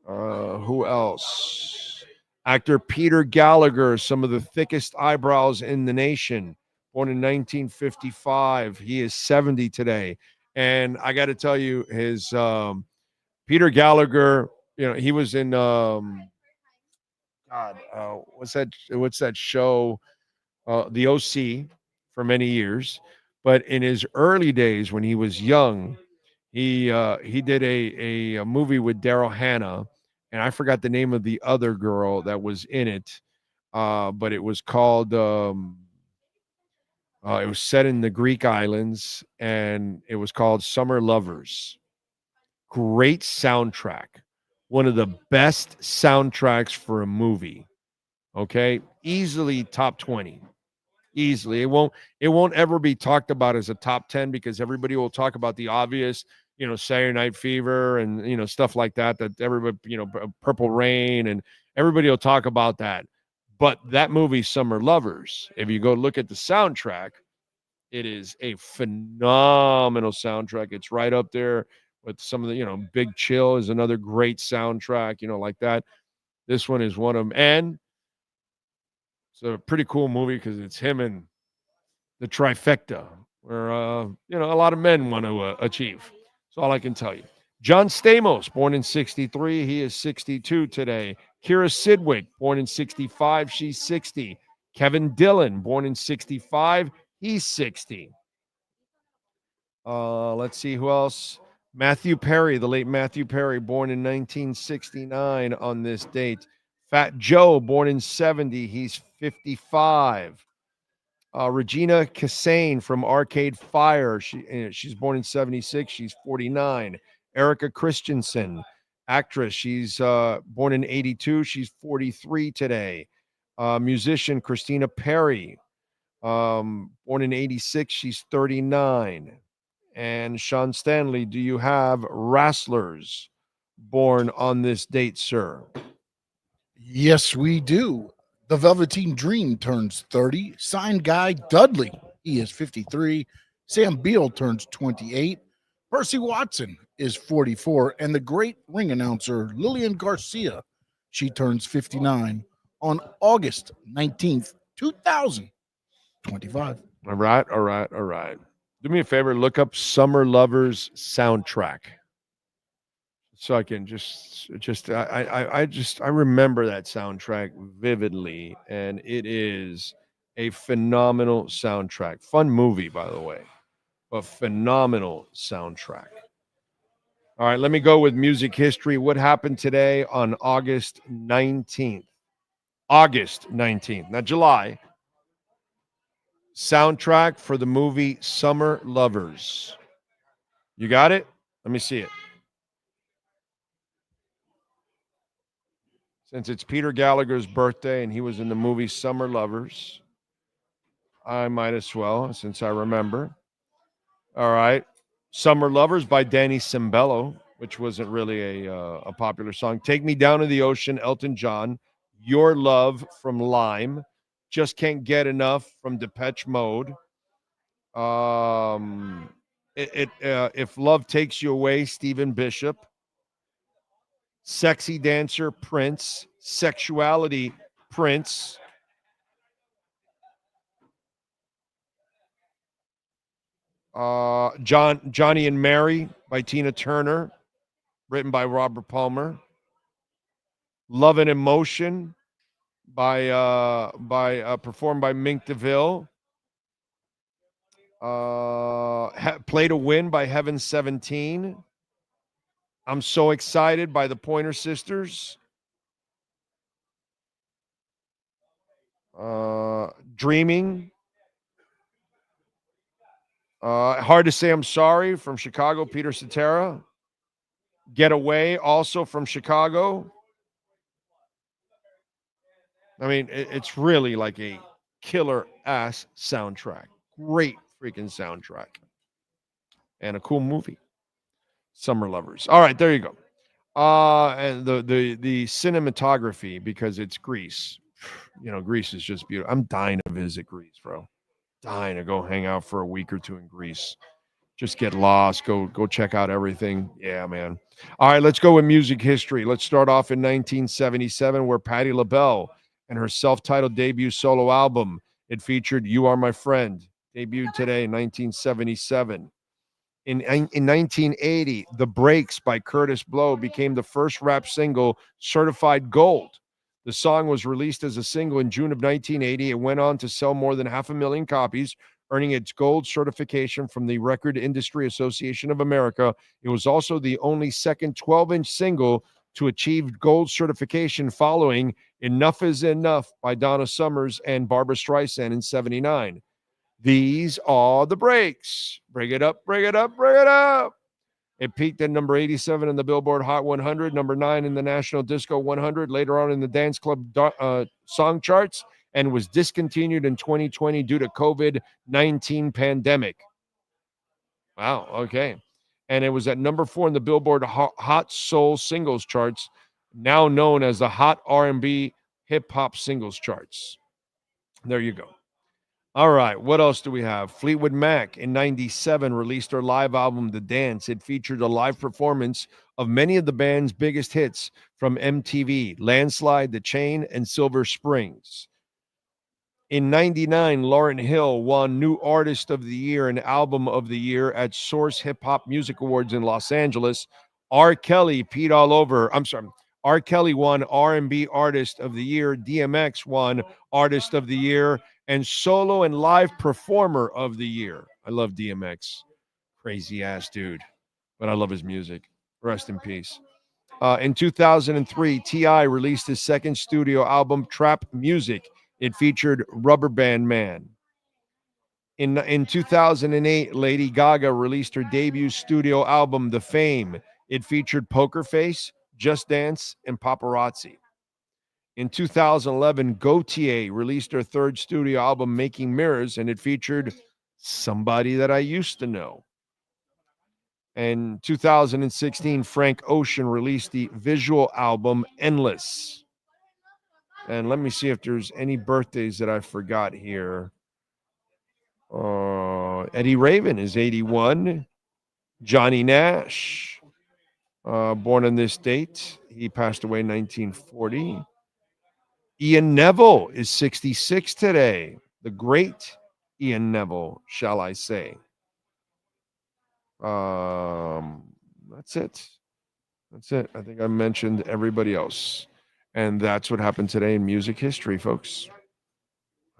Who else? Actor Peter Gallagher, some of the thickest eyebrows in the nation, born in 1955. He is 70 today. And I got to tell you, his Peter Gallagher, he was in what's that show? The OC for many years. But in his early days when he was young, he did a movie with Daryl Hannah, and I forgot the name of the other girl that was in it, but it was called it was set in the Greek islands, and it was called Summer Lovers. Great soundtrack. One of the best soundtracks for a movie. Okay, easily top 20. Easily. It won't ever be talked about as a top 10 because everybody will talk about the obvious, Saturday Night Fever and, stuff like that everybody, Purple Rain, and everybody will talk about that. But that movie, Summer Lovers, if you go look at the soundtrack, it is a phenomenal soundtrack. It's right up there with some of the, Big Chill is another great soundtrack, like that. This one is one of them. And it's a pretty cool movie because it's him and the trifecta where, a lot of men want to achieve. That's all I can tell you. John Stamos, born in 63. He is 62 today. Kira Sidwick, born in 65. She's 60. Kevin Dillon, born in 65. He's 60. Let's see who else. Matthew Perry, the late Matthew Perry, born in 1969 on this date. Fat Joe, born in 70. He's 55. Regina Cassane from Arcade Fire. She's born in 76. She's 49. Erica Christensen, actress. She's born in 82. She's 43 today. Musician Christina Perry, born in 86. She's 39. And Sean Stanley, do you have wrestlers born on this date, sir? Yes, we do. The Velveteen Dream turns 30. Signed Guy Dudley, he is 53. Sam Beal turns 28. Percy Watson is 44. And the great ring announcer, Lillian Garcia, she turns 59 on August 19th, 2025. All right. Do me a favor, look up Summer Lovers soundtrack. So I can I remember that soundtrack vividly, and it is a phenomenal soundtrack. Fun movie, by the way, a phenomenal soundtrack. All right, let me go with music history. What happened today on August 19th? August 19th, not July. Soundtrack for the movie Summer Lovers. You got it? Let me see it. Since it's Peter Gallagher's birthday and he was in the movie Summer Lovers, I might as well, since I remember. All right. Summer Lovers by Danny Cimbello, which wasn't really a popular song. Take Me Down to the Ocean, Elton John. Your Love from Lime. Just Can't Get Enough from Depeche Mode. If Love Takes You Away, Stephen Bishop. Sexy Dancer, Prince. Sexuality, Prince. Johnny and Mary by Tina Turner, written by Robert Palmer. Love and Emotion by performed by Mink DeVille. Play to Win by Heaven 17. I'm So Excited by the Pointer Sisters. Dreaming. Hard to Say I'm Sorry from Chicago, Peter Cetera. Get Away, also from Chicago. I mean, it's really like a killer ass soundtrack. Great freaking soundtrack. And a cool movie. Summer Lovers. All right, there you go. And the cinematography, because it's Greece. You know, Greece is just beautiful. I'm dying to visit Greece, bro. Dying to go hang out for a week or two in Greece. Just get lost. Go check out everything. Yeah, man. All right, let's go with music history. Let's start off in 1977, where Patti LaBelle and her self-titled debut solo album, it featured You Are My Friend, debuted today in 1977. In 1980, The Breaks by Curtis Blow became the first rap single certified gold. The song was released as a single in June of 1980. It went on to sell more than 500,000 copies, earning its gold certification from the Record Industry Association of America. It was also the only second 12-inch single to achieve gold certification, following Enough Is Enough by Donna Summers and Barbra Streisand in 79. These are the breaks. Bring it up, bring it up, bring it up. It peaked at number 87 in the Billboard Hot 100, number 9 in the National Disco 100, later on in the Dance Club song charts, and was discontinued in 2020 due to COVID-19 pandemic. Wow, okay. And it was at number 4 in the Billboard Hot Soul Singles charts, now known as the Hot R&B Hip Hop Singles charts. There you go. All right, what else do we have? Fleetwood Mac in 97 released their live album, The Dance. It featured a live performance of many of the band's biggest hits from MTV, Landslide, The Chain, and Silver Springs. In 99, Lauryn Hill won New Artist of the Year and Album of the Year at Source Hip Hop Music Awards in Los Angeles. R. Kelly won R&B Artist of the Year. DMX won Artist of the Year and Solo and Live Performer of the Year. I love DMX. Crazy ass dude. But I love his music. Rest in peace. In 2003, T.I. released his second studio album, Trap Music. It featured Rubber Band Man. In 2008, Lady Gaga released her debut studio album, The Fame. It featured Poker Face, Just Dance, and Paparazzi. In 2011, Gautier released her third studio album, Making Mirrors, and it featured Somebody That I Used to Know. And 2016, Frank Ocean released the visual album, Endless. And let me see if there's any birthdays that I forgot here. Eddie Raven is 81. Johnny Nash, born on this date. He passed away in 1940. Ian Neville is 66 today. The great Ian Neville, shall I say. That's it. That's it. I think I mentioned everybody else. And that's what happened today in music history, folks.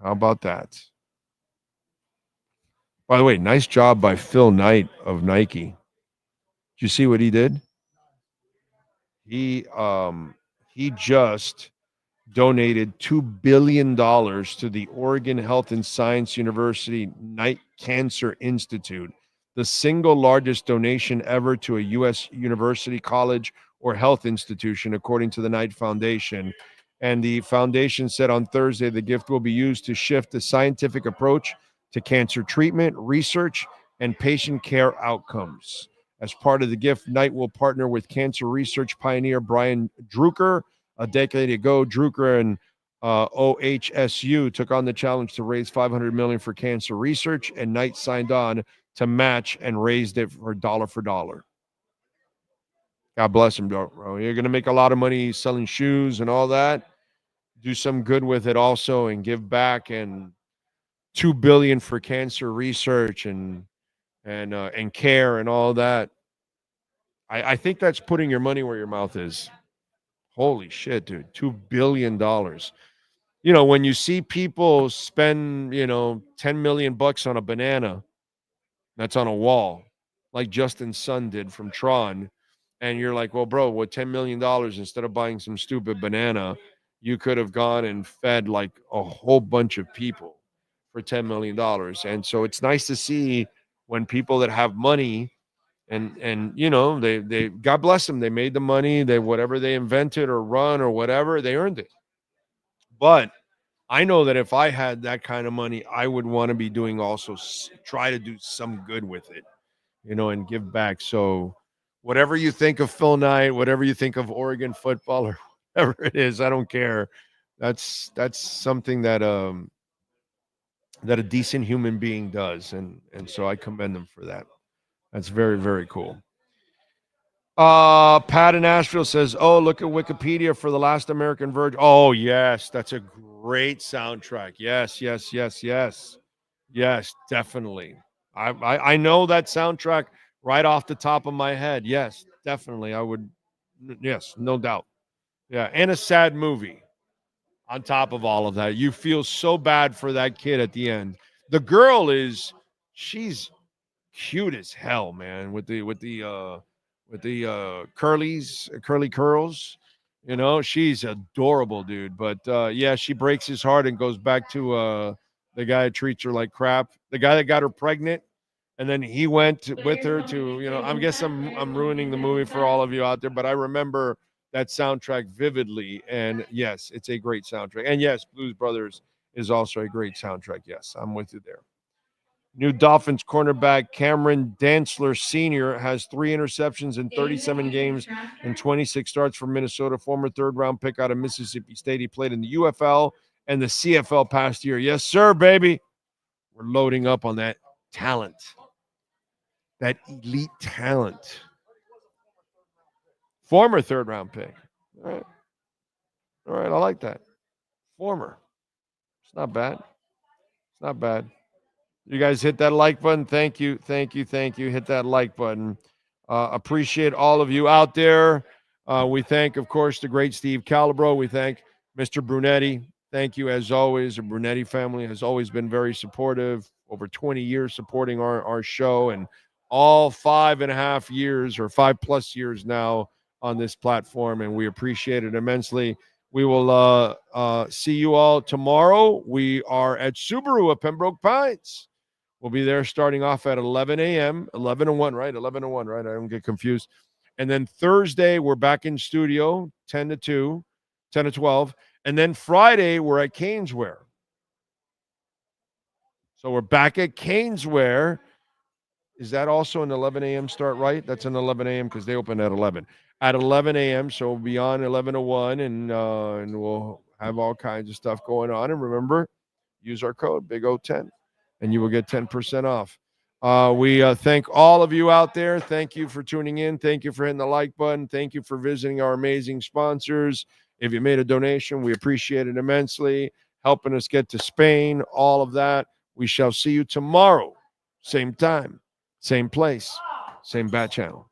How about that? By the way, nice job by Phil Knight of Nike. Did you see what he did? He just donated $2 billion to the Oregon Health and Science University Knight Cancer Institute, the single largest donation ever to a U.S. university, college, or health institution, according to the Knight Foundation. And the foundation said on Thursday the gift will be used to shift the scientific approach to cancer treatment, research, and patient care outcomes. As part of the gift, Knight will partner with cancer research pioneer Brian Drucker. A decade ago, Drucker and OHSU took on the challenge to raise $500 million for cancer research, and Knight signed on to match and raised it for dollar. God bless him, bro. You're going to make a lot of money selling shoes and all that. Do some good with it also and give back, and $2 billion for cancer research and care and all that. I think that's putting your money where your mouth is. Holy shit, dude. $2 billion. You know, when you see people spend, $10 million on a banana that's on a wall, like Justin Sun did from Tron, and you're like, well, bro, with $10 million, instead of buying some stupid banana, you could have gone and fed like a whole bunch of people for $10 million. And so it's nice to see when people that have money and they God bless them, they made the money, they whatever they invented or run or whatever, they earned it. But I know that if I had that kind of money, I would want to be doing also try to do some good with it, and give back. So whatever you think of Phil Knight, whatever you think of Oregon football or whatever it is, I don't care. That's something that that a decent human being does, and so I commend them for that. That's very, very cool. Pat in Nashville says, oh, look at Wikipedia for The Last American Virgin. Oh, yes, that's a great soundtrack. Yes, definitely. I know that soundtrack right off the top of my head. Yes, definitely. I would. Yes, no doubt. Yeah, and a sad movie on top of all of that. You feel so bad for that kid at the end. The girl she's cute as hell, man, with the curly curls. She's adorable, dude. But yeah, she breaks his heart and goes back to the guy that treats her like crap, the guy that got her pregnant, and then he went with her to, I guess I'm ruining the movie for all of you out there, but I remember that soundtrack vividly. And yes, it's a great soundtrack. And yes, Blues Brothers is also a great soundtrack. Yes, I'm with you there. New Dolphins cornerback Cameron Dantzler Sr. has 3 interceptions in 37 games and 26 starts for Minnesota. Former third-round pick out of Mississippi State. He played in the UFL and the CFL past year. Yes, sir, baby. We're loading up on that talent, that elite talent. Former third-round pick. All right, I like that. Former. It's not bad. You guys hit that like button. Thank you. Hit that like button. Appreciate all of you out there. We thank, of course, the great Steve Calibro. We thank Mr. Brunetti. Thank you, as always. The Brunetti family has always been very supportive, over 20 years supporting our show, and all 5.5 years or 5+ years now on this platform, and we appreciate it immensely. We will see you all tomorrow. We are at Subaru of Pembroke Pines. We'll be there starting off at 11 a.m., 11 to 1, right? 11 to 1, right? I don't get confused. And then Thursday, we're back in studio, 10 to 2, 10 to 12. And then Friday, we're at Caneswear. So we're back at Caneswear. Is that also an 11 a.m. start, right? That's an 11 a.m. because they open at 11. At 11 a.m., so we'll be on 11 to 1, and we'll have all kinds of stuff going on. And remember, use our code, Big O10, and you will get 10% off. We thank all of you out there. Thank you for tuning in. Thank you for hitting the like button. Thank you for visiting our amazing sponsors. If you made a donation, we appreciate it immensely. Helping us get to Spain, all of that. We shall see you tomorrow. Same time, same place, same bat channel.